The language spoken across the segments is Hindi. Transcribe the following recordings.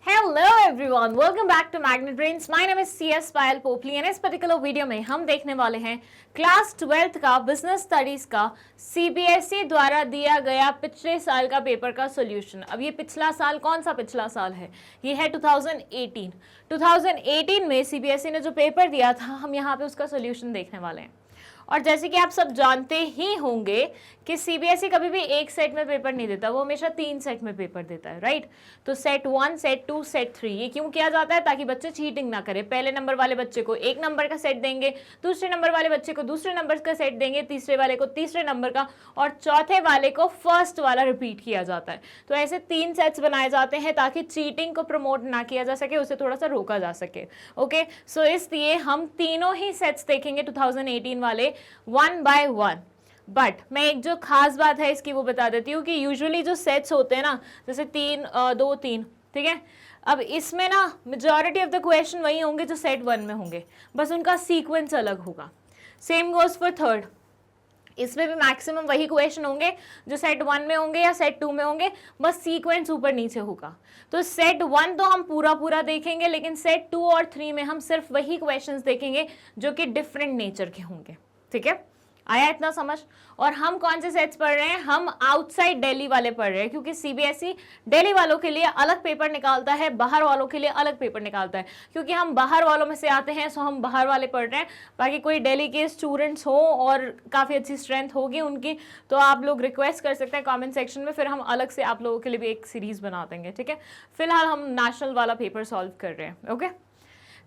Hello everyone, welcome back to Magnet Brains. My name is CS Payal Popli and इस पर्टिकुलर वीडियो में हम देखने वाले हैं क्लास 12th का बिजनेस स्टडीज का सीबीएसई द्वारा दिया गया पिछले साल का पेपर का सॉल्यूशन। अब ये पिछला साल कौन सा पिछला साल है? ये है 2018। 2018 में सीबीएसई ने जो पेपर दिया था हम यहाँ पे उसका सॉल्यूशन देखने वाले हैं। और जैसे कि आप सब जानते ही होंगे कि सीबीएसई कभी भी एक सेट में पेपर नहीं देता, वो हमेशा 3 सेट में पेपर देता है, राइट। तो सेट 1, सेट 2, सेट 3 ये क्यों किया जाता है? ताकि बच्चे चीटिंग ना करें। पहले नंबर वाले बच्चे को 1 नंबर का सेट देंगे, दूसरे नंबर वाले बच्चे को दूसरे नंबर का सेट देंगे, तीसरे वाले को तीसरे नंबर का और चौथे वाले को फर्स्ट वाला रिपीट किया जाता है। तो ऐसे 3 सेट्स बनाए जाते हैं ताकि चीटिंग को प्रमोट ना किया जा सके, उसे थोड़ा सा रोका जा सके। ओके, सो इसलिए हम तीनों ही सेट्स देखेंगे 2018 वाले 1 by 1। बट मैं एक जो खास बात है इसकी वो बता देती हूँ कि यूजुअली जो सेट्स होते हैं ना, जैसे 3 2 3, ठीक है। अब इसमें ना मेजॉरिटी ऑफ द क्वेश्चन वही होंगे जो सेट 1 में होंगे, बस उनका सीक्वेंस अलग होगा। सेम गोज फॉर थर्ड, इसमें भी मैक्सिमम वही क्वेश्चन होंगे जो सेट 1 में होंगे या सेट 2 में होंगे, बस सीक्वेंस ऊपर नीचे होगा। तो सेट 1 तो हम पूरा देखेंगे, लेकिन सेट 2 और 3 में हम सिर्फ वही क्वेश्चंस देखेंगे जो कि डिफरेंट नेचर के होंगे। ठीक है, आया इतना समझ? और हम कौन से सेट्स पढ़ रहे हैं? हम आउटसाइड दिल्ली वाले पढ़ रहे हैं, क्योंकि सीबीएसई दिल्ली वालों के लिए अलग पेपर निकालता है, बाहर वालों के लिए अलग पेपर निकालता है। क्योंकि हम बाहर वालों में से आते हैं, सो हम बाहर वाले पढ़ रहे हैं। बाकी कोई दिल्ली के स्टूडेंट्स हो और काफ़ी अच्छी स्ट्रेंथ होगी उनकी, तो आप लोग रिक्वेस्ट कर सकते हैं कॉमेंट सेक्शन में, फिर हम अलग से आप लोगों के लिए भी एक सीरीज बना देंगे। ठीक है, फिलहाल हम नेशनल वाला पेपर सॉल्व कर रहे हैं। ओके,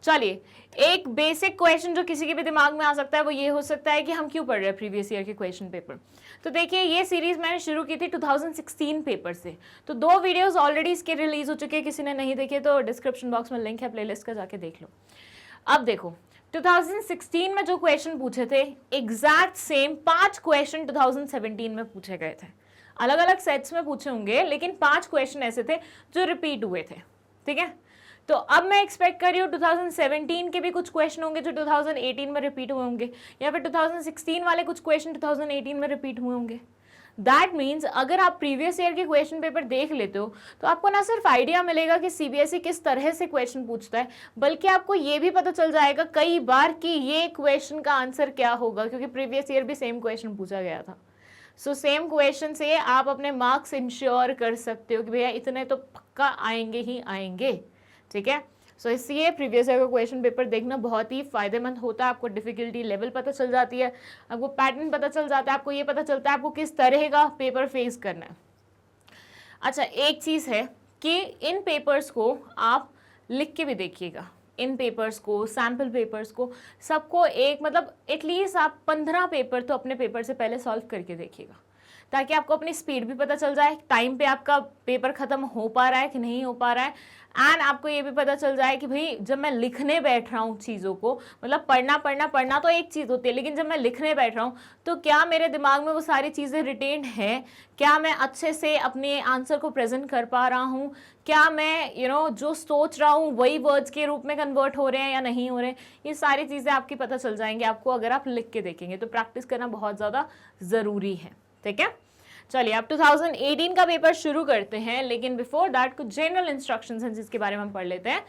चलिए, एक बेसिक क्वेश्चन जो किसी के भी दिमाग में आ सकता है वो ये हो सकता है कि हम क्यों पढ़ रहे हैं प्रीवियस ईयर के क्वेश्चन पेपर। तो देखिए, ये सीरीज मैंने शुरू की थी 2016 पेपर से, तो 2 वीडियोस ऑलरेडी इसके रिलीज हो चुके हैं। किसी ने नहीं देखे तो डिस्क्रिप्शन बॉक्स में लिंक है प्लेलिस्ट का, जाके देख लो। अब देखो, 2016 में जो क्वेश्चन पूछे थे एग्जैक्ट सेम 5 क्वेश्चन 2017 में पूछे गए थे। अलग अलग सेट्स में पूछे होंगे, लेकिन 5 क्वेश्चन ऐसे थे जो रिपीट हुए थे। ठीक है, तो अब मैं एक्सपेक्ट कर रही हूँ 2017 के भी कुछ क्वेश्चन होंगे जो 2018 में रिपीट हुए होंगे, या फिर 2016 वाले कुछ क्वेश्चन 2018 में रिपीट हुए होंगे। दैट मीन्स अगर आप प्रीवियस ईयर के क्वेश्चन पेपर देख लेते हो तो आपको ना सिर्फ आइडिया मिलेगा कि सीबीएसई किस तरह से क्वेश्चन पूछता है, बल्कि आपको ये भी पता चल जाएगा कई बार कि ये क्वेश्चन का आंसर क्या होगा, क्योंकि प्रीवियस ईयर भी सेम क्वेश्चन पूछा गया था। सो सेम क्वेश्चन से आप अपने मार्क्स इंश्योर कर सकते हो कि भैया इतने तो पक्का आएंगे ही आएंगे। ठीक है, सो इसलिए प्रीवियस ईयर का क्वेश्चन पेपर देखना बहुत ही फायदेमंद होता है। आपको डिफिकल्टी लेवल पता चल जाती है, आपको पैटर्न पता चल जाता है, आपको ये पता चलता है आपको किस तरह का पेपर फेस करना है। अच्छा, एक चीज़ है कि इन पेपर्स को आप लिख के भी देखिएगा। इन पेपर्स को, सैम्पल पेपर्स को, सबको एक मतलब एटलीस्ट आप 15 पेपर तो अपने पेपर से पहले सॉल्व करके देखिएगा, ताकि आपको अपनी स्पीड भी पता चल जाए, टाइम पे आपका पेपर खत्म हो पा रहा है कि नहीं हो पा रहा है। एंड आपको ये भी पता चल जाए कि भाई जब मैं लिखने बैठ रहा हूँ चीज़ों को, मतलब पढ़ना तो एक चीज़ होती है, लेकिन जब मैं लिखने बैठ रहा हूँ तो क्या मेरे दिमाग में वो सारी चीज़ें रिटेन्ड हैं, क्या मैं अच्छे से अपने आंसर को प्रेजेंट कर पा रहा हूँ, क्या मैं जो सोच रहा हूँ वही वर्ड्स के रूप में कन्वर्ट हो रहे हैं या नहीं हो रहे हैं। ये सारी चीज़ें आपकी पता चल जाएंगी आपको अगर आप लिख के देखेंगे। तो प्रैक्टिस करना बहुत ज़्यादा ज़रूरी है। ठीक है, चलिए अब 2018 का पेपर शुरू करते हैं, लेकिन बिफोर दैट कुछ जनरल इंस्ट्रक्शंस हैं जिसके बारे में हम पढ़ लेते हैं।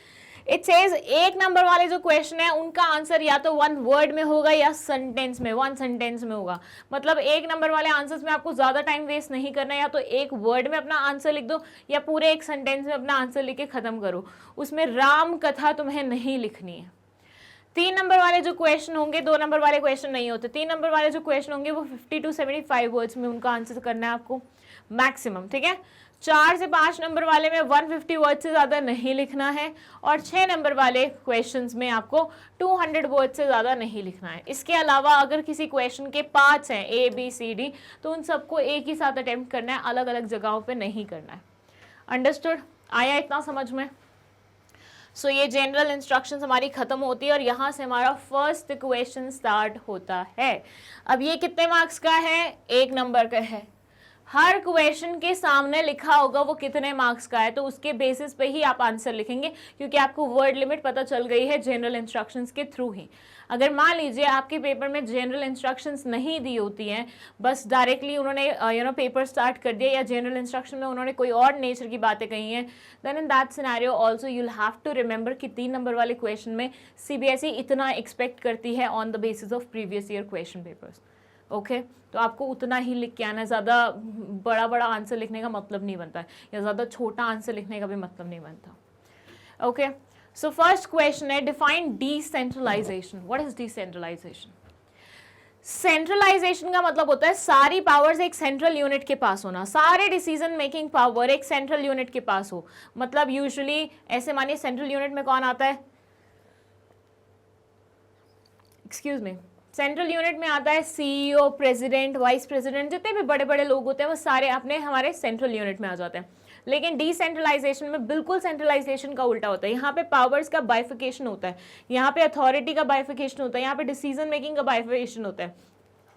इट सेज 1 नंबर वाले जो क्वेश्चन है उनका आंसर या तो 1 वर्ड में होगा या सेंटेंस में, 1 सेंटेंस में होगा। मतलब 1 नंबर वाले आंसर्स में आपको ज्यादा टाइम वेस्ट नहीं करना है, या तो 1 वर्ड में अपना आंसर लिख दो या पूरे 1 सेंटेंस में अपना आंसर लिख के खत्म करो। उसमें राम कथा तुम्हें नहीं लिखनी है। 3 नंबर वाले जो क्वेश्चन होंगे, 2 नंबर वाले क्वेश्चन नहीं होते, 3 नंबर वाले जो क्वेश्चन होंगे वो 50 to 75 वर्ड्स में उनका आंसर करना है आपको मैक्सिमम। ठीक है, 4 से 5 नंबर वाले में 150 वर्ड से ज़्यादा नहीं लिखना है, और 6 नंबर वाले क्वेश्चंस में आपको 200 वर्ड से ज़्यादा नहीं लिखना है। इसके अलावा अगर किसी क्वेश्चन के 5 हैं ABCD, तो उन सबको एक ही साथ अटेम्प्ट करना है, अलग अलग जगहों पर नहीं करना है। अंडरस्टूड? आया इतना समझ में? सो ये जनरल इंस्ट्रक्शंस हमारी खत्म होती है और यहाँ से हमारा फर्स्ट क्वेश्चन स्टार्ट होता है। अब ये कितने मार्क्स का है? 1 नंबर का है। हर क्वेश्चन के सामने लिखा होगा वो कितने मार्क्स का है, तो उसके बेसिस पे ही आप आंसर लिखेंगे, क्योंकि आपको वर्ड लिमिट पता चल गई है जनरल इंस्ट्रक्शंस के थ्रू ही। अगर मान लीजिए आपके पेपर में जनरल इंस्ट्रक्शंस नहीं दी होती हैं, बस डायरेक्टली उन्होंने पेपर स्टार्ट कर दिया, या जनरल इंस्ट्रक्शन में उन्होंने कोई और नेचर की बातें कही हैं, then in that scenario also you will have to remember कि 3 नंबर वाले क्वेश्चन में सीबीएसई इतना एक्सपेक्ट करती है on the basis of previous year question papers. Okay, तो आपको उतना ही लिख के आना है, ज़्यादा बड़ा बड़ा आंसर लिखने का मतलब नहीं बनता है, या ज़्यादा छोटा आंसर लिखने का भी मतलब नहीं बनता। ओके, सो फर्स्ट क्वेश्चन है define decentralization. What is decentralization? Centralization का मतलब होता है सारी पावर्स एक सेंट्रल यूनिट के पास होना, सारे डिसीजन मेकिंग पावर एक सेंट्रल यूनिट के पास हो। मतलब यूजुअली ऐसे मानिए सेंट्रल यूनिट में कौन आता है, एक्सक्यूज मी, सेंट्रल यूनिट में आता है सीईओ, प्रेसिडेंट, वाइस प्रेसिडेंट, जितने भी बड़े बड़े लोग होते हैं वो सारे अपने हमारे सेंट्रल यूनिट में आ जाते हैं। लेकिन डिसेंट्रलाइजेशन में बिल्कुल सेंट्रलाइजेशन का उल्टा होता है। यहाँ पे पावर्स का बाइफिकेशन होता है, यहाँ पे अथॉरिटी का बाइफिकेशन होता है, यहाँ पे डिसीजन मेकिंग का बाइफिकेशन होता है।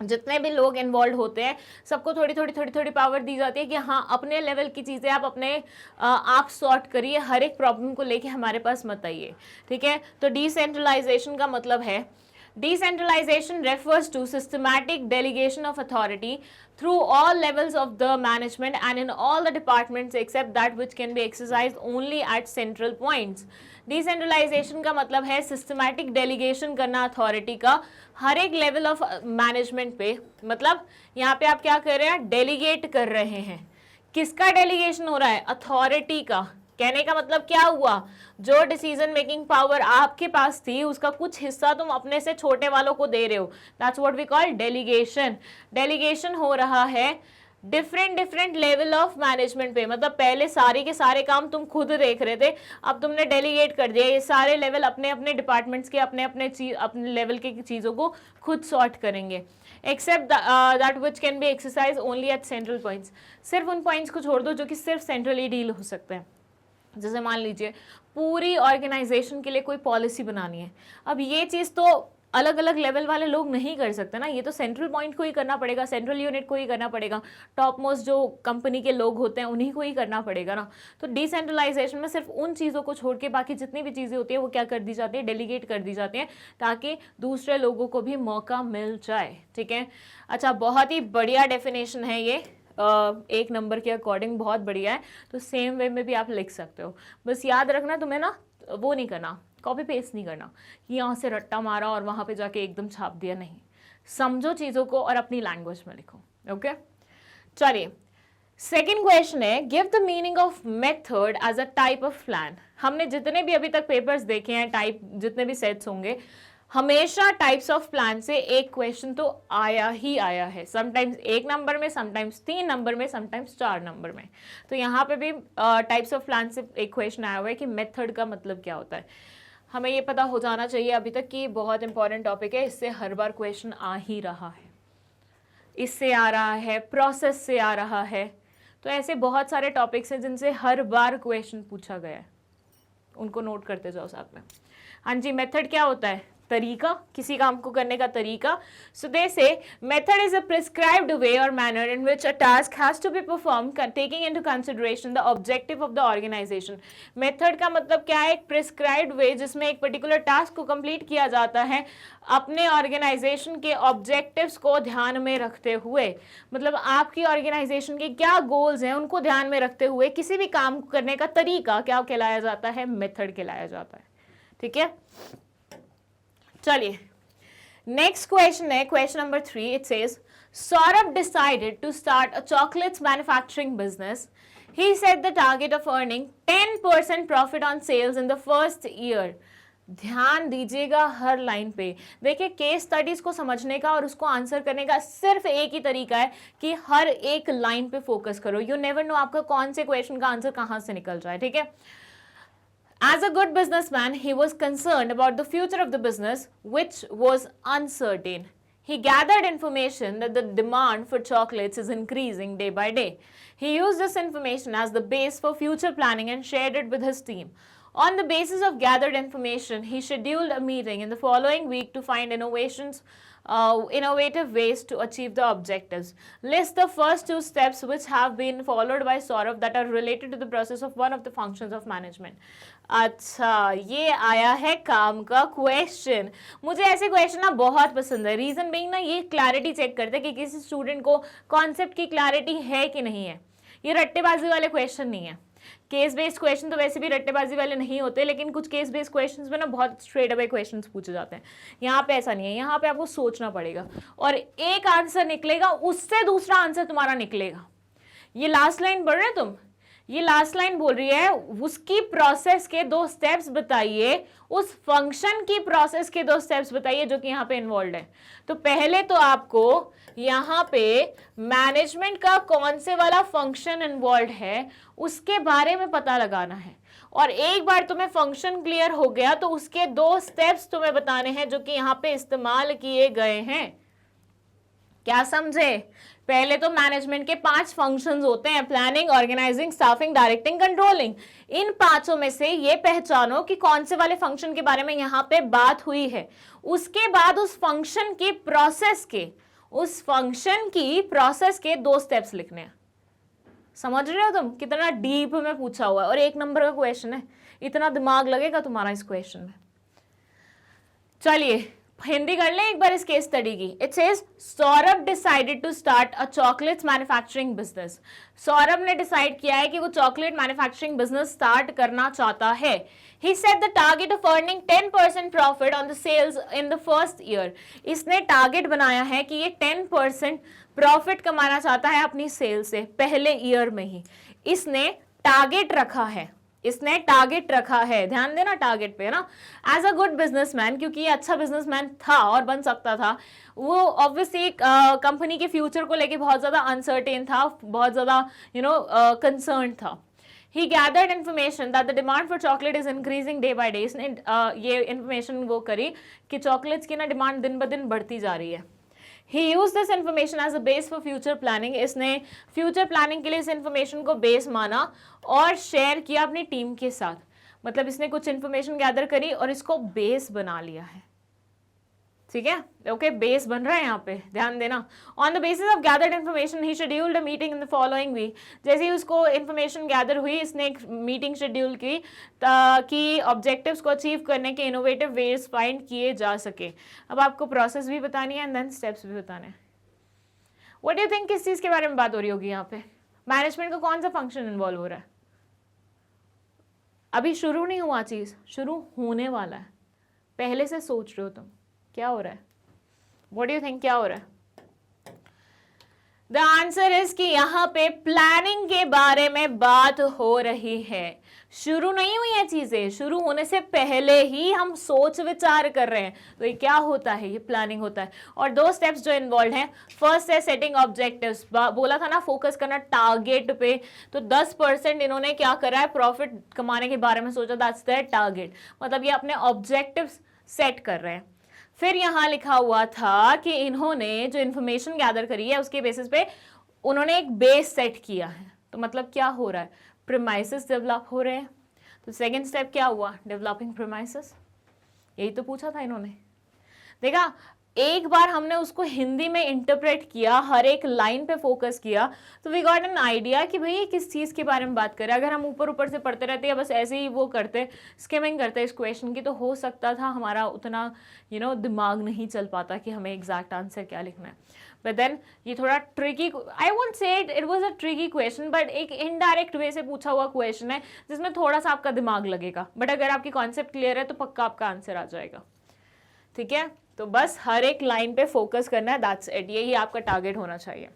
जितने भी लोग इन्वॉल्व होते हैं सबको थोड़ी थोड़ी पावर दी जाती है कि हाँ अपने लेवल की चीज़ें आप अपने आप सॉर्ट करिए, हर एक प्रॉब्लम को लेके हमारे पास मत आइए। ठीक है, तो डिसेंट्रलाइजेशन का मतलब है decentralization refers to systematic delegation of authority through all levels of the management and in all the departments except that which can be exercised only at central points. Decentralization का मतलब है systematic delegation करना authority का हर एक level of management पे। मतलब यहाँ पे आप क्या कर रहे हैं, delegate कर रहे हैं। किसका delegation हो रहा है? authority का। कहने का मतलब क्या हुआ, जो डिसीजन मेकिंग पावर आपके पास थी उसका कुछ हिस्सा तुम अपने से छोटे वालों को दे रहे हो, that's what we call delegation. Delegation हो रहा है डिफरेंट लेवल ऑफ मैनेजमेंट पे। मतलब पहले सारे के सारे काम तुम खुद देख रहे थे, अब तुमने डेलीगेट कर दिया, ये सारे लेवल अपने अपने डिपार्टमेंट्स के अपने लेवल की चीज़ों को खुद सॉर्ट करेंगे। Except that which can be exercise only at central points. सिर्फ उन पॉइंट्स को छोड़ दो जो कि सिर्फ सेंट्रली डील हो सकते हैं। जैसे मान लीजिए पूरी ऑर्गेनाइजेशन के लिए कोई पॉलिसी बनानी है, अब ये चीज़ तो अलग अलग लेवल वाले लोग नहीं कर सकते ना, ये तो सेंट्रल पॉइंट को ही करना पड़ेगा, सेंट्रल यूनिट को ही करना पड़ेगा, टॉप मोस्ट जो कंपनी के लोग होते हैं उन्हीं को ही करना पड़ेगा ना। तो डिसेंट्रलाइजेशन में सिर्फ उन चीज़ों को छोड़ के बाकी जितनी भी चीज़ें होती है वो क्या कर दी जाती है, डेलीगेट कर दी जाती हैं, ताकि दूसरे लोगों को भी मौका मिल जाए। ठीक है, अच्छा, बहुत ही बढ़िया डेफिनेशन है ये, 1 नंबर के अकॉर्डिंग बहुत बढ़िया है। तो सेम वे में भी आप लिख सकते हो, बस याद रखना तुम्हें ना वो नहीं करना, कॉपी पेस्ट नहीं करना, यहाँ से रट्टा मारा और वहाँ पे जाके एकदम छाप दिया, नहीं, समझो चीज़ों को और अपनी लैंग्वेज में लिखो। ओके, चलिए सेकेंड क्वेश्चन है give the meaning of method as a type of plan. हमने जितने भी अभी तक पेपर्स देखे हैं, टाइप जितने भी सेट्स होंगे, हमेशा टाइप्स ऑफ प्लान से एक क्वेश्चन तो आया ही आया है, समटाइम्स 1 नंबर में, समटाइम्स 3 नंबर में, समटाइम्स 4 नंबर में। तो यहाँ पे भी टाइप्स ऑफ प्लान से एक क्वेश्चन आया हुआ है कि मेथड का मतलब क्या होता है। हमें ये पता हो जाना चाहिए अभी तक कि बहुत इंपॉर्टेंट टॉपिक है, इससे हर बार क्वेश्चन आ ही रहा है, इससे आ रहा है, प्रोसेस से आ रहा है। तो ऐसे बहुत सारे टॉपिक्स हैं जिनसे हर बार क्वेश्चन पूछा गया है, उनको नोट करते जाओ साथ में। हाँ जी, मेथड क्या होता है? तरीका, किसी काम को करने का तरीका। So they say method is a prescribed way और manner in which a task has to be performed taking into consideration the objective of the organization. Method का मतलब क्या है? एक प्रिस्क्राइब्ड वे जिसमें एक पर्टिकुलर टास्क को कंप्लीट किया जाता है अपने ऑर्गेनाइजेशन के ऑब्जेक्टिव्स को ध्यान में रखते हुए। मतलब आपकी ऑर्गेनाइजेशन के क्या गोल्स हैं उनको ध्यान में रखते हुए किसी भी काम करने का तरीका क्या कहलाया जाता है? मेथड कहलाया जाता है। ठीक है, चलिए नेक्स्ट क्वेश्चन है question number 3। It says Saurabh decided to start a chocolates manufacturing business. He set the target of earning 10% profit on sales in the first year. ध्यान दीजिएगा हर लाइन पे। देखिए, केस स्टडीज को समझने का और उसको आंसर करने का सिर्फ एक ही तरीका है कि हर एक लाइन पे फोकस करो। यू नेवर नो आपका कौन से क्वेश्चन का आंसर कहां से निकल जाए। ठीक है, as a good businessman, he was concerned about the future of the business, which was uncertain. He gathered information that the demand for chocolates is increasing day by day. He used this information as the base for future planning and shared it with his team. On the basis of gathered information, he scheduled a meeting in the following week to find innovations innovative ways to achieve the objectives. List the first two steps which have been followed by Saurabh that are related to the process of one of the functions of management. अच्छा, ये आया है काम का क्वेश्चन. मुझे ऐसे क्वेश्चन ना बहुत पसंद है. रीजन बीइंग ना ये क्लैरिटी चेक करते हैं कि किसी स्टूडेंट को कॉन्सेप्ट की क्लैरिटी है कि नहीं है. ये रट्टेबाजी वाले क्वेश्चन नहीं है. केस बेस्ड क्वेश्चन तो वैसे भी रट्टेबाजी वाले नहीं होते, लेकिन कुछ केस बेस्ड क्वेश्चंस में ना बहुत स्ट्रेट अवे क्वेश्चंस पूछे जाते हैं. यहाँ पे ऐसा नहीं है. यहाँ पे आपको सोचना पड़ेगा और एक आंसर निकलेगा, उससे दूसरा आंसर तुम्हारा निकलेगा. ये लास्ट लाइन पढ़ रहे तुम, ये लास्ट लाइन बोल रही है उसकी प्रोसेस के 2 स्टेप्स बताइए, उस फंक्शन की प्रोसेस के 2 स्टेप्स बताइए जो कि यहाँ पे इन्वॉल्व है. तो पहले तो आपको यहाँ पे मैनेजमेंट का कौन से वाला फंक्शन इन्वॉल्व है उसके बारे में पता लगाना है. और एक बार तुम्हें फंक्शन क्लियर हो गया तो उसके 2 स्टेप्स तुम्हें बताने हैं जो कि यहाँ पे इस्तेमाल किए गए हैं. क्या समझे? पहले तो मैनेजमेंट के 5 फंक्शंस होते हैं, planning, organising, staffing, directing, controlling. इन 5 में से ये पहचानो कि कौन से वाले फंक्शन के बारे में यहाँ पे बात हुई है. उसके बाद उस फंक्शन की प्रोसेस के 2 स्टेप्स लिखने हैं. समझ रहे हो तुम कितना डीप में पूछा हुआ है और 1 नंबर का क्वेश्चन है. इतना दिमाग लगेगा तुम्हारा इस क्वेश्चन में. चलिए हिंदी कर ले एक बार इस केस स्टडी की. It says Saurabh decided to start a chocolates manufacturing business. Saurabh ने डिसाइड किया है कि वो चॉकलेट मैन्युफैक्चरिंग बिजनेस स्टार्ट करना चाहता है. He set the target of earning 10% profit on the sales in the first year. इसने टारगेट बनाया है कि ये 10% प्रॉफिट कमाना चाहता है अपनी सेल से पहले ईयर में ही. इसने टारगेट रखा है. ध्यान देना टारगेट पे ना. एज अ गुड बिजनेसमैन, क्योंकि ये अच्छा बिजनेसमैन था और बन सकता था, वो ऑब्वियसली कंपनी के फ्यूचर को लेके बहुत ज्यादा अनसर्टेन था, बहुत ज्यादा कंसर्न था. He gathered information that the demand for chocolate is increasing day by day. इसने ये information वो करी कि चॉकलेट्स की ना डिमांड दिन ब दिन बढ़ती जा रही है. He used this information as a base for future planning. इसने फ्यूचर प्लानिंग के लिए इस इंफॉर्मेशन को बेस माना और शेयर किया अपनी टीम के साथ. मतलब इसने कुछ इंफॉर्मेशन गैदर करी और इसको बेस बना लिया है. ठीक है, ओके, बेस बन रहा है यहाँ पे, ध्यान देना. On the basis of gathered information he scheduled a meeting in the following week. जैसे ही उसको इन्फॉर्मेशन गैदर हुई, इसने एक मीटिंग शेड्यूल की ताकि ऑब्जेक्टिव्स को अचीव करने के इनोवेटिव वेज फाइंड किए जा सके. अब आपको प्रोसेस भी बतानी है एंड देन स्टेप्स भी बताने हैं. व्हाट डू यू थिंक, किस चीज के बारे में बात हो रही होगी यहाँ पे? मैनेजमेंट का कौन सा फंक्शन इन्वॉल्व हो रहा है? अभी शुरू नहीं हुआ, चीज शुरू होने वाला है. पहले से सोच रहे हो तुम क्या हो रहा है? What do you think क्या हो रहा है? The answer is कि यहाँ पे प्लानिंग के बारे में बात हो रही है. शुरू नहीं हुई है चीजें, शुरू होने से पहले ही हम सोच विचार कर रहे हैं. तो ये क्या होता है? ये प्लानिंग होता है. और 2 स्टेप्स जो इन्वॉल्व हैं, फर्स्ट है सेटिंग ऑब्जेक्टिव्स. बोला था ना फोकस करना टारगेट पे. तो 10% इन्होंने क्या करा है? प्रॉफिट कमाने के बारे में सोचा. That's the target. मतलब ये अपने ऑब्जेक्टिव्स सेट कर रहे हैं. फिर यहाँ लिखा हुआ था कि इन्होंने जो इन्फॉर्मेशन गैदर करी है उसके बेसिस पे उन्होंने एक बेस सेट किया है. तो मतलब क्या हो रहा है? प्रीमाइसेस डेवलप हो रहे हैं. तो सेकंड स्टेप क्या हुआ? Developing premises. यही तो पूछा था इन्होंने. देखा, एक बार हमने उसको हिंदी में इंटरप्रेट किया, हर एक लाइन पे फोकस किया, तो वी गॉट एन आइडिया कि भाई ये किस चीज़ के बारे में बात कर रहे हैं. अगर हम ऊपर ऊपर से पढ़ते रहते हैं, बस ऐसे ही वो करते, स्किमिंग करते इस क्वेश्चन की, तो हो सकता था हमारा उतना दिमाग नहीं चल पाता कि हमें एग्जैक्ट आंसर क्या लिखना है. बट देन ये थोड़ा tricky, I won't say it was a tricky question, but एक इनडायरेक्ट वे से पूछा हुआ क्वेश्चन है जिसमें थोड़ा सा आपका दिमाग लगेगा. बट अगर आपकी कॉन्सेप्ट क्लियर है तो पक्का आपका आंसर आ जाएगा. ठीक है, तो बस हर एक लाइन पे फोकस करना है. That's it. यही आपका टारगेट होना चाहिए.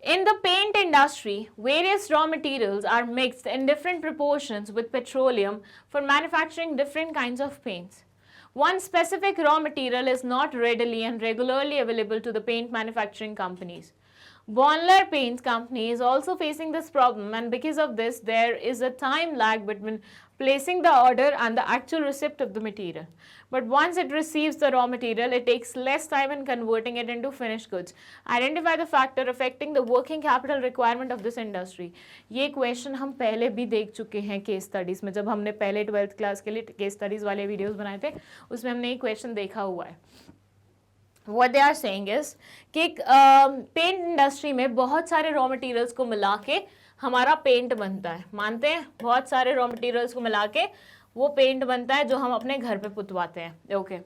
In the paint industry, various raw materials are mixed in different proportions with petroleum for manufacturing different kinds of paints. One specific raw material is not readily and regularly available to the paint manufacturing companies. Bonler Paints Company is also facing this problem, and because of this, there is a time lag between placing the order and the actual receipt of the material. But once it receives the raw material, it takes less time in converting it into finished goods. Identify the factor affecting the working capital requirement of this industry. ये क्वेश्चन हम पहले भी देख चुके हैं केस स्टडीज में. जब हमने पहले 12th क्लास के लिए केस स्टडीज वाले वीडियोस बनाए थे, उसमें हमने ये क्वेश्चन देखा हुआ है. what they are saying is कि पेंट इंडस्ट्री में बहुत सारे रॉ मटेरियल्स को मिला के हमारा पेंट बनता है, मानते हैं? बहुत सारे रॉ मटेरियल्स को मिला के वो पेंट बनता है जो हम अपने घर पे पुतवाते हैं। ओके,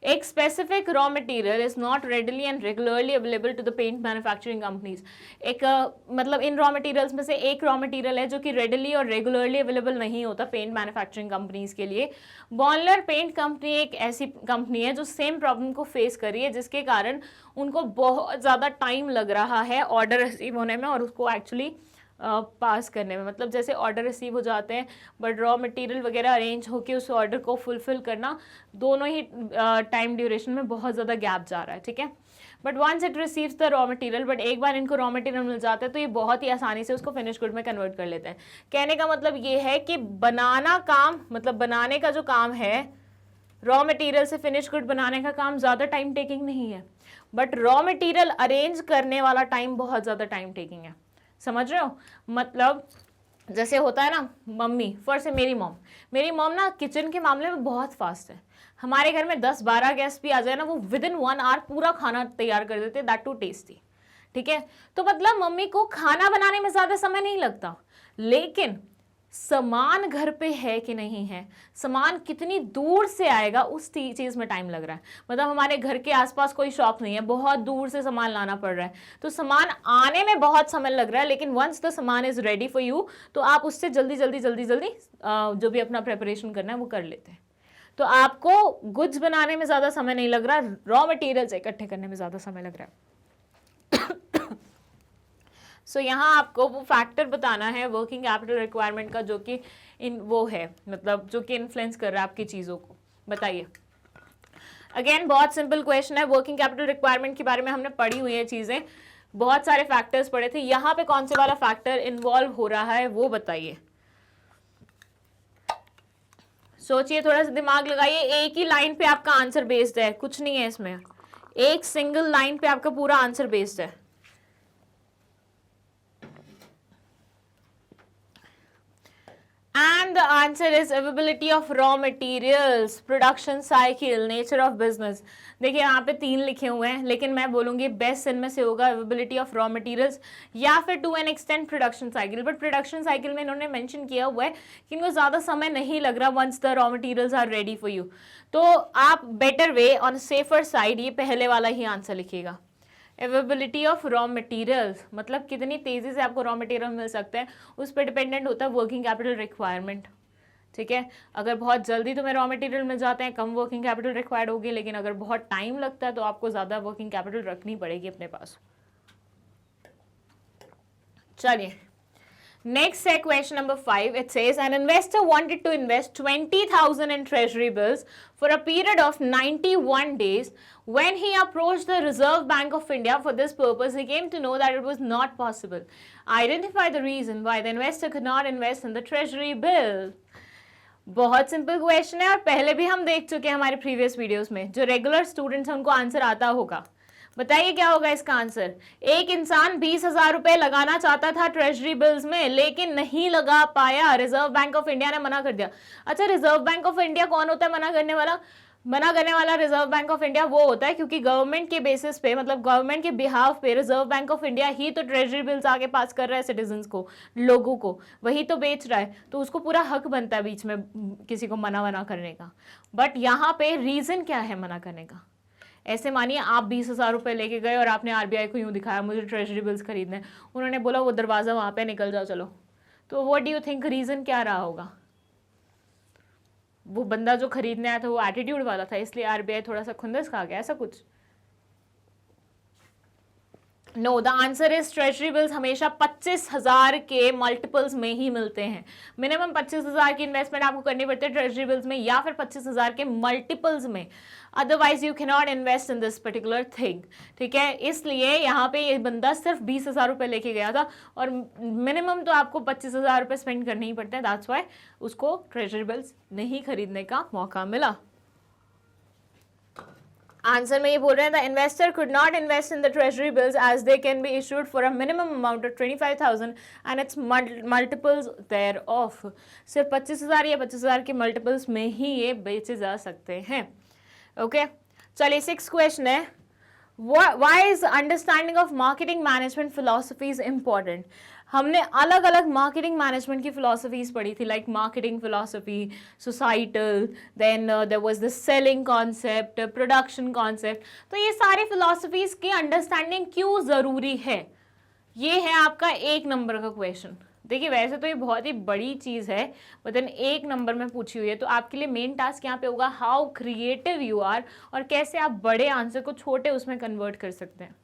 एक specific raw material is not readily and regularly available to the paint manufacturing companies. एक मतलब इन रॉ मटेरियल्स में से एक रॉ मटेरियल है जो कि रेडली और रेगुलरली अवेलेबल नहीं होता पेंट मैन्युफैक्चरिंग कंपनीज के लिए। बॉन्डलर पेंट कंपनी एक ऐसी कंपनी है जो सेम प्रॉब्लम को फेस कर रही है, जिसके कारण उनको बहुत ज़्यादा टाइम लग रहा है ऑर्डर रिसीव होने में और उसको एक्चुअली पास करने में। मतलब जैसे ऑर्डर रिसीव हो जाते हैं बट रॉ मटेरियल वगैरह अरेंज होकर उस ऑर्डर को फुलफिल करना, दोनों ही टाइम ड्यूरेशन में बहुत ज़्यादा गैप जा रहा है, ठीक है। But once it receives the raw material, but एक बार इनको रॉ मटेरियल मिल जाता है तो ये बहुत ही आसानी से उसको फिनिश गुड में कन्वर्ट कर लेते हैं। कहने का मतलब ये है कि बनाना काम, मतलब बनाने का जो काम है, रॉ मटेरियल से फिनिश गुड बनाने का काम ज़्यादा टाइम टेकिंग नहीं है, बट रॉ मटेरियल अरेंज करने वाला टाइम बहुत ज़्यादा टाइम टेकिंग है। समझ रहे हो? मतलब जैसे होता है ना, मम्मी फॉर से मेरी मॉम ना किचन के मामले में बहुत फास्ट है। हमारे घर में 10-12 गेस्ट भी आ जाए ना, वो विद इन 1 आवर पूरा खाना तैयार कर देते, दैट टू टेस्टी, ठीक है। तो मतलब मम्मी को खाना बनाने में ज़्यादा समय नहीं लगता, लेकिन सामान घर पे है कि नहीं है, सामान कितनी दूर से आएगा उस चीज़ में टाइम लग रहा है। मतलब हमारे घर के आसपास कोई शॉप नहीं है, बहुत दूर से सामान लाना पड़ रहा है, तो सामान आने में बहुत समय लग रहा है, लेकिन वंस द सामान इज़ रेडी फॉर यू तो आप उससे जल्दी जो भी अपना प्रिपरेशन करना है वो कर लेते हैं। तो आपको गुड्स बनाने में ज़्यादा समय नहीं लग रहा, रॉ मटेरियल्स इकट्ठे करने में ज़्यादा समय लग रहा है। सो यहाँ आपको वो फैक्टर बताना है वर्किंग कैपिटल रिक्वायरमेंट का, जो कि वो है, मतलब जो कि इन्फ्लुएंस कर रहा है आपकी चीज़ों को। बताइए। अगेन बहुत सिंपल क्वेश्चन है, वर्किंग कैपिटल रिक्वायरमेंट के बारे में हमने पढ़ी हुई है चीज़ें, बहुत सारे फैक्टर्स पढ़े थे, यहाँ पे कौन से वाला फैक्टर इन्वॉल्व हो रहा है वो बताइए। सोचिए, थोड़ा सा दिमाग लगाइए। एक ही लाइन पे आपका आंसर बेस्ड है, कुछ नहीं है इसमें, एक सिंगल लाइन पे आपका पूरा आंसर बेस्ड है। And the answer is availability of raw materials, production cycle, nature of business। देखिए यहाँ पे 3 लिखे हुए हैं, लेकिन मैं बोलूँगी बेस्ट इनमें से होगा availability of raw materials या फिर to an extent production cycle। But production cycle में इन्होंने मेंशन किया हुआ है कि इनको ज़्यादा समय नहीं लग रहा once the raw materials are ready for you। तो आप better way on safer side ये पहले वाला ही आंसर लिखिएगा। अवेलेबिलिटी ऑफ रॉ मटेरियल्स मतलब कितनी तेज़ी से आपको रॉ मटेरियल मिल सकते हैं, उस पर डिपेंडेंट होता है वर्किंग कैपिटल रिक्वायरमेंट, ठीक है। अगर बहुत जल्दी तुम्हें रॉ मटेरियल मिल जाते हैं, कम वर्किंग कैपिटल रिक्वायर्ड होगी, लेकिन अगर बहुत टाइम लगता है तो आपको ज़्यादा वर्किंग कैपिटल रखनी पड़ेगी अपने पास। चलिए, next है question number 5. It says an investor wanted to invest 20,000 in treasury bills for a period of 91 days. When he approached the Reserve Bank of India for this purpose, he came to know that it was not possible. Identify the reason why the investor could not invest in the treasury bill. बहुत सिंपल क्वेश्चन है और पहले भी हम देख चुके हैं हमारे प्रीवियस वीडियोस में। जो रेगुलर स्टूडेंट्स हैं उनको आंसर आता होगा। बताइए क्या होगा इसका आंसर। एक इंसान 20,000 रुपए लगाना चाहता था ट्रेजरी बिल्स में, लेकिन नहीं लगा पाया, रिजर्व बैंक ऑफ इंडिया ने मना कर दिया। अच्छा, रिजर्व बैंक ऑफ इंडिया कौन होता है मना करने वाला? मना करने वाला रिजर्व बैंक ऑफ इंडिया वो होता है क्योंकि गवर्नमेंट के बेसिस पे, मतलब गवर्नमेंट के बिहाफ पे रिजर्व बैंक ऑफ इंडिया ही तो ट्रेजरी बिल्स आगे पास कर रहा है सिटीजन्स को, लोगों को, वही तो बेच रहा है, तो उसको पूरा हक बनता है बीच में किसी को मना करने का। बट यहाँ पे रीजन क्या है मना करने का? ऐसे मानिए आप 20,000 रुपये लेके गए और आपने आरबीआई को यूँ दिखाया मुझे ट्रेजरी बिल्स खरीदने, उन्होंने बोला वो दरवाज़ा वहाँ पे निकल जाओ चलो, तो what do you think reason क्या रहा होगा? वो बंदा जो खरीदने आया था वो एटीट्यूड वाला था, इसलिए आरबीआई थोड़ा सा खुंदस खा गया, ऐसा कुछ? No, the answer is treasury bills हमेशा 25,000 के मल्टीपल्स में ही मिलते हैं। मिनिमम 25,000 की इन्वेस्टमेंट आपको करनी पड़ती है ट्रेजरी बिल्स में या फिर 25,000 के मल्टीपल्स में, otherwise you can not invest in this particular thing, ठीक है। इसलिए यहाँ पे ये बंदा सिर्फ 20,000 रुपये लेके गया था और मिनिमम तो आपको 25,000 रुपये स्पेंड करने ही पड़ते हैं, दैट्स वाई उसको ट्रेजरी बिल्स नहीं खरीदने का मौका मिला। आंसर में ये बोल रहे हैं the investor could not invest in the treasury bills as they can be issued for a minimum amount of 25,000 and its multiples thereof. सिर्फ 25,000 या 25,000 के मल्टीपल्स में ही ये बेचे जा सकते हैं। ओके, चलिए 6 क्वेश्चन है। Why is understanding of marketing management philosophies important? हमने अलग अलग मार्केटिंग मैनेजमेंट की फिलोसफीज पढ़ी थी, like marketing philosophy, societal, then there was the selling concept, production concept. तो ये सारी फिलोसफीज की अंडरस्टैंडिंग क्यों जरूरी है, ये है आपका 1 नंबर का क्वेश्चन. देखिए वैसे तो ये बहुत ही बड़ी चीज है, बट देन 1 नंबर में पूछी हुई है, तो आपके लिए मेन टास्क यहाँ पे होगा हाउ क्रिएटिव यू आर, और कैसे आप बड़े आंसर को छोटे उसमें कन्वर्ट कर सकते हैं.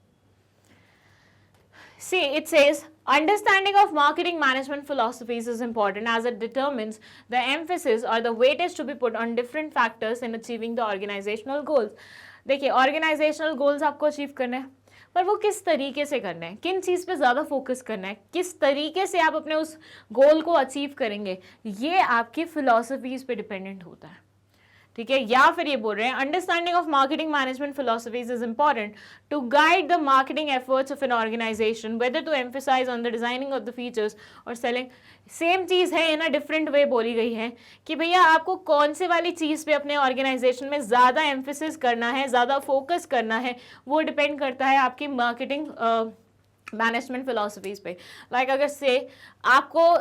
See, it says understanding of marketing management philosophies is important as it determines the emphasis or the weightage to be put on different factors in achieving the organizational goals. देखिए organizational goals आपको अचीव करने हैं, पर वो किस तरीके से करना है, किन चीज़ पे ज़्यादा फोकस करना है, किस तरीके से आप अपने उस गोल को अचीव करेंगे, ये आपकी फिलॉसफीज पे डिपेंडेंट होता है. ठीक है, या फिर ये बोल रहे हैं understanding of marketing management philosophies is important to guide the marketing efforts of an organization whether to emphasise on the designing of the features और सेलिंग. सेम चीज है, इन अ डिफरेंट वे बोली गई है कि भैया आपको कौन से वाली चीज पे अपने ऑर्गेनाइजेशन में ज्यादा एम्फेसिस करना है, ज्यादा फोकस करना है, वो डिपेंड करता है आपकी मार्केटिंग मैनेजमेंट फिलोसफीज पे. लाइक अगर से आपको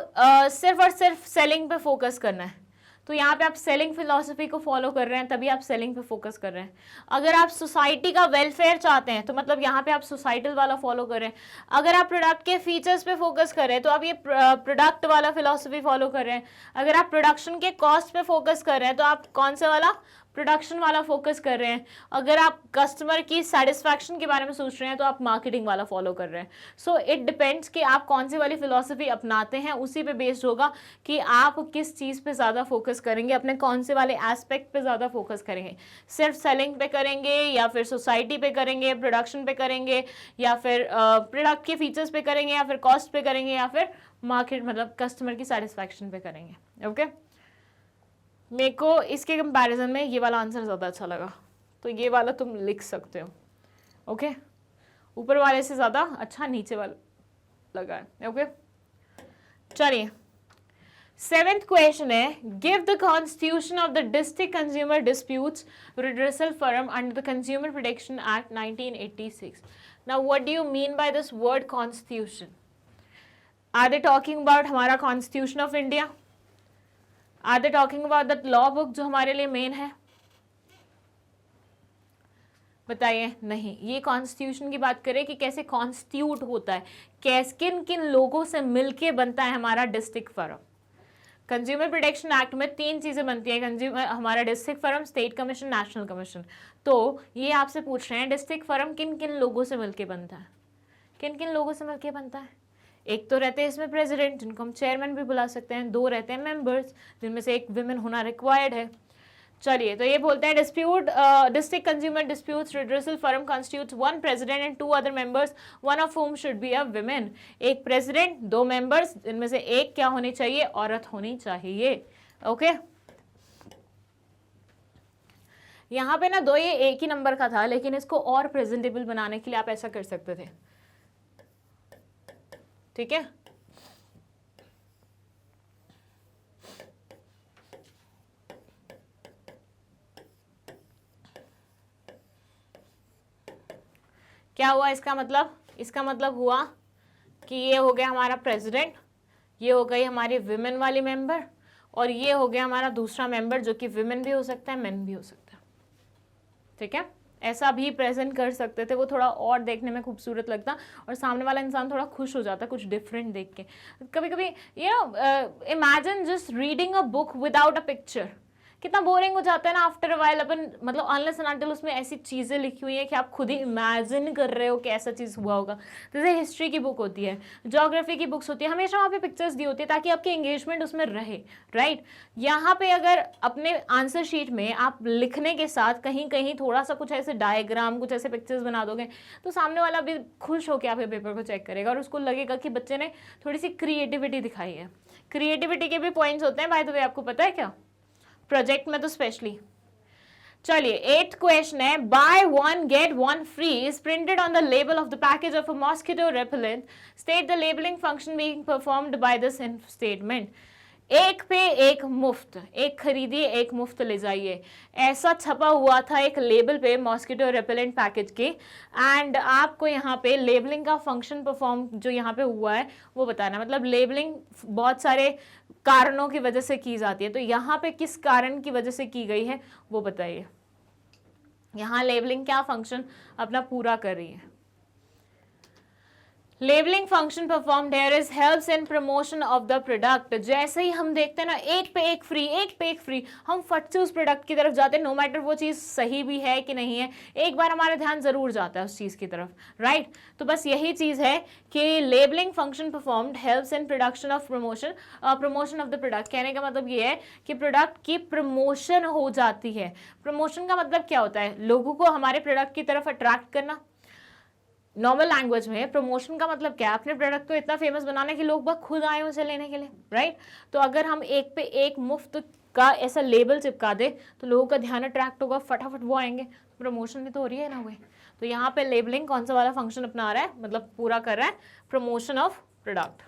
सिर्फ और सिर्फ सेलिंग पे फोकस करना है, तो यहाँ पे आप सेलिंग फिलॉसफी को फॉलो कर रहे हैं, तभी आप सेलिंग पे फोकस कर रहे हैं. अगर आप सोसाइटी का वेलफेयर चाहते हैं, तो मतलब यहाँ पे आप सोसाइटल वाला फॉलो कर रहे हैं. अगर आप प्रोडक्ट के फीचर्स पे फोकस कर रहे हैं, तो आप ये प्रोडक्ट वाला फिलॉसफी फॉलो कर रहे हैं. अगर आप प्रोडक्शन के कॉस्ट पे फोकस कर रहे हैं, तो आप कौन सा वाला, प्रोडक्शन वाला फोकस कर रहे हैं. अगर आप कस्टमर की सेटिस्फैक्शन के बारे में सोच रहे हैं, तो आप मार्केटिंग वाला फॉलो कर रहे हैं. सो इट डिपेंड्स कि आप कौन सी वाली फिलॉसफी अपनाते हैं, उसी पे बेस्ड होगा कि आप किस चीज़ पे ज़्यादा फोकस करेंगे, अपने कौन से वाले एस्पेक्ट पे ज़्यादा फोकस करेंगे. सिर्फ सेलिंग पे करेंगे, या फिर सोसाइटी पे करेंगे, प्रोडक्शन पे करेंगे, या फिर प्रोडक्ट के फीचर्स पे करेंगे, या फिर कॉस्ट पे करेंगे, या फिर मार्केट मतलब कस्टमर की सेटिस्फैक्शन पे करेंगे. ओके, मेरे को इसके कंपैरिजन में ये वाला आंसर ज़्यादा अच्छा लगा, तो ये वाला तुम लिख सकते हो. ओके, ऊपर वाले से ज़्यादा अच्छा नीचे वाला लगा है. ओके, चलिए 7th क्वेश्चन है, give the constitution of the district consumer disputes redressal forum under the consumer protection act 1986. Now what do you mean by this word constitution? Are they talking about हमारा constitution of India? Are they talking about that law book जो हमारे लिए मेन है? बताइए. नहीं, ये कॉन्स्टिट्यूशन की बात करें कि कैसे कॉन्स्टिट्यूट होता है, किन किन लोगों से मिलके बनता है हमारा district forum. Consumer protection act में 3 चीजें बनती है, कंज्यूमर, हमारा district forum, state commission, national commission. तो ये आपसे पूछ रहे हैं डिस्ट्रिक्ट फॉरम किन किन लोगों से मिलके बनता है, किन किन लोगों से मिलके बनता है. एक तो रहते हैं इसमें प्रेसिडेंट, जिनको हम चेयरमैन भी बुला सकते हैं. 2 रहते हैं मेंबर्स, जिनमें से एक विमेन होना रिक्वायर्ड है. चलिए, तो ये बोलते हैं district consumer disputes redressal forum constitutes 1 president and 2 other members, one of whom should be a women. एक प्रेसिडेंट, 2 मेंबर्स, जिनमें से एक क्या होनी चाहिए, औरत होनी चाहिए. ओके, यहाँ पे ना 2 ये एक ही नंबर का था, लेकिन इसको और प्रेजेंटेबल बनाने के लिए आप ऐसा कर सकते थे. ठीक है, क्या हुआ इसका मतलब? इसका मतलब हुआ कि ये हो गया हमारा प्रेसिडेंट, ये हो गई हमारी विमेन वाली मेंबर, और ये हो गया हमारा दूसरा मेंबर जो कि विमेन भी हो सकता है, मेन भी हो सकता है. ठीक है, ऐसा भी प्रेजेंट कर सकते थे, वो थोड़ा और देखने में खूबसूरत लगता और सामने वाला इंसान थोड़ा खुश हो जाता कुछ डिफरेंट देख के. कभी कभी imagine just reading a book without a picture, कितना बोरिंग हो जाता है ना आफ्टर अ वाइल. अपन मतलब अनलेस एंड अनटिल उसमें ऐसी चीज़ें लिखी हुई है कि आप खुद ही इमेजिन कर रहे हो कि ऐसा चीज़ हुआ होगा. जैसे हिस्ट्री की बुक होती है, ज्योग्राफी की बुक्स होती है, हमेशा वहाँ पे पिक्चर्स दी होती है ताकि आपकी एंगेजमेंट उसमें रहे. राइट, यहाँ पे अगर अपने आंसर शीट में आप लिखने के साथ कहीं कहीं थोड़ा सा कुछ ऐसे डायग्राम, कुछ ऐसे पिक्चर्स बना दोगे, तो सामने वाला भी खुश होकर आपके पेपर को चेक करेगा और उसको लगेगा कि बच्चे ने थोड़ी सी क्रिएटिविटी दिखाई है. क्रिएटिविटी के भी पॉइंट्स होते हैं बाय द वे, आपको पता है क्या, प्रोजेक्ट में तो स्पेशली. चलिए 8th क्वेश्चन है, buy 1 get 1 free is printed on the label of the package of a mosquito repellent, state the labelling function being performed by this statement. एक पे एक मुफ्त, एक खरीदिए एक मुफ्त ले जाइए, ऐसा छपा हुआ था एक लेबल पे मॉस्किटो रेपेलेंट पैकेज के। एंड आपको यहाँ पे लेबलिंग का फंक्शन परफॉर्म जो यहाँ पे हुआ है वो बताना, मतलब लेबलिंग बहुत सारे कारणों की वजह से की जाती है, तो यहाँ पे किस कारण की वजह से की गई है वो बताइए। यहाँ लेबलिंग क्या फंक्शन अपना पूरा कर रही है। Labelling function performed here is helps in promotion of the product. जैसे ही हम देखते हैं ना एक पे एक फ्री, एक पे एक फ्री, हम फट से उस प्रोडक्ट की तरफ जाते हैं, नो मैटर वो चीज़ सही भी है कि नहीं है, एक बार हमारा ध्यान जरूर जाता है उस चीज़ की तरफ, राइट। तो बस यही चीज़ है कि labelling function performed helps in production of promotion of the product. कहने का मतलब ये है कि प्रोडक्ट की प्रमोशन हो जाती है। प्रमोशन का मतलब क्या होता है, लोगों को हमारे प्रोडक्ट की तरफ अट्रैक्ट करना। नॉर्मल लैंग्वेज में प्रमोशन का मतलब क्या है, अपने प्रोडक्ट को इतना फेमस बनाना कि लोग बस खुद आए उसे लेने के लिए, राइट। तो अगर हम एक पे एक मुफ्त का ऐसा लेबल चिपका दे तो लोगों का ध्यान अट्रैक्ट होगा, फटाफट वो आएंगे, प्रमोशन भी तो हो रही है ना वे। तो यहाँ पे लेबलिंग कौन सा वाला फंक्शन अपना रहा है, मतलब पूरा कर रहा है promotion of product.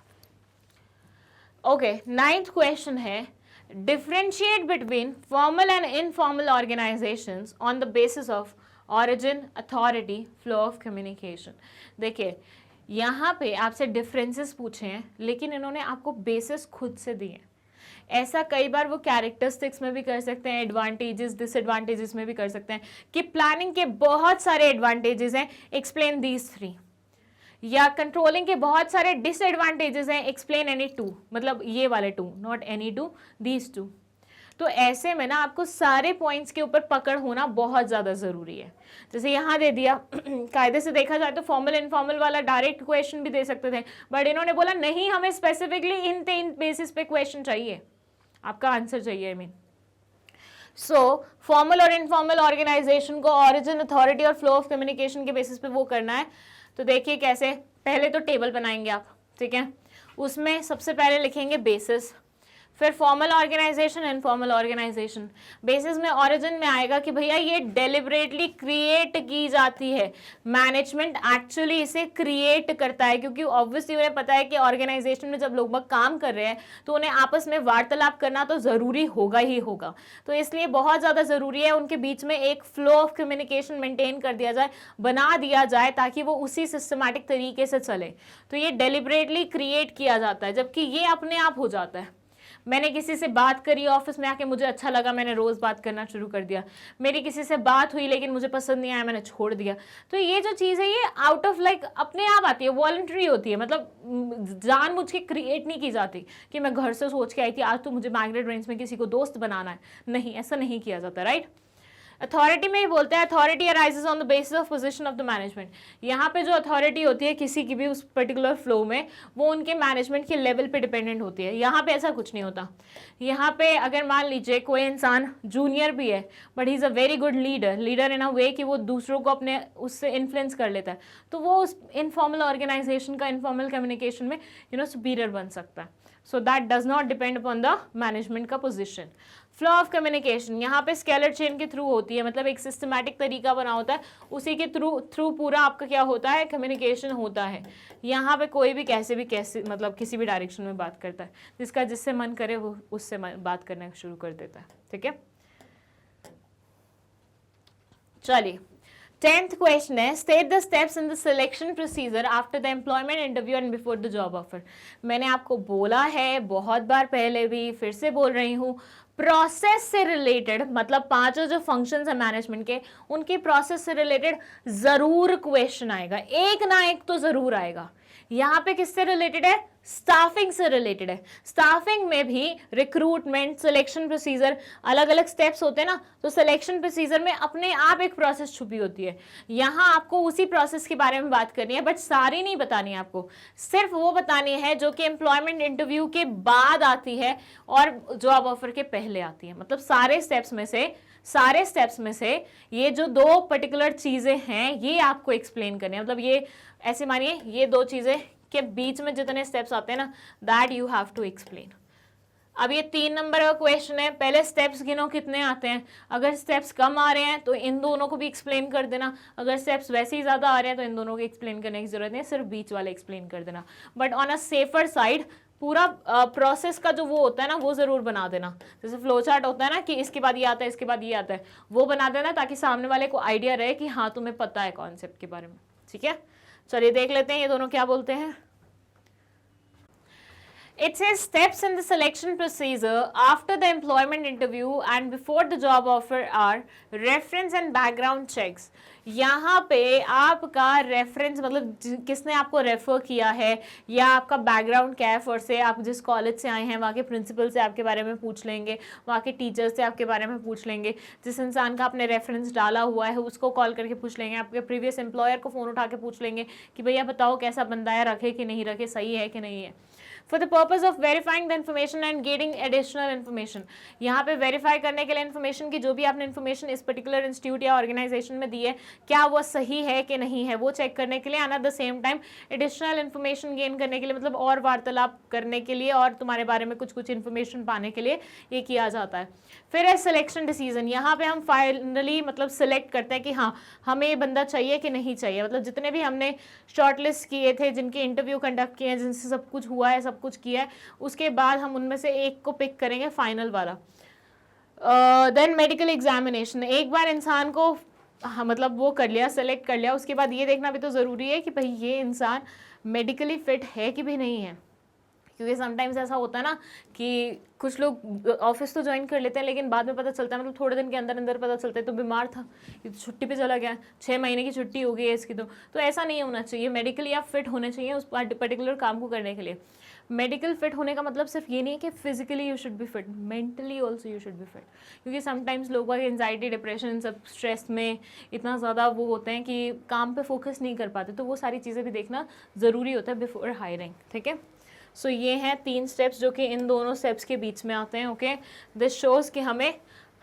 Okay, 9th question है differentiate between formal and informal organisations on the basis of origin, authority, flow of communication. देखिए यहाँ पे आपसे डिफरेंसेस पूछे हैं लेकिन इन्होंने आपको बेसिस खुद से दिए। ऐसा कई बार वो कैरेक्टरिस्टिक्स में भी कर सकते हैं, एडवांटेजेस डिसएडवांटेजेस में भी कर सकते हैं कि प्लानिंग के बहुत सारे एडवांटेजेस हैं, एक्सप्लेन दीज 3, या कंट्रोलिंग के बहुत सारे डिसएडवांटेजेस हैं, एक्सप्लेन एनी 2, मतलब ये वाले 2, नॉट एनी 2, दीज 2। तो ऐसे में ना आपको सारे पॉइंट्स के ऊपर पकड़ होना बहुत ज़्यादा ज़रूरी है। जैसे यहाँ दे दिया, कायदे से देखा जाए तो फॉर्मल इनफॉर्मल वाला डायरेक्ट क्वेश्चन भी दे सकते थे, बट इन्होंने बोला नहीं, हमें स्पेसिफिकली इन बेसिस पे क्वेश्चन चाहिए, आपका आंसर चाहिए। आई मीन सो फॉर्मल और इनफॉर्मल ऑर्गेनाइजेशन को ऑरिजिन, अथॉरिटी और फ्लो ऑफ कम्युनिकेशन के बेसिस पे वो करना है। तो देखिए कैसे, पहले तो टेबल बनाएंगे आप, ठीक है, उसमें सबसे पहले लिखेंगे बेसिस, फिर formal organization, informal organization. Basis में ऑरिजिन में आएगा कि भैया ये डेलिबरेटली क्रिएट की जाती है, मैनेजमेंट एक्चुअली इसे क्रिएट करता है, क्योंकि ऑब्वियसली उन्हें पता है कि ऑर्गेनाइजेशन में जब लोग काम कर रहे हैं तो उन्हें आपस में वार्तालाप करना तो ज़रूरी होगा ही होगा, तो इसलिए बहुत ज़्यादा ज़रूरी है उनके बीच में एक फ्लो ऑफ कम्युनिकेशन मेंटेन कर दिया जाए, बना दिया जाए, ताकि वो उसी सिस्टमैटिक तरीके से चले। तो ये डेलिबरेटली क्रिएट किया जाता है, जबकि ये अपने आप हो जाता है। मैंने किसी से बात करी ऑफिस में आके, मुझे अच्छा लगा, मैंने रोज़ बात करना शुरू कर दिया। मेरी किसी से बात हुई लेकिन मुझे पसंद नहीं आया, मैंने छोड़ दिया। तो ये जो चीज़ है ये आउट ऑफ लाइक अपने आप आती है, वॉलंटरी होती है, मतलब जानबूझ के क्रिएट नहीं की जाती कि मैं घर से सोच के आई थी आज तो मुझे मैग्नेट ब्रेन्स में किसी को दोस्त बनाना है, नहीं, ऐसा नहीं किया जाता, राइट। अथॉरिटी में ही बोलते हैं authority arises on the basis of position of the management. यहाँ पे जो अथॉरिटी होती है किसी की भी उस पर्टिकुलर फ्लो में, वो उनके मैनेजमेंट के लेवल पे डिपेंडेंट होती है। यहाँ पे ऐसा कुछ नहीं होता। यहाँ पे अगर मान लीजिए कोई इंसान जूनियर भी है but he is a very good leader in a way कि वो दूसरों को अपने उससे इन्फ्लुएंस कर लेता है, तो वो उस इनफॉर्मल ऑर्गेनाइजेशन का इनफॉर्मल कम्युनिकेशन में सुपीरियर बन सकता है। So that does not depend upon the management का पोजिशन। फ्लो ऑफ कम्युनिकेशन यहाँ पे स्केलर चेन के थ्रू होती है, मतलब एक सिस्टमैटिक तरीका बना होता है, उसी के थ्रू पूरा आपका क्या होता है, कम्युनिकेशन होता है। यहाँ पे कोई भी कैसे मतलब किसी भी डायरेक्शन में बात करता है, जिसका जिससे मन करे वो उससे बात करना शुरू कर देता है, ठीक है। चलिए 10th क्वेश्चन है state the steps in the selection procedure after the employment interview and before the job offer. मैंने आपको बोला है बहुत बार पहले भी, फिर से बोल रही हूँ, प्रोसेस से रिलेटेड, मतलब पांचों जो फंक्शंस है मैनेजमेंट के, उनकी प्रोसेस से रिलेटेड जरूर क्वेश्चन आएगा, एक ना एक तो जरूर आएगा। यहाँ पे किससे रिलेटेड है, स्टाफिंग से रिलेटेड है। स्टाफिंग में भी रिक्रूटमेंट, सिलेक्शन प्रोसीजर, अलग अलग स्टेप्स होते हैं ना, तो सिलेक्शन प्रोसीजर में अपने आप एक प्रोसेस छुपी होती है। यहाँ आपको उसी प्रोसेस के बारे में बात करनी है, बट सारी नहीं बतानी है आपको, सिर्फ वो बतानी है जो कि एम्प्लॉयमेंट इंटरव्यू के बाद आती है और जॉब ऑफर के पहले आती है। मतलब सारे स्टेप्स में से ये जो दो पर्टिकुलर चीजें हैं ये आपको एक्सप्लेन करनी है। मतलब ये ऐसे मानिए ये दो चीजें के बीच में जितने स्टेप्स आते हैं ना, that you have to explain. अब ये 3 नंबर का क्वेश्चन है, पहले स्टेप्स गिनो कितने आते हैं, अगर स्टेप्स कम आ रहे हैं तो इन दोनों को भी एक्सप्लेन कर देना, अगर स्टेप्स वैसे ही ज़्यादा आ रहे हैं तो इन दोनों को एक्सप्लेन करने की जरूरत नहीं है, सिर्फ बीच वाले एक्सप्लेन कर देना। But on a safer side पूरा प्रोसेस का जो वो होता है ना वो ज़रूर बना देना। जैसे फ्लो चार्ट होता है ना कि इसके बाद ये आता है, इसके बाद ये आता है, वो बना देना ताकि सामने वाले को आइडिया रहे कि हाँ तुम्हें पता है कॉन्सेप्ट के बारे में। ठीक है, चलिए देख लेते हैं ये दोनों क्या बोलते हैं। It says steps in the selection procedure after the employment interview and before the job offer are reference and background checks। यहाँ पे आपका रेफरेंस मतलब किसने आपको रेफर किया है या आपका बैकग्राउंड क्या है, फर्स्ट से आप जिस कॉलेज से आए हैं वहाँ के प्रिंसिपल से आपके बारे में पूछ लेंगे, वहाँ के टीचर से आपके बारे में पूछ लेंगे, जिस इंसान का आपने रेफरेंस डाला हुआ है उसको कॉल करके पूछ लेंगे, आपके प्रीवियस एम्प्लॉयर को फ़ोन उठा के पूछ लेंगे कि भैया बताओ कैसा बंदा है, रखे कि नहीं रखे, सही है कि नहीं है। For the purpose of verifying the information and getting additional information, यहाँ पे वेरीफाई करने के लिए इन्फॉर्मेशन की जो भी आपने इन्फॉर्मेशन इस पर्टिकुलर इंस्टीट्यूट या ऑर्गेनाइजेशन में दी है क्या वो सही है कि नहीं है वो चेक करने के लिए, and at the same time additional information gain करने के लिए मतलब और वार्तालाप करने के लिए और तुम्हारे बारे में कुछ कुछ इन्फॉर्मेशन पाने के लिए ये किया जाता है। फिर है सिलेक्शन डिसीजन, यहाँ पे हम फाइनली मतलब सिलेक्ट करते हैं कि हाँ हमें ये बंदा चाहिए कि नहीं चाहिए। मतलब जितने भी हमने शॉर्टलिस्ट किए थे, जिनके इंटरव्यू कंडक्ट किए हैं, जिनसे सब कुछ हुआ है, सब कुछ किया है, उसके बाद हम उनमें से एक को पिक करेंगे फाइनल वाला। देन मेडिकल एग्जामिनेशन, एक बार इंसान को हाँ मतलब वो कर लिया, सेलेक्ट कर लिया, उसके बाद ये देखना भी तो ज़रूरी है कि भाई ये इंसान मेडिकली फिट है कि भी नहीं है। क्योंकि समटाइम्स ऐसा होता है ना कि कुछ लोग ऑफिस तो ज्वाइन कर लेते हैं लेकिन बाद में पता चलता है, मतलब थोड़े दिन के अंदर अंदर पता चलता है तो बीमार था, ये तो छुट्टी पे चला गया, 6 महीने की छुट्टी हो गई है इसकी। तो ऐसा नहीं होना चाहिए, मेडिकली आप फिट होने चाहिए उस पर्टिकुलर काम को करने के लिए। मेडिकल फिट होने का मतलब सिर्फ ये नहीं है कि physically you should be fit, mentally also you should be fit. क्योंकि समटाइम्स लोग एंजाइटी, डिप्रेशन, इन सब स्ट्रेस में इतना ज़्यादा वो होते हैं कि काम पे फोकस नहीं कर पाते, तो वो सारी चीज़ें भी देखना ज़रूरी होता है बिफोर हायरिंग। ठीक है, सो ये हैं 3 स्टेप्स जो कि इन दोनों स्टेप्स के बीच में आते हैं। ओके, दिस शोज़ कि हमें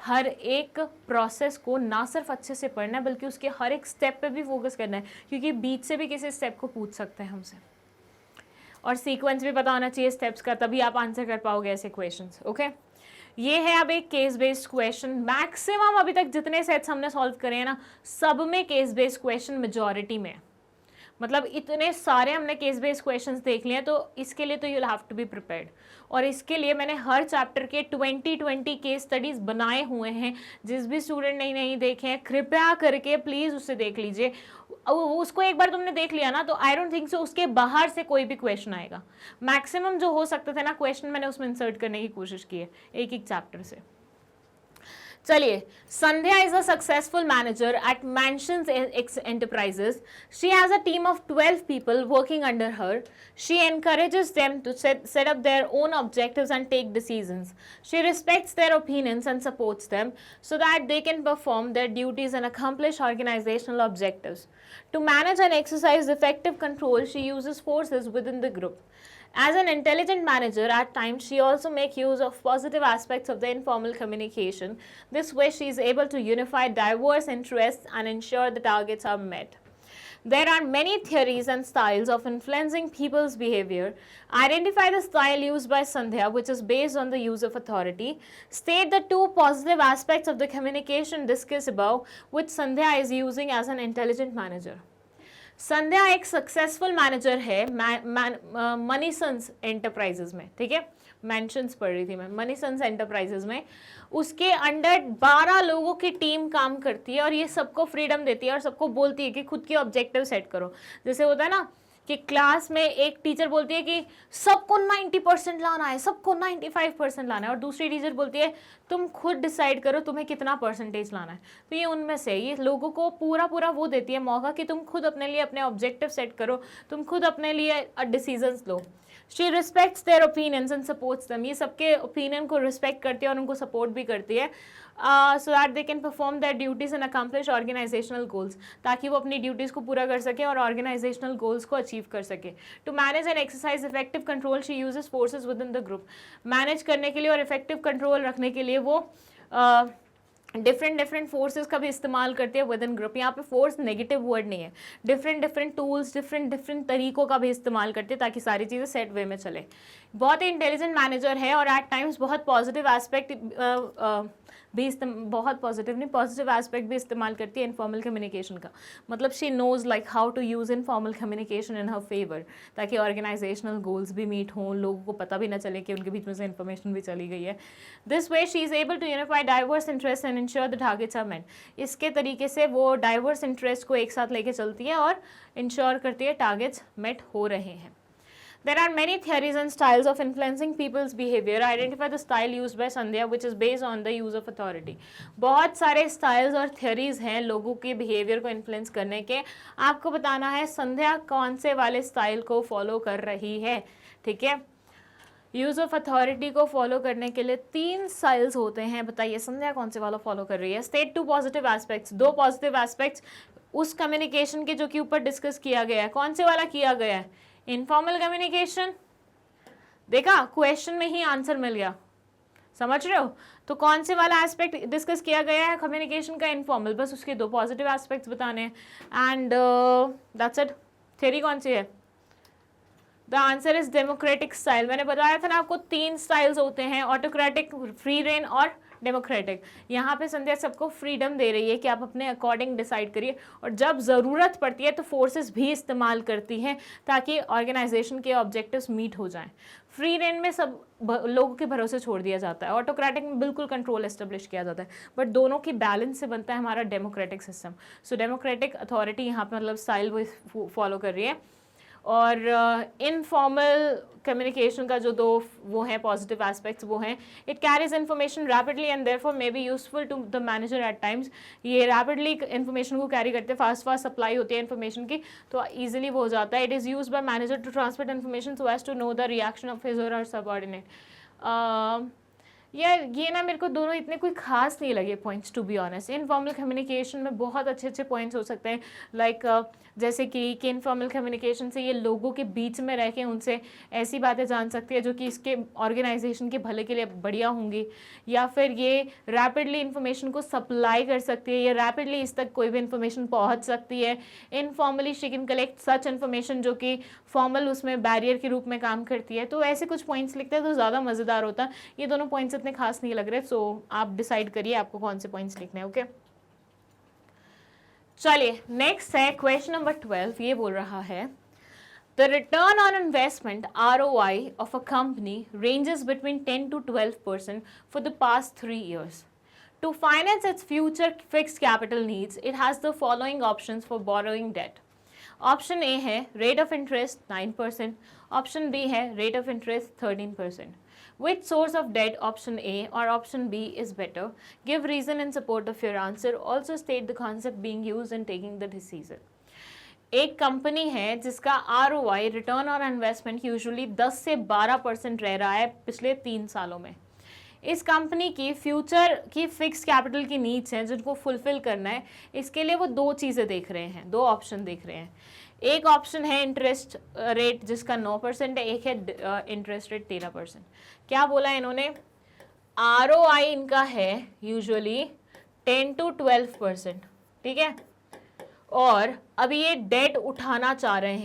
हर एक प्रोसेस को ना सिर्फ अच्छे से पढ़ना है बल्कि उसके हर एक स्टेप पे भी फोकस करना है, क्योंकि बीच से भी किसी स्टेप को पूछ सकते हैं हमसे, और सीक्वेंस भी पता होना चाहिए स्टेप्स का, तभी आप आंसर कर पाओगे ऐसे क्वेश्चंस। ओके, ये है अब एक केस बेस्ड क्वेश्चन। मैक्सिमम अभी तक जितने सेट्स हमने सॉल्व करे हैं ना, सब में केस बेस्ड क्वेश्चन मेजॉरिटी में, मतलब इतने सारे हमने केस बेस्ड क्वेश्चंस देख लिए हैं, तो इसके लिए तो you will have to be prepared. और इसके लिए मैंने हर चैप्टर के 20 केस स्टडीज बनाए हुए हैं। जिस भी स्टूडेंट नहीं देखे हैं कृपया करके प्लीज़ उससे देख लीजिए। उसको एक बार तुमने देख लिया ना तो आई डोंट थिंक सो उसके बाहर से कोई भी क्वेश्चन आएगा। मैक्सिमम जो हो सकते थे ना क्वेश्चन मैंने उसमें इंसर्ट करने की कोशिश की है एक एक चैप्टर से। चलिए, संध्या is a successful manager at Mansions Enterprises. She has a team of 12 people working under her. She encourages them to set up their own objectives and take decisions. She respects their opinions and supports them so that they can perform their duties and accomplish organizational objectives. To manage and exercise effective control, she uses forces within the group. As an intelligent manager, at times she also makes use of positive aspects of the informal communication. This way, she is able to unify diverse interests and ensure the targets are met. There are many theories and styles of influencing people's behavior. Identify the style used by Sandhya, which is based on the use of authority. State the 2 positive aspects of the communication discussed above, which Sandhya is using as an intelligent manager. संध्या एक सक्सेसफुल मैनेजर है मनीसन्स एंटरप्राइजेज में। ठीक है, मेंशंस पढ़ रही थी मैं, मनीसन्स एंटरप्राइजेज में उसके अंडर 12 लोगों की टीम काम करती है और ये सबको फ्रीडम देती है और सबको बोलती है कि खुद के ऑब्जेक्टिव सेट करो। जैसे होता है ना कि क्लास में एक टीचर बोलती है कि सबको 90% लाना है, सबको 95% लाना है, और दूसरी टीचर बोलती है तुम खुद डिसाइड करो तुम्हें कितना परसेंटेज लाना है। तो ये उनमें से ये लोगों को पूरा वो देती है मौका कि तुम खुद अपने लिए अपने ऑब्जेक्टिव सेट करो, तुम खुद अपने लिए decisions low. She respects their opinions and supports them, ये सबके ओपिनियन को रिस्पेक्ट करती है और उनको सपोर्ट भी करती है so that they can perform their duties and accomplish organizational goals, ताकि वो अपनी ड्यूटीज़ को पूरा कर सके और ऑर्गेनाइजेशनल गोल्स को अचीव कर सके। To manage and exercise effective control she uses forces within the group, manage करने के लिए और इफेक्टिव कंट्रोल रखने के लिए वो डिफरेंट डिफरेंट फोर्सेस का भी इस्तेमाल करती है विद इन ग्रुप। यहाँ पे फोर्स नेगेटिव वर्ड नहीं है, different different tools, different different तरीकों का भी इस्तेमाल करती है ताकि सारी चीज़ें सेट वे में चले। बहुत ही इंटेलिजेंट मैनेजर है और एट टाइम्स बहुत पॉजिटिव एस्पेक्ट भी बहुत पॉजिटिव नहीं, पॉजिटिव एस्पेक्ट भी इस्तेमाल करती है इनफॉर्मल कम्युनिकेशन का। मतलब she knows like how to use informal communication in her favour, ताकि ऑर्गेनाइजेशनल गोल्स भी मीट हों, लोगों को पता भी ना चले कि उनके बीच में से इन्फॉर्मेशन भी चली गई है। This way she is able to unify diverse interest and ensure the targets are met. इसके तरीके से वो डाइवर्स इंटरेस्ट को एक साथ लेके चलती है और इंश्योर करती है टारगेट्स मेट हो रहे हैं। There are many theories and styles of influencing people's behavior. Identify the style used by Sandhya, which is based on the use of authority. बहुत सारे styles और theories हैं लोगों के behavior को influence करने के। आपको बताना है संध्या कौन से वाले style को follow कर रही है, ठीक है। यूज़ ऑफ अथॉरिटी को फॉलो करने के लिए 3 स्टाइल्स होते हैं। बताइए संध्या कौन से वाला फॉलो कर रही है। State 2 positive aspects, 2 positive aspects उस कम्युनिकेशन के जो कि ऊपर डिस्कस किया गया है। कौन से वाला किया गया है? Informal communication. देखा, क्वेश्चन में ही आंसर मिल गया, समझ रहे हो। तो कौन से वाला एस्पेक्ट डिस्कस किया गया है कम्युनिकेशन का? इनफॉर्मल। बस उसके 2 पॉजिटिव एस्पेक्ट्स बताने हैं एंड दैट्स इट। थ्योरी कौन सी है? The answer is democratic style. मैंने बताया था ना आपको 3 स्टाइल्स होते हैं, ऑटोक्रेटिक, फ्री रेन और डेमोक्रेटिक। यहाँ पे संध्या सबको फ्रीडम दे रही है कि आप अपने अकॉर्डिंग डिसाइड करिए, और जब ज़रूरत पड़ती है तो फोर्सेस भी इस्तेमाल करती हैं ताकि ऑर्गेनाइजेशन के ऑब्जेक्टिव्स मीट हो जाएं। फ्री रेन में सब लोगों के भरोसे छोड़ दिया जाता है, ऑटोक्रेटिक में बिल्कुल कंट्रोल एस्टेब्लिश किया जाता है, बट दोनों की बैलेंस से बनता है हमारा डेमोक्रेटिक सिस्टम। सो डेमोक्रेटिक अथॉरिटी यहाँ पे मतलब स्टाइल वो फॉलो कर रही है। और इनफॉर्मल कम्युनिकेशन का जो 2 वो हैं पॉजिटिव एस्पेक्ट्स वो हैं, it carries information rapidly and therefore may be useful to the manager at times. ये रैपिडली इन्फॉर्मेशन को कैरी करते हैं, फास्ट सप्लाई होती है इन्फॉर्मेशन की, तो ईजिली वो हो जाता है। It is use by manager to transmit information so as to know the reaction of his और हर सबऑर्डिनेट। यार ये ना मेरे को दोनों इतने कोई खास नहीं लगे points, to be honest. Informal communication में बहुत अच्छे अच्छे पॉइंट्स हो सकते हैं, लाइक जैसे कि इनफॉर्मल कम्युनिकेशन से ये लोगों के बीच में रह के उनसे ऐसी बातें जान सकती है जो कि इसके ऑर्गेनाइजेशन के भले के लिए बढ़िया होंगी, या फिर ये रैपिडली इन्फॉर्मेशन को सप्लाई कर सकती है, या रैपिडली इस तक कोई भी इन्फॉर्मेशन पहुंच सकती है। Informally she can collect such information जो कि फॉर्मल उसमें बैरियर के रूप में काम करती है। तो ऐसे कुछ पॉइंट्स लिखते हैं तो ज़्यादा मज़ेदार होता। ये दोनों पॉइंट्स इतने खास नहीं लग रहे, सो आप डिसाइड करिए आपको कौन से पॉइंट्स लिखने हैं। ओके, चलिए नेक्स्ट है क्वेश्चन नंबर 12। ये बोल रहा है the return on investment ROI of a company ranges between 10 to 12% for the past 3 years. To finance its future fixed capital needs, it has the following options for borrowing debt. Option A है rate of interest 9%, option B है rate of interest 13%. Which source of debt, option A or option B, is better? Give reason in support of your answer. Also state the concept being used in taking the decision. एक कंपनी है जिसका ROI, return on investment, usually 10 से 12% रह रहा है पिछले 3 सालों में। इस कंपनी की फ्यूचर की फिक्स कैपिटल की नीड्स हैं जिनको फुलफिल करना है, इसके लिए वो 2 चीज़ें देख रहे हैं, 2 ऑप्शन देख रहे हैं। एक ऑप्शन है इंटरेस्ट रेट जिसका 9% है, एक है इंटरेस्ट रेट 13%। क्या बोला इन्होंने? ROI इनका है यूजुअली 10 to 12%, ठीक है। और अभी ये डेट उठाना चाह रहे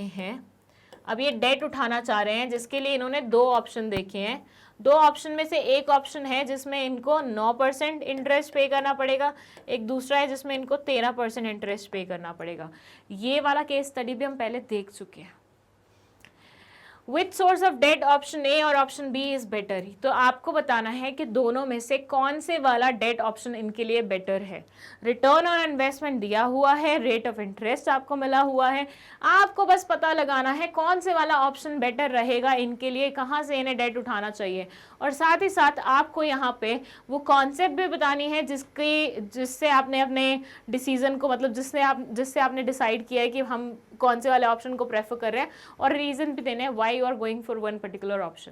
हैं, जिसके लिए इन्होंने 2 ऑप्शन देखे हैं। 2 ऑप्शन में से एक ऑप्शन है जिसमें इनको 9% इंटरेस्ट पे करना पड़ेगा, एक दूसरा है जिसमें इनको 13% इंटरेस्ट पे करना पड़ेगा। ये वाला केस स्टडी भी हम पहले देख चुके हैं। Which source of debt, option A और ऑप्शन बी इज बेटर। तो आपको बताना है कि दोनों में से कौन से वाला डेट ऑप्शन इनके लिए बेटर है। रिटर्न ऑन इन्वेस्टमेंट दिया हुआ है, रेट ऑफ इंटरेस्ट आपको मिला हुआ है, आपको बस पता लगाना है कौन से वाला ऑप्शन बेटर रहेगा इनके लिए, कहाँ से इन्हें डेट उठाना चाहिए। और साथ ही साथ आपको यहाँ पे वो कॉन्सेप्ट भी बतानी है जिससे आपने अपने डिसीजन को, मतलब जिससे आपने डिसाइड किया है कि हम कौन से वाले ऑप्शन को प्रेफर कर रहे हैं, और रीजन भी देने हैं why you are going for one particular option.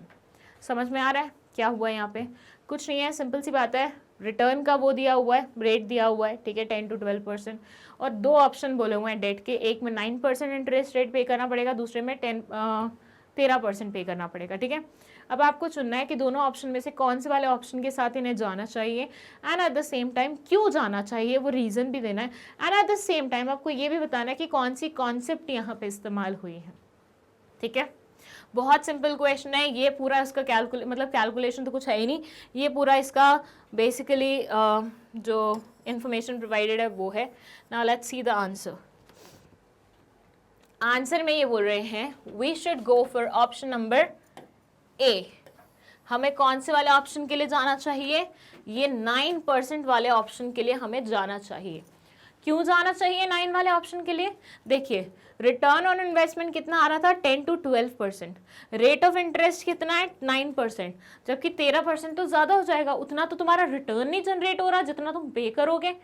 समझ में आ रहा है क्या हुआ यहाँ पे? कुछ नहीं है, सिंपल सी बात है। रिटर्न का वो दिया हुआ है, रेट दिया हुआ है, ठीक है, 10 to 12%, और 2 ऑप्शन बोले हुए हैं डेट के। एक में 9% इंटरेस्ट रेट पे करना पड़ेगा, दूसरे में 13% पे करना पड़ेगा, ठीक है। अब आपको चुनना है कि दोनों ऑप्शन में से कौन से वाले ऑप्शन के साथ इन्हें जाना चाहिए and at the same time क्यों जाना चाहिए, वो रीज़न भी देना है and at the same time आपको ये भी बताना है कि कौन सी कॉन्सेप्ट यहाँ पे इस्तेमाल हुई है। ठीक है, बहुत सिंपल क्वेश्चन है ये पूरा। इसका कैलकुलेशन तो कुछ है ही नहीं, ये पूरा इसका बेसिकली जो इंफॉर्मेशन प्रोवाइडेड है वो है। Now let's see the answer. Answer में ये बोल रहे हैं we should go for option number A. हमें कौन से वाले ऑप्शन के लिए जाना चाहिए, ये 9% वाले ऑप्शन के लिए हमें जाना चाहिए। क्यों जाना चाहिए 9 वाले ऑप्शन के लिए? देखिए रिटर्न ऑन इन्वेस्टमेंट कितना आ रहा था 10 to 12%, रेट ऑफ इंटरेस्ट कितना है 9%, जबकि 13% तो ज़्यादा हो जाएगा। उतना तो तुम्हारा रिटर्न नहीं जनरेट हो रहा जितना तुम पे करोगे।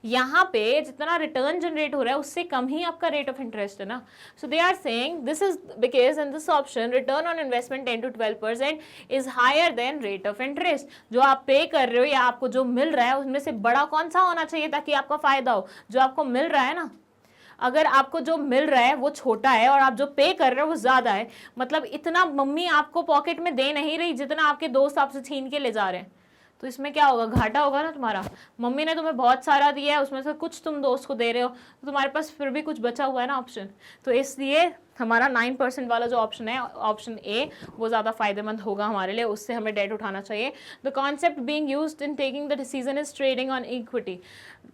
यहाँ पे जितना रिटर्न जनरेट हो रहा है उससे कम ही आपका रेट ऑफ इंटरेस्ट है ना। So they are saying this is because in this option return on investment 10 to 12% is higher than rate of interest. जो आप पे कर रहे हो या आपको जो मिल रहा है उसमें से बड़ा कौन सा होना चाहिए ताकि आपका फायदा हो? जो आपको मिल रहा है ना। अगर आपको जो मिल रहा है वो छोटा है और आप जो पे कर रहे हो वो ज्यादा है, मतलब इतना मम्मी आपको पॉकेट में दे नहीं रही जितना आपके दोस्त आपसे छीन के ले जा रहे हैं, तो इसमें क्या होगा? घाटा होगा ना तुम्हारा। मम्मी ने तुम्हें बहुत सारा दिया है, उसमें से कुछ तुम दोस्त को दे रहे हो, तो तुम्हारे पास फिर भी कुछ बचा हुआ है ना ऑप्शन। तो इसलिए हमारा 9% वाला जो ऑप्शन है, ऑप्शन ए, वो ज़्यादा फायदेमंद होगा हमारे लिए, उससे हमें डेट उठाना चाहिए। The concept being used in taking the decision is trading on equity.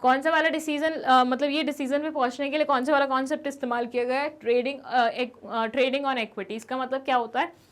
कौन सा वाला डिसीजन, मतलब ये डिसीजन पे पहुंचने के लिए कौन सा वाला कॉन्सेप्ट इस्तेमाल किया गया है? Trading on equity. इसका मतलब क्या होता है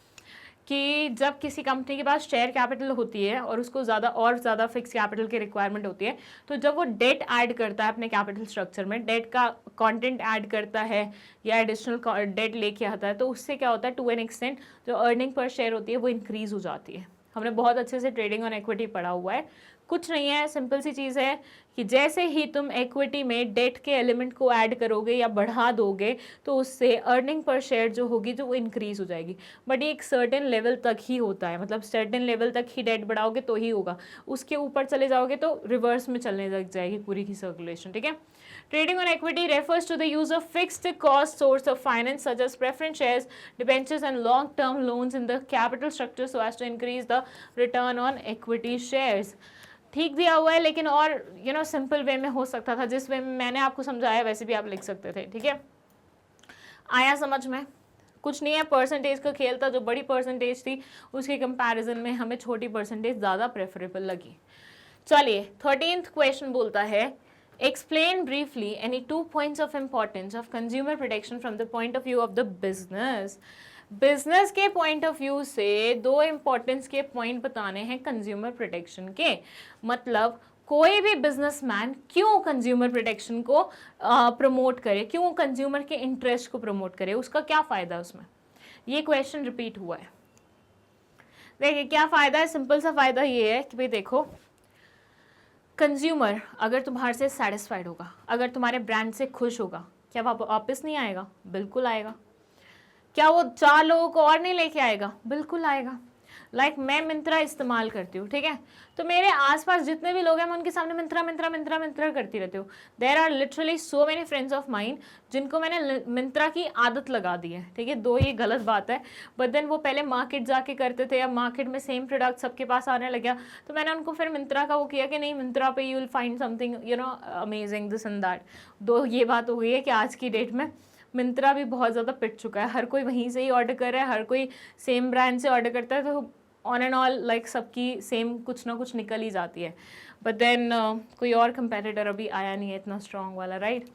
कि जब किसी कंपनी के पास शेयर कैपिटल होती है और उसको ज़्यादा फिक्स कैपिटल की रिक्वायरमेंट होती है, तो जब वो डेट ऐड करता है अपने कैपिटल स्ट्रक्चर में, डेट का कंटेंट ऐड करता है या एडिशनल डेट लेके आता है, तो उससे क्या होता है टू एन एक्सटेंट जो अर्निंग पर शेयर होती है वो इंक्रीज हो जाती है। हमने बहुत अच्छे से ट्रेडिंग ऑन इक्विटी पढ़ा हुआ है। कुछ नहीं है, सिंपल सी चीज़ है कि जैसे ही तुम इक्विटी में डेट के एलिमेंट को ऐड करोगे या बढ़ा दोगे तो उससे अर्निंग पर शेयर जो होगी जो वो इंक्रीज हो जाएगी। बट ये एक सर्टेन लेवल तक ही होता है, मतलब सर्टेन लेवल तक ही डेट बढ़ाओगे तो ही होगा, उसके ऊपर चले जाओगे तो रिवर्स में चलने लग जाएगी पूरी की सर्कुलेशन। ठीक है, trading on equity refers to the use of fixed cost source of finance such as preference shares, debentures and long term loans in the capital structure so as to increase the return on equity shares। ठीक दिया हुआ है, लेकिन और सिंपल वे में हो सकता था, जिस वे में मैंने आपको समझाया वैसे भी आप लिख सकते थे। ठीक है, आया समझ में? कुछ नहीं है, परसेंटेज का खेल था। जो बड़ी परसेंटेज थी उसके कंपैरिजन में हमें छोटी परसेंटेज ज़्यादा प्रेफरेबल लगी। चलिए 13th क्वेश्चन बोलता है explain briefly any 2 points of importance of consumer protection from the point of view of the business। Business के पॉइंट ऑफ व्यू से 2 इंपॉर्टेंस के पॉइंट बताने हैं कंज्यूमर प्रोटेक्शन के। मतलब कोई भी बिजनेसमैन क्यों कंज्यूमर प्रोटेक्शन को प्रमोट करे, क्यों कंज्यूमर के इंटरेस्ट को प्रमोट करे, उसका क्या फ़ायदा है उसमें। ये क्वेश्चन रिपीट हुआ है। देखिए क्या फ़ायदा है, सिंपल सा फ़ायदा ये है कि भाई देखो, कंज्यूमर अगर तुम्हारे से सेटिस्फाइड होगा, अगर तुम्हारे ब्रांड से खुश होगा, क्या वो वापस नहीं आएगा? बिल्कुल आएगा। क्या वो 4 लोगों को और नहीं लेके आएगा? बिल्कुल आएगा। मैं मिंत्रा इस्तेमाल करती हूँ, ठीक है, तो मेरे आसपास जितने भी लोग हैं मैं उनके सामने मिंत्रा मिंत्रा मिंत्रा मिंत्रा करती रहती हूँ। There are literally so many friends of mine जिनको मैंने मिंत्रा की आदत लगा दी है। ठीक है, 2 ये गलत बात है, बट देन वो पहले मार्केट जाके करते थे, अब मार्केट में सेम प्रोडक्ट सबके पास आने लग गया, तो मैंने उनको फिर मिंत्रा का वो किया कि नहीं, मिंत्रा पे you will find something amazing this and that. 2 ये बात हो गई है कि आज की डेट में मिंत्रा भी बहुत ज़्यादा पिट चुका है, हर कोई वहीं से ही ऑर्डर कर रहा है, हर कोई सेम ब्रांड से ऑर्डर करता है, तो ऑन एंड ऑल सबकी सेम कुछ ना कुछ निकल ही जाती है। बट देन कोई और कंपेटिटर अभी आया नहीं है इतना स्ट्रॉन्ग वाला, राइट।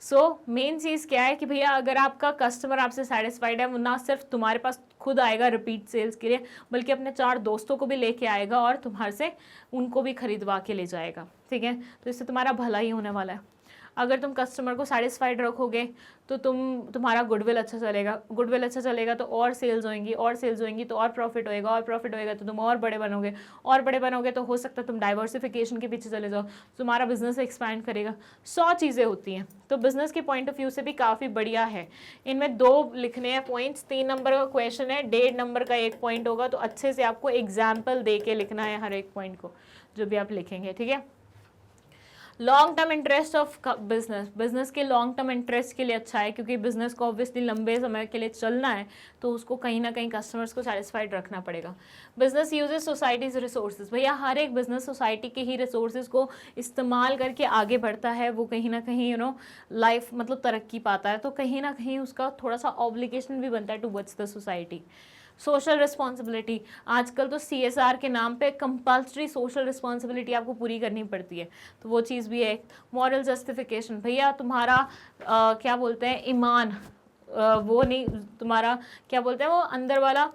सो मेन चीज़ क्या है कि भैया अगर आपका कस्टमर आपसे सेटिस्फाइड है, वो ना सिर्फ तुम्हारे पास खुद आएगा रिपीट सेल्स के लिए, बल्कि अपने 4 दोस्तों को भी लेके आएगा और तुम्हारे से उनको भी खरीदवा के ले जाएगा। ठीक है, तो इससे तुम्हारा भला ही होने वाला है। अगर तुम कस्टमर को सेटिस्फाइड रखोगे तो तुम्हारा गुडविल अच्छा चलेगा, गुडविल अच्छा चलेगा तो और सेल्स होंगी, और सेल्स होंगी तो और प्रॉफिट होएगा, और प्रॉफिट होएगा तो तुम और बड़े बनोगे, और बड़े बनोगे तो हो सकता है तुम डाइवर्सिफिकेशन के पीछे चले जाओ, तुम्हारा बिजनेस एक्सपैंड करेगा। 100 चीज़ें होती हैं, तो बिजनेस के पॉइंट ऑफ व्यू से भी काफ़ी बढ़िया है। इनमें 2 लिखने हैं पॉइंट्स, 3 नंबर का क्वेश्चन है, 1.5 नंबर का 1 पॉइंट होगा, तो अच्छे से आपको एग्जाम्पल दे के लिखना है हर एक पॉइंट को जो भी आप लिखेंगे। ठीक है, long term interest of business, business के लॉन्ग टर्म इंटरेस्ट के लिए अच्छा है, क्योंकि बिजनेस को ऑब्वियसली लंबे समय के लिए चलना है, तो उसको कहीं ना कहीं कस्टमर्स को सेटिस्फाइड रखना पड़ेगा। बिजनेस यूजेस सोसाइटीज रिसोर्सेज, भैया हर एक बिजनेस सोसाइटी के ही रिसोर्सेज को इस्तेमाल करके आगे बढ़ता है, वो कहीं ना कहीं लाइफ मतलब तरक्की पाता है, तो कहीं ना कहीं उसका थोड़ा सा ऑब्लिगेशन भी बनता है towards the society. Social responsibility, आजकल तो CSR के नाम पे कंपल्सरी सोशल रिस्पॉन्सिबिलिटी आपको पूरी करनी पड़ती है, तो वो चीज़ भी है एक। मॉरल जस्टिफिकेशन, भैया तुम्हारा क्या बोलते हैं ईमान, वो नहीं, तुम्हारा क्या बोलते हैं वो अंदर वाला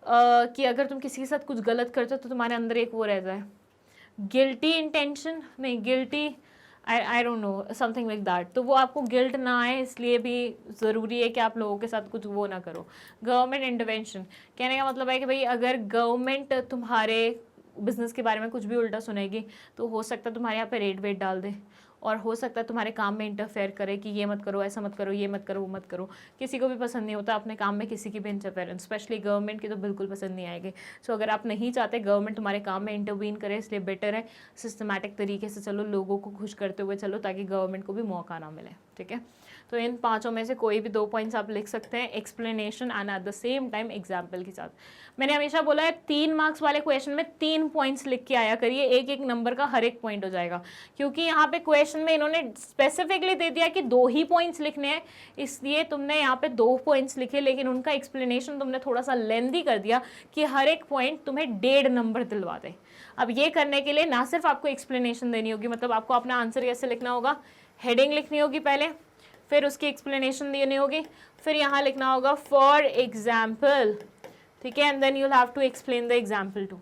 कि अगर तुम किसी के साथ कुछ गलत करते हो तो तुम्हारे अंदर एक वो रहता है गिल्टी इंटेंशन, नहीं guilty, I don't know something like that, तो वो आपको गिल्ट ना आए इसलिए भी ज़रूरी है कि आप लोगों के साथ कुछ वो ना करो। गवर्नमेंट इंटरवेंशन, कहने का मतलब है कि भाई अगर गवर्नमेंट तुम्हारे बिजनेस के बारे में कुछ भी उल्टा सुनेगी तो हो सकता है तुम्हारे यहाँ पे रेट वेट डाल दे, और हो सकता है तुम्हारे काम में इंटरफेयर करे कि ये मत करो, ऐसा मत करो, ये मत करो, वो मत करो। किसी को भी पसंद नहीं होता अपने काम में किसी की भी इंटरफेरेंस, स्पेशली गवर्नमेंट की तो बिल्कुल पसंद नहीं आएगी। सो अगर आप नहीं चाहते गवर्नमेंट तुम्हारे काम में इंटरवीन करे, इसलिए बेटर है सिस्टमैटिक तरीके से चलो, लोगों को खुश करते हुए चलो, ताकि गवर्नमेंट को भी मौका ना मिले। ठीक है, तो इन पांचों में से कोई भी 2 पॉइंट्स आप लिख सकते हैं, explanation and at the same time example के साथ। मैंने हमेशा बोला है 3 मार्क्स वाले क्वेश्चन में 3 पॉइंट्स लिख के आया करिए, एक एक नंबर का हर एक पॉइंट हो जाएगा, क्योंकि यहाँ पे क्वेश्चन में इन्होंने स्पेसिफिकली दे दिया कि 2 ही पॉइंट्स लिखने हैं, इसलिए तुमने यहाँ पे 2 पॉइंट्स लिखे, लेकिन उनका एक्सप्लेनेशन तुमने थोड़ा सा लेंथी कर दिया कि हर एक पॉइंट तुम्हें 1.5 नंबर दिलवा दे। अब ये करने के लिए ना सिर्फ आपको एक्सप्लेनेशन देनी होगी, मतलब आपको अपना आंसर कैसे लिखना होगा, हेडिंग लिखनी होगी पहले, फिर उसकी एक्सप्लेनेशन देनी होगी, फिर यहाँ लिखना होगा फॉर एग्जाम्पल, ठीक है, and then you have to explain the example too.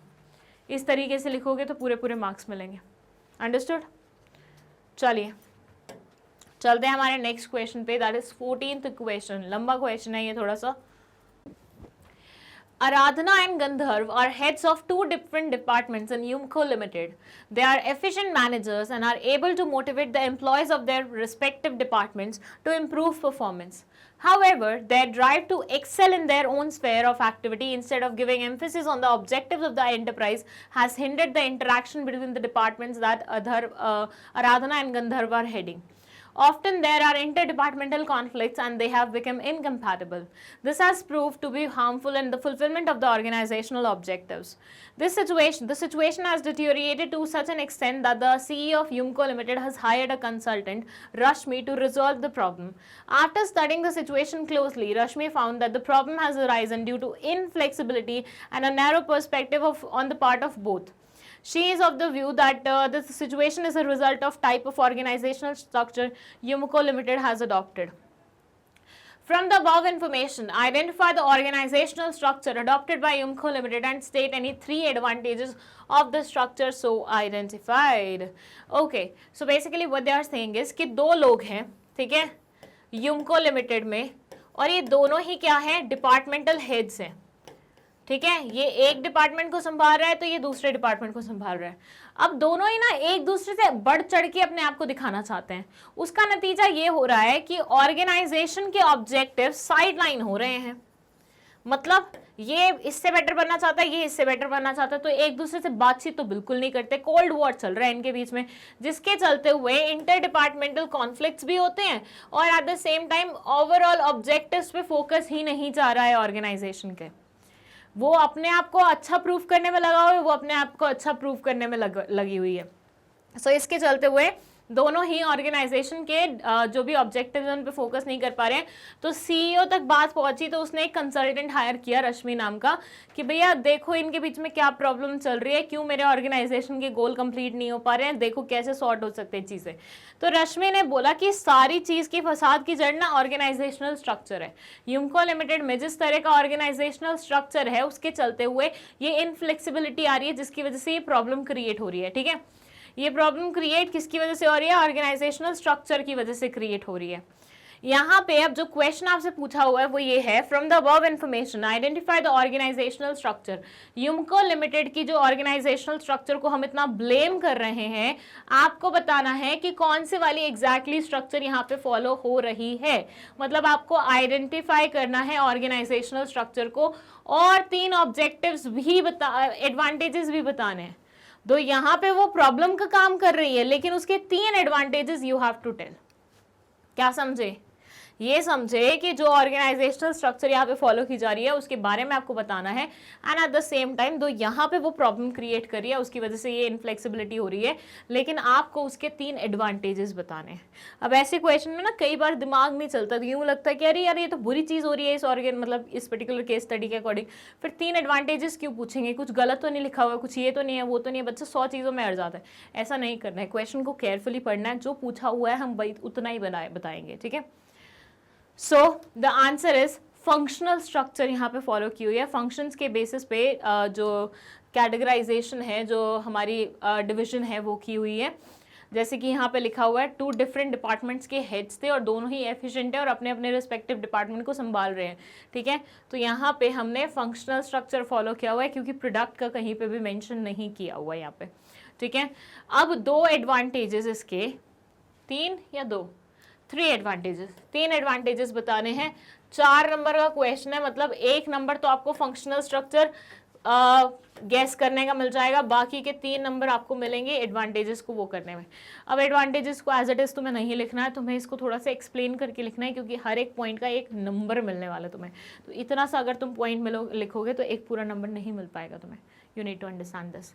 इस तरीके से लिखोगे तो पूरे पूरे मार्क्स मिलेंगे। अंडरस्टूड? चलिए चलते हैं हमारे नेक्स्ट क्वेश्चन पे, दैट इज 14th क्वेश्चन। लंबा क्वेश्चन है ये थोड़ा सा। Aradhana and Gandharv are heads of 2 different departments in Yumco Limited. They are efficient managers and are able to motivate the employees of their respective departments to improve performance. However, their drive to excel in their own sphere of activity instead of giving emphasis on the objectives of the enterprise has hindered the interaction between the departments that Aradhana and Gandharv are heading. Often there are interdepartmental conflicts and they have become incompatible. This has proved to be harmful in the fulfillment of the organizational objectives. The situation has deteriorated to such an extent that the CEO of Yumco Limited has hired a consultant, Rashmi, to resolve the problem. After studying the situation closely, Rashmi found that the problem has arisen due to inflexibility and a narrow perspective on the part of both. She is of the view that this situation is a result of type of organizational structure Yumco Limited has adopted. From the above information, identify the organizational structure adopted by Yumco Limited and state any 3 advantages of the structure so identified. Okay, so basically what they are saying is कि 2 लोग हैं, ठीक है, Yumco Limited में, और ये दोनों ही क्या है, डिपार्टमेंटल हेड्स हैं। ठीक है, ये एक डिपार्टमेंट को संभाल रहा है तो ये दूसरे डिपार्टमेंट को संभाल रहा है। अब दोनों ही ना एक दूसरे से बढ़ चढ़ के अपने आप को दिखाना चाहते हैं। उसका नतीजा ये हो रहा है कि ऑर्गेनाइजेशन के ऑब्जेक्टिव साइडलाइन हो रहे हैं। मतलब ये इससे बेटर बनना चाहता है, ये इससे बेटर बनना चाहता है, तो एक दूसरे से बातचीत तो बिल्कुल नहीं करते। कोल्ड वॉर चल रहा है इनके बीच में, जिसके चलते हुए इंटर डिपार्टमेंटल कॉन्फ्लिक्ट्स भी होते हैं और eight the same time overall objectives पे फोकस ही नहीं जा रहा है ऑर्गेनाइजेशन के। वो अपने आप को अच्छा प्रूव करने में लगा हुआ है, वो अपने आप को अच्छा प्रूव करने में लगी हुई है। सो इसके चलते हुए दोनों ही ऑर्गेनाइजेशन के जो भी ऑब्जेक्टिव्स उन पे फोकस नहीं कर पा रहे हैं। तो सीईओ तक बात पहुंची तो उसने एक कंसल्टेंट हायर किया रश्मि नाम का कि भैया देखो इनके बीच में क्या प्रॉब्लम चल रही है, क्यों मेरे ऑर्गेनाइजेशन के गोल कंप्लीट नहीं हो पा रहे हैं, देखो कैसे सॉर्ट हो सकते हैं चीज़ें। तो रश्मि ने बोला कि सारी चीज़ की फसाद की जड़ ना ऑर्गेनाइजेशनल स्ट्रक्चर है। यूमको लिमिटेड में जिस तरह का ऑर्गेनाइजेशनल स्ट्रक्चर है उसके चलते हुए ये इनफ्लेक्सिबिलिटी आ रही है, जिसकी वजह से ये प्रॉब्लम क्रिएट हो रही है। ठीक है, ये प्रॉब्लम क्रिएट किसकी वजह से हो रही है, ऑर्गेनाइजेशनल स्ट्रक्चर की वजह से क्रिएट हो रही है। यहाँ पे अब जो क्वेश्चन आपसे पूछा हुआ है वो ये है, from the above information identify the organisational structure. यूमको लिमिटेड की जो ऑर्गेनाइजेशनल स्ट्रक्चर को हम इतना ब्लेम कर रहे हैं, आपको बताना है कि कौन सी वाली एग्जैक्टली स्ट्रक्चर यहाँ पे फॉलो हो रही है। मतलब आपको आइडेंटिफाई करना है ऑर्गेनाइजेशनल स्ट्रक्चर को और 3 ऑब्जेक्टिव्स भी एडवांटेजेस भी बताने हैं। तो यहाँ पे वो प्रॉब्लम का काम कर रही है, लेकिन उसके 3 advantages you have to tell. क्या समझे? ये समझे कि जो ऑर्गेनाइजेशनल स्ट्रक्चर यहाँ पे फॉलो की जा रही है उसके बारे में आपको बताना है, and at the same time दो यहाँ पे वो प्रॉब्लम क्रिएट कर रही है, उसकी वजह से ये इनफ्लेक्सिबिलिटी हो रही है, लेकिन आपको उसके 3 एडवांटेजेस बताने हैं। अब ऐसे क्वेश्चन में ना कई बार दिमाग नहीं चलता, तो यूँ लगता है कि अरे यार ये तो बुरी चीज़ हो रही है इस मतलब इस पर्टिकुलर केस स्टडी के अकॉर्डिंग, फिर 3 एडवांटेजेस क्यों पूछेंगे, कुछ गलत तो नहीं लिखा हुआ, कुछ ये तो नहीं है, वो तो नहीं है, बच्चा 100 चीज़ों में अड़ जाता है। ऐसा नहीं करना है, क्वेश्चन को केयरफुली पढ़ना है, जो पूछा हुआ है हम उतना ही बताएंगे, ठीक है। So the answer is functional structure यहाँ पे फॉलो की हुई है। फंक्शंस के बेसिस पे जो कैटेगराइजेशन है, जो हमारी डिवीजन है वो की हुई है। जैसे कि यहाँ पे लिखा हुआ है 2 डिफरेंट डिपार्टमेंट्स के हेड्स थे और दोनों ही एफिशिएंट है और अपने अपने रिस्पेक्टिव डिपार्टमेंट को संभाल रहे हैं, ठीक है। तो यहाँ पे हमने फंक्शनल स्ट्रक्चर फॉलो किया हुआ है क्योंकि प्रोडक्ट का कहीं पे भी मेंशन नहीं किया हुआ है यहाँ पे, ठीक है। अब 2 एडवांटेजेस इसके, 3 या 2, 3 एडवांटेजेस, 3 एडवांटेजेस बताने हैं। 4 नंबर का क्वेश्चन है, मतलब 1 नंबर तो आपको फंक्शनल स्ट्रक्चर गैस करने का मिल जाएगा, बाकी के 3 नंबर आपको मिलेंगे एडवांटेजेस को वो करने में। अब एडवांटेजेस को एज इट इज तुम्हें नहीं लिखना है, तुम्हें इसको थोड़ा सा एक्सप्लेन करके लिखना है, क्योंकि हर एक पॉइंट का 1 नंबर मिलने वाला है तुम्हें। तो इतना सा अगर तुम पॉइंट लिखोगे तो एक पूरा नंबर नहीं मिल पाएगा तुम्हें। You need to understand this.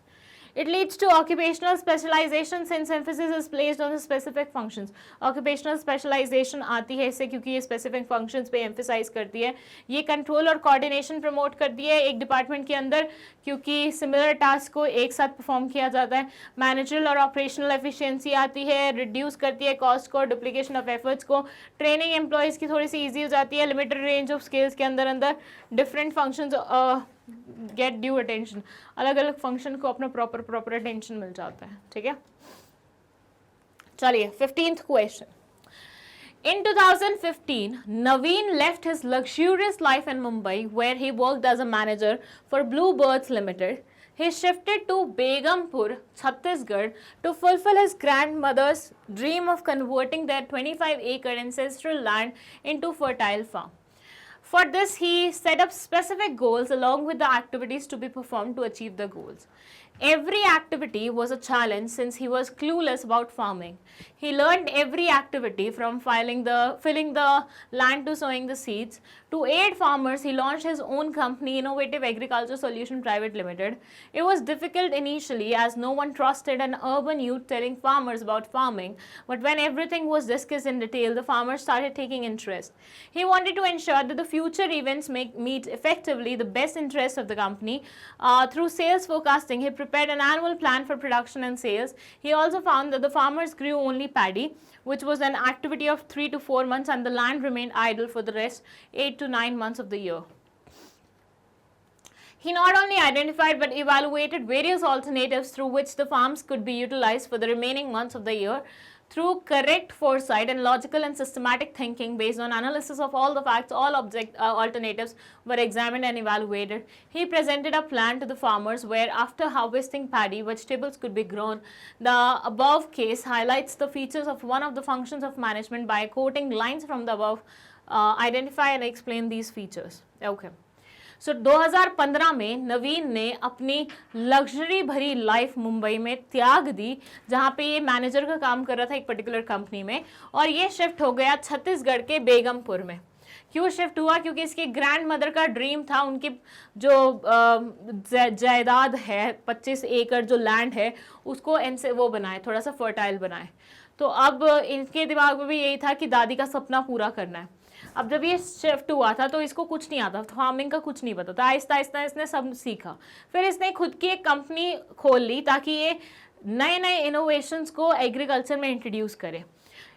It leads to occupational specialization since emphasis is placed on the specific functions. Occupational specialization आती है इससे क्योंकि ये specific functions पे emphasize करती है। ये control और coordination promote करती है एक department के अंदर, क्योंकि similar task को एक साथ perform किया जाता है। Managerial और operational efficiency आती है, reduce करती है cost को, duplication of efforts को, training employees की थोड़ी सी easy हो जाती है, limited range of skills के अंदर different functions get due attention, अलग अलग फंक्शन को अपना प्रॉपर अटेंशन मिल जाता है, ठीक है। चलिए 15th question. In 2015, Naveen left his luxurious life in Mumbai, where he worked as a manager for Bluebirds Limited. He shifted to Begumpur, Chhattisgarh, to fulfill his grandmother's dream of converting their 25-acre ancestral land into fertile farm. For this, he set up specific goals along with the activities to be performed to achieve the goals. Every activity was a challenge since he was clueless about farming. He learned every activity from filling the land to sowing the seeds. To aid farmers, he launched his own company, Innovative Agriculture Solution Private Limited. It was difficult initially as no one trusted an urban youth telling farmers about farming, but when everything was discussed in detail, the farmers started taking interest. He wanted to ensure that the future events meet effectively the best interests of the company. Through sales forecasting, he prepared an annual plan for production and sales. He also found that the farmers grew only paddy, which was an activity of 3 to 4 months, and the land remained idle for the rest 8 to 9 months of the year. He not only identified but evaluated various alternatives through which the farms could be utilized for the remaining months of the year. Through correct foresight and logical and systematic thinking based on analysis of all the facts, all alternatives were examined and evaluated. He presented a plan to the farmers where after harvesting paddy, vegetables could be grown. The above case highlights the features of one of the functions of management by quoting lines from the above, identify and explain these features. Okay. सो 2015 में नवीन ने अपनी लग्जरी भरी लाइफ मुंबई में त्याग दी, जहाँ पे ये मैनेजर का काम कर रहा था एक पर्टिकुलर कंपनी में, और ये शिफ्ट हो गया छत्तीसगढ़ के बेगमपुर में। क्यों शिफ्ट हुआ? क्योंकि इसकी ग्रैंड मदर का ड्रीम था, उनकी जो जायदाद है 25 एकड़ जो लैंड है उसको इनसे वो बनाए, थोड़ा सा फर्टाइल बनाए। तो अब इनके दिमाग में भी यही था कि दादी का सपना पूरा करना है। अब जब ये शिफ्ट हुआ था तो इसको कुछ नहीं आता, फार्मिंग का कुछ नहीं पता था। आहिस्ता आहिस्ता इसने सब सीखा, फिर इसने खुद की एक कंपनी खोल ली ताकि ये नए नए इनोवेशंस को एग्रीकल्चर में इंट्रोड्यूस करे।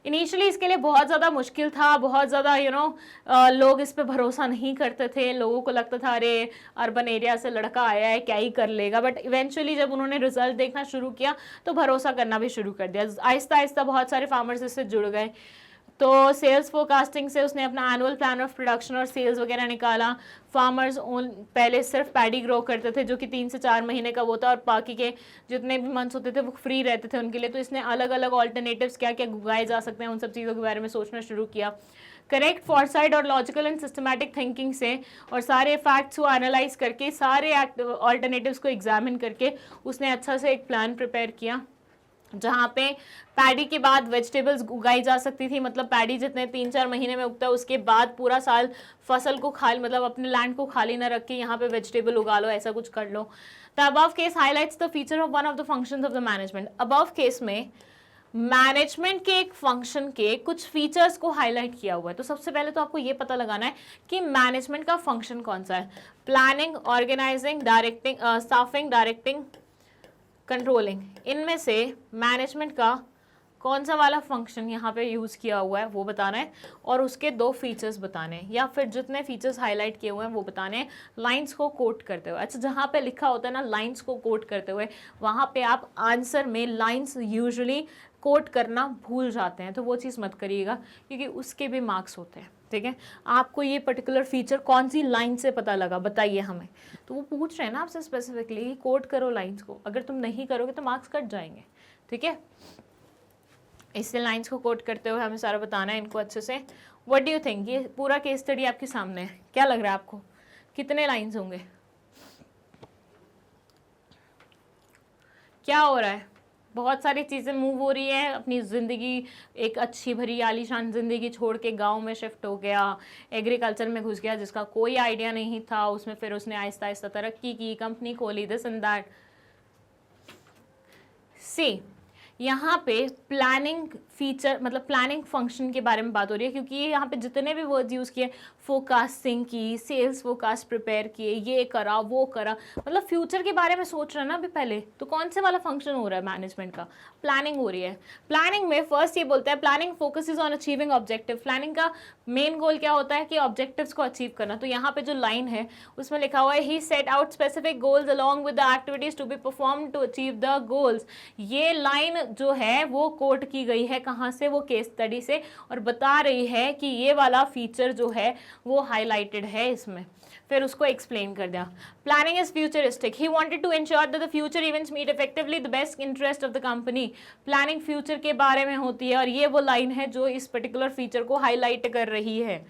इनिशियली इसके लिए बहुत ज़्यादा मुश्किल था, बहुत ज़्यादा लोग इस पे भरोसा नहीं करते थे। लोगों को लगता था अरे अर्बन एरिया से लड़का आया है, क्या ही कर लेगा। बट इवेंचुअली जब उन्होंने रिजल्ट देखना शुरू किया तो भरोसा करना भी शुरू कर दिया। आहिस्ता आहिस्ता बहुत सारे फार्मर्स इससे जुड़ गए। तो सेल्स फोरकास्टिंग से उसने अपना एनुअल प्लान ऑफ प्रोडक्शन और सेल्स वगैरह निकाला। फार्मर्स पहले सिर्फ पैडी ग्रो करते थे जो कि 3 से 4 महीने का वो था, और बाकी के जितने भी मंथ्स होते थे वो फ्री रहते थे उनके लिए। तो इसने अलग अलग ऑल्टरनेटिव्स क्या क्या उगाए जा सकते हैं उन सब चीज़ों के बारे में सोचना शुरू किया। करेक्ट फॉरसाइट और लॉजिकल एंड सिस्टमैटिक थिंकिंग से और सारे फैक्ट्स को एनालाइज करके, सारे ऑल्टरनेटिव्स को एग्जामिन करके उसने अच्छा से एक प्लान प्रिपेयर किया जहाँ पे पैडी के बाद वेजिटेबल्स उगाई जा सकती थी। मतलब पैडी जितने 3-4 महीने में उगता है उसके बाद पूरा साल फसल को खाली, मतलब अपने लैंड को खाली ना रख के यहाँ पे वेजिटेबल उगा लो, ऐसा कुछ कर लो। The above case highlights the feature of one of the functions of the management. Above case में मैनेजमेंट के एक फंक्शन के कुछ फीचर्स को हाईलाइट किया हुआ है। तो सबसे पहले तो आपको ये पता लगाना है कि मैनेजमेंट का फंक्शन कौन सा है। Planning, organizing, directing, staffing, directing, controlling, इनमें से मैनेजमेंट का कौन सा वाला फंक्शन यहाँ पे यूज़ किया हुआ है वो बताना है, और उसके 2 फीचर्स बताने हैं, या फिर जितने फीचर्स हाईलाइट किए हुए हैं वो बताने हैं लाइंस को कोट करते हुए। अच्छा, जहाँ पे लिखा होता है ना लाइंस को कोट करते हुए, वहाँ पे आप आंसर में लाइंस यूजुअली कोट करना भूल जाते हैं, तो वो चीज़ मत करिएगा क्योंकि उसके भी मार्क्स होते हैं। ठीक है, आपको ये पर्टिकुलर फीचर कौन सी लाइन से पता लगा बताइए हमें। तो वो पूछ रहे हैं ना आपसे स्पेसिफिकली, कोट करो लाइंस को, अगर तुम नहीं करोगे तो मार्क्स कट जाएंगे। ठीक है, इससे लाइंस को कोट करते हुए हमें सारा बताना है इनको अच्छे से। व्हाट डू यू थिंक, ये पूरा केस स्टडी आपके सामने है, क्या लग रहा है आपको कितने लाइंस होंगे, क्या हो रहा है? बहुत सारी चीज़ें मूव हो रही है, अपनी ज़िंदगी एक अच्छी भरी आलीशान ज़िंदगी छोड़ के गांव में शिफ्ट हो गया, एग्रीकल्चर में घुस गया जिसका कोई आइडिया नहीं था, उसमें फिर उसने आहिस्ता आहिस्ता तरक्की की, कंपनी खोली, दिस एंड दैट। सी, यहाँ पे प्लानिंग फीचर मतलब प्लानिंग फंक्शन के बारे में बात हो रही है, क्योंकि यहाँ पे जितने भी वर्ड्स यूज़ किए, फोरकास्टिंग की, सेल्स फोरकास्ट प्रिपेयर किए, ये करा वो करा, मतलब फ्यूचर के बारे में सोच रहे हैं ना अभी पहले। तो कौन से वाला फंक्शन हो रहा है मैनेजमेंट का? प्लानिंग हो रही है। प्लानिंग में फर्स्ट ये बोलता है planning focuses on achieving objective. Planning का मेन गोल क्या होता है कि ऑब्जेक्टिव्स को अचीव करना। तो यहाँ पे जो लाइन है उसमें लिखा हुआ है he set out specific goals along with the activities to be perform to achieve the goals. ये लाइन जो है वो कोट की गई है कहाँ से? वो केस स्टडी से, और बता रही है कि ये वाला फीचर जो है वो हाईलाइटेड है इसमें। फिर उसको एक्सप्लेन कर दिया। Planning is futuristic, he wanted to ensure that the future events meet effectively the best interest of the company. Planning future के बारे में होती है, और ये वो लाइन है जो इस पर्टिकुलर फीचर को हाईलाइट कर रही है।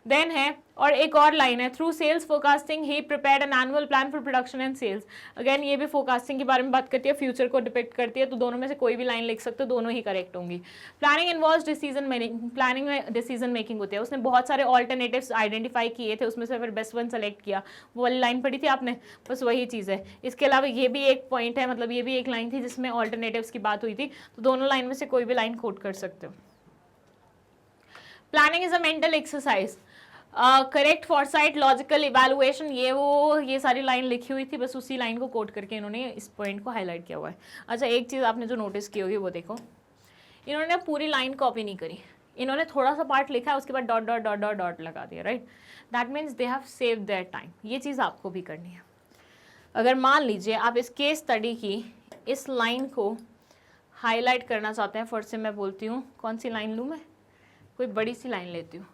देन है, और एक और लाइन है, through sales forecasting he prepared an annual plan for production and sales. Again ये भी फोरकास्टिंग के बारे में बात करती है, फ्यूचर को डिपेक्ट करती है, तो दोनों में से कोई भी लाइन लिख सकते हो, दोनों ही करेक्ट होंगी। Planning involves decision making, planning में डिसीजन मेकिंग होती है। उसने बहुत सारे ऑल्टरनेटिव्स आइडेंटिफाई किए थे, उसमें से फिर बेस्ट वन सेलेक्ट किया। वो वाली लाइन पढ़ी थी आपने, बस वही चीज़ है। इसके अलावा ये भी एक पॉइंट है, मतलब ये भी एक लाइन थी जिसमें ऑल्टरनेटिव्स की बात हुई थी, तो दोनों लाइन में से कोई भी लाइन कोट कर सकते हो। Planning is a mental exercise, correct Forsyte, logical evaluation, ये सारी लाइन लिखी हुई थी, बस उसी लाइन को कोट करके इन्होंने इस पॉइंट को हाईलाइट किया हुआ है। अच्छा, एक चीज़ आपने जो नोटिस की होगी वो देखो, इन्होंने पूरी लाइन कॉपी नहीं करी, इन्होंने थोड़ा सा पार्ट लिखा है उसके बाद dot dot dot dot dot लगा दिया, right? That means they have saved their time. ये चीज़ आपको भी करनी है। अगर मान लीजिए आप इस केस स्टडी की इस लाइन को हाईलाइट करना चाहते हैं, फिर से मैं बोलती हूँ, कौन सी लाइन लूँ मैं? कोई बड़ी सी लाइन लेती हूँ,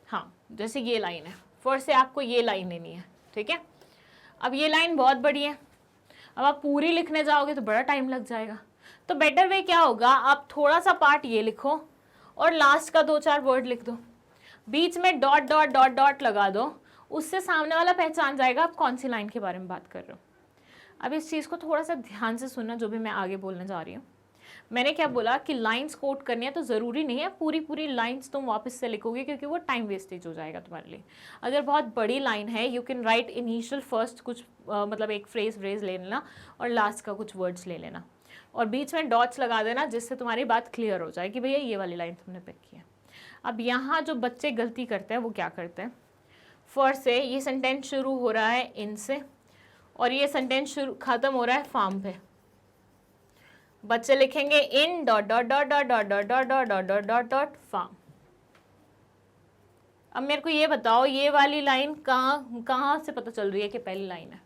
हाँ, जैसे ये लाइन है, फिर से आपको ये लाइन लेनी है, ठीक है? अब ये लाइन बहुत बड़ी है, अब आप पूरी लिखने जाओगे तो बड़ा टाइम लग जाएगा। तो बेटर वे क्या होगा, आप थोड़ा सा पार्ट ये लिखो और लास्ट का 2-4 वर्ड लिख दो, बीच में डॉट डॉट डॉट डॉट लगा दो, उससे सामने वाला पहचान जाएगा आप कौन सी लाइन के बारे में बात कर रहे हो। अब इस चीज़ को थोड़ा सा ध्यान से सुनना, जो भी मैं आगे बोलने जा रही हूँ। मैंने क्या बोला कि लाइंस कोट करनी है, तो ज़रूरी नहीं है पूरी लाइंस तुम वापस से लिखोगे, क्योंकि वो टाइम वेस्टेज हो जाएगा तुम्हारे लिए। अगर बहुत बड़ी लाइन है, you can write initial first कुछ मतलब एक फ्रेज ले लेना और लास्ट का कुछ वर्ड्स ले लेना, और बीच में डॉट्स लगा देना, जिससे तुम्हारी बात क्लियर हो जाए कि भैया ये वाली लाइन तुमने पिक की है। अब यहाँ जो बच्चे गलती करते हैं वो क्या करते हैं, फर्स्ट से ये सेंटेंस शुरू हो रहा है इन से, और ये सेंटेंस ख़त्म हो रहा है फार्म पे। बच्चे लिखेंगे in dot dot dot dot dot dot dot dot dot dot dot dot form. अब मेरे को ये बताओ, ये वाली लाइन कहाँ से पता चल रही है कि पहली लाइन है?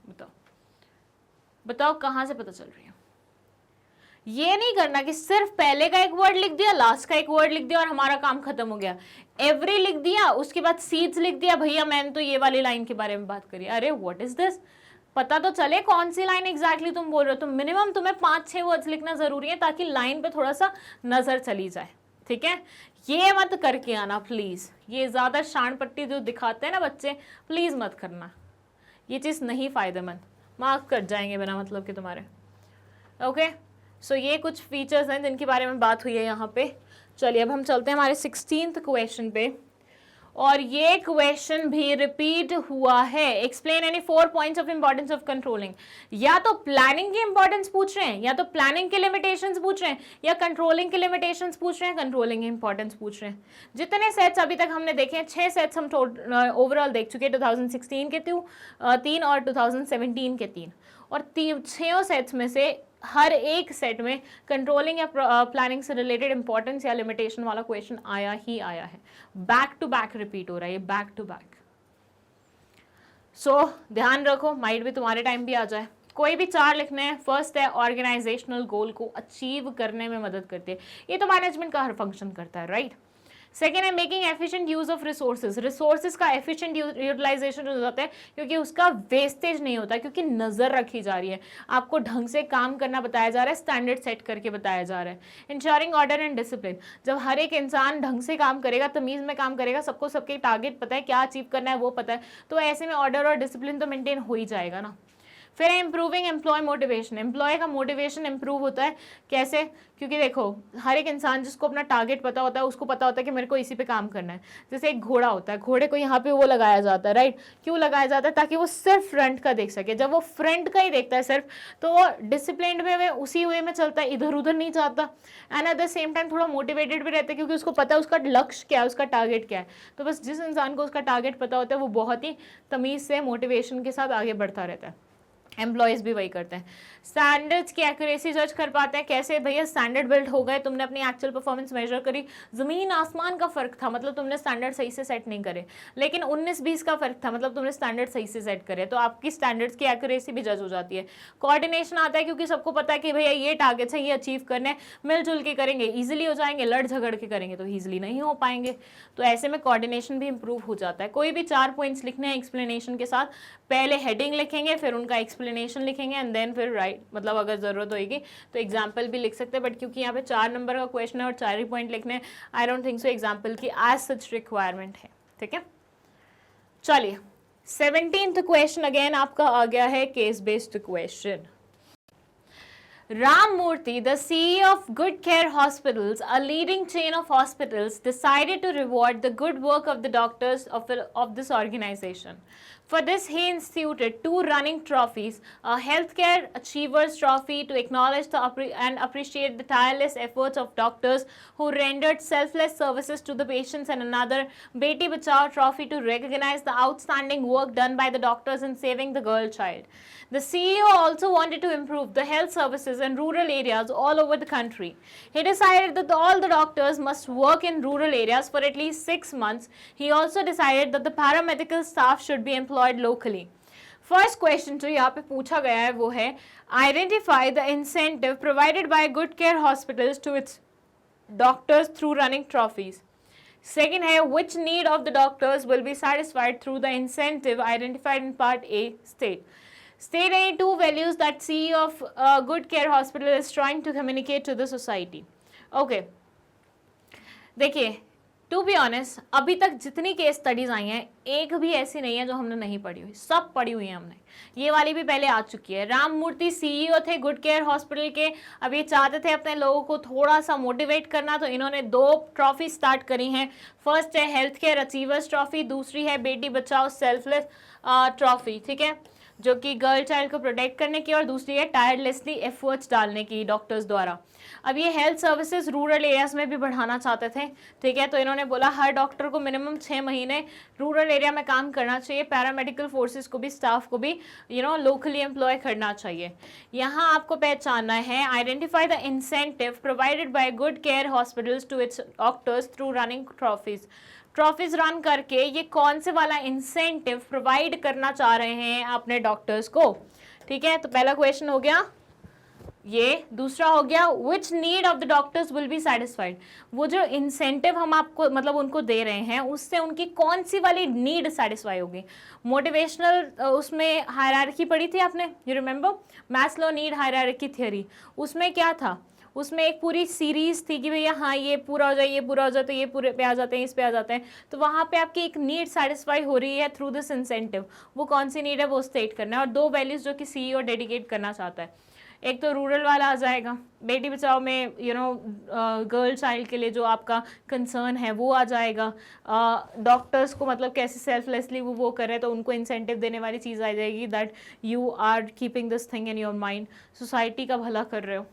बताओ कहाँ से पता चल रही है? ये नहीं करना कि सिर्फ पहले का एक वर्ड लिख दिया, लास्ट का एक वर्ड लिख दिया और हमारा काम खत्म हो गया। एवरी लिख दिया, उसके बाद सीड्स लिख दिया, भैया मैंने तो ये वाली लाइन के बारे में बात करी। अरे व्हाट इज दिस, पता तो चले कौन सी लाइन एग्जैक्टली तुम बोल रहे हो। तो मिनिमम तुम्हें 5-6 वर्ड्स लिखना जरूरी है ताकि लाइन पे थोड़ा सा नजर चली जाए, ठीक है। ये मत करके आना प्लीज, ये ज्यादा शान पट्टी जो दिखाते हैं ना बच्चे, प्लीज मत करना, ये चीज नहीं फायदेमंद, मार्क्स कट जाएंगे बिना मतलब के तुम्हारे। ओके सो ये कुछ फीचर्स हैं जिनके बारे में बात हुई है यहाँ पे। चलिए अब हम चलते हैं हमारे 16th क्वेश्चन पे, और ये क्वेश्चन भी रिपीट हुआ है। Explain any 4 points of importance of controlling. या तो प्लानिंग की इंपॉर्टेंस पूछ रहे हैं, या तो प्लानिंग के लिमिटेशंस पूछ रहे हैं, या कंट्रोलिंग के लिमिटेशंस पूछ रहे हैं, कंट्रोलिंग की इंपॉर्टेंस पूछ रहे हैं। जितने सेट्स अभी तक हमने देखे हैं, 6 सेट्स हम ओवरऑल देख चुके हैं, 2016 के 3 और 2017 के 3, और 6 सेट्स में से हर एक सेट में कंट्रोलिंग या प्लानिंग से रिलेटेड इंपॉर्टेंस या लिमिटेशन वाला क्वेश्चन आया ही आया है। बैक टू बैक रिपीट हो रहा है ये, बैक टू बैक। सो ध्यान रखो, माइंड भी तुम्हारे टाइम भी आ जाए। कोई भी 4 लिखने हैं। फर्स्ट है ऑर्गेनाइजेशनल गोल को अचीव करने में मदद करते हैं, ये तो मैनेजमेंट का हर फंक्शन करता है, राइट। सेकेंड है making efficient use of resources. Resources का एफिशिएंट यूटिलाइजेशन हो जाता है क्योंकि उसका वेस्टेज नहीं होता, क्योंकि नजर रखी जा रही है, आपको ढंग से काम करना बताया जा रहा है, स्टैंडर्ड सेट करके बताया जा रहा है। Ensuring order and discipline. जब हर एक इंसान ढंग से काम करेगा, तमीज में काम करेगा, सबको सबके टारगेट पता है, क्या अचीव करना है वो पता है, तो ऐसे में ऑर्डर और डिसिप्लिन तो मेंटेन हो ही जाएगा ना। फिर इंप्रूविंग एम्प्लॉय मोटिवेशन। एम्प्लॉय का मोटिवेशन इंप्रूव होता है कैसे, क्योंकि देखो हर एक इंसान जिसको अपना टारगेट पता होता है, उसको पता होता है कि मेरे को इसी पे काम करना है। जैसे एक घोड़ा होता है, घोड़े को यहाँ पे वो लगाया जाता है, राइट। क्यों लगाया जाता है? ताकि वो सिर्फ फ्रंट का देख सके। जब वो फ्रंट का ही देखता है सिर्फ, तो वो डिसिप्लिन में उसी वे में चलता है, इधर उधर नहीं जाता, and at the same time थोड़ा मोटिवेटेड भी रहता है, क्योंकि उसको पता है उसका लक्ष्य क्या है, उसका टारगेट क्या है। तो बस जिस इंसान को उसका टारगेट पता होता है, वो बहुत ही तमीज से मोटिवेशन के साथ आगे बढ़ता रहता है। एम्प्लॉयज भी वही करते हैं। स्टैंडर्ड्स की एक्यूरेसी जज कर पाते हैं कैसे, भैया स्टैंडर्ड बिल्ड हो गए, तुमने अपनी एक्चुअल परफॉर्मेंस मेजर करी, जमीन आसमान का फर्क था, मतलब तुमने स्टैंडर्ड सही से सेट नहीं करे, लेकिन 19-20 का फर्क था, मतलब तुमने स्टैंडर्ड सही से सेट करे, तो आपकी स्टैंडर्ड्स की एक्यूरेसी भी जज हो जाती है। कोऑर्डिनेशन आता है क्योंकि सबको पता है कि भैया ये टारगेट्स है, ये अचीव करने, मिलजुल के करेंगे ईजिली हो जाएंगे, लड़ झगड़ के करेंगे तो ईजिली नहीं हो पाएंगे, तो ऐसे में कोऑर्डिनेशन भी इंप्रूव हो जाता है। कोई भी 4 पॉइंट्स लिखने हैं एक्सप्लेनेशन के साथ, पहले हेडिंग लिखेंगे, फिर उनका एक्सप्लेनेशन लिखेंगे, एंड देन फिर राइट, मतलब अगर जरूरत होगी तो एग्जाम्पल भी लिख सकते हैं, बट क्योंकि यहाँ पे 4 नंबर का क्वेश्चन है और 4 ही पॉइंट लिखने हैं, I don't think so example की एज सच रिक्वायरमेंट है, ठीक है। चलिए 17th क्वेश्चन अगेन आपका आ गया है case based question. Ram Murthy, the CEO of Good Care Hospitals, a leading chain of hospitals, decided to reward the good work of the doctors of this organization. For this, he instituted 2 running trophies, a Healthcare Achievers Trophy to acknowledge and appreciate the tireless efforts of doctors who rendered selfless services to the patients, and another Beti Bachao Trophy to recognize the outstanding work done by the doctors in saving the girl child. The CEO also wanted to improve the health services in rural areas all over the country. He decided that all the doctors must work in rural areas for at least 6 months. He also decided that the paramedical staff should be employed locally. First question जो यहाँ पे पूछा गया है वो है identify the incentive provided by Good Care Hospitals to its doctors through running trophies. Second है which need of the doctors will be satisfied through the incentive identified in part A. State any 2 values that CEO of Good Care Hospital is trying to communicate to the society. Okay. देखिए टू बी ऑनेस्ट अभी तक जितनी केस स्टडीज आई हैं एक भी ऐसी नहीं है जो हमने नहीं पढ़ी हुई, सब पढ़ी हुई है हमने। ये वाली भी पहले आ चुकी है। राम मूर्ति सीईओ थे गुड केयर हॉस्पिटल के, अब ये चाहते थे अपने लोगों को थोड़ा सा मोटिवेट करना, तो इन्होंने 2 ट्रॉफी स्टार्ट करी हैं। फर्स्ट है हेल्थ केयर अचीवर्स ट्रॉफी, दूसरी है बेटी बचाओ सेल्फलेस ट्रॉफी, ठीक है, जो कि गर्ल चाइल्ड को प्रोटेक्ट करने की, और दूसरी है टायरलेसली एफर्ट्स डालने की डॉक्टर्स द्वारा। अब ये हेल्थ सर्विसेज रूरल एरियाज में भी बढ़ाना चाहते थे, ठीक है, तो इन्होंने बोला हर डॉक्टर को मिनिमम 6 महीने रूरल एरिया में काम करना चाहिए, पैरामेडिकल फोर्सेस को भी, स्टाफ को भी लोकली एम्प्लॉय करना चाहिए। यहाँ आपको पहचानना है identify the incentive provided by good care hospitals to its doctors through running trophies run करके ये कौन से वाला इंसेंटिव प्रोवाइड करना चाह रहे हैं अपने डॉक्टर्स को, ठीक है। तो पहला क्वेश्चन हो गया ये दूसरा हो गया, which need of the doctors will be satisfied, वो जो इंसेंटिव हम आपको मतलब उनको दे रहे हैं उससे उनकी कौन सी वाली नीड सेटिस्फाई होगी। मोटिवेशनल उसमें हायरार्की पढ़ी थी आपने, you remember Maslow need hierarchy theory, उसमें क्या था, उसमें एक पूरी सीरीज थी कि भैया हाँ ये पूरा हो जाए, ये पूरा हो जाए तो ये पूरे पे आ जाते हैं, इस पे आ जाते हैं, तो वहाँ पे आपकी एक नीड सेटिस्फाई हो रही है थ्रू दिस इंसेंटिव, वो कौन सी नीड है वो स्टेट करना है। और दो वैल्यूज जो कि सीईओ डेडिकेट करना चाहता है, एक तो रूरल वाला आ जाएगा, बेटी बचाओ में गर्ल चाइल्ड के लिए जो आपका कंसर्न है वो आ जाएगा, डॉक्टर्स को मतलब कैसे सेल्फलेसली वो कर रहे हैं तो उनको इंसेंटिव देने वाली चीज़ आ जाएगी, that you are keeping this thing in your mind, society का भला कर रहे हो।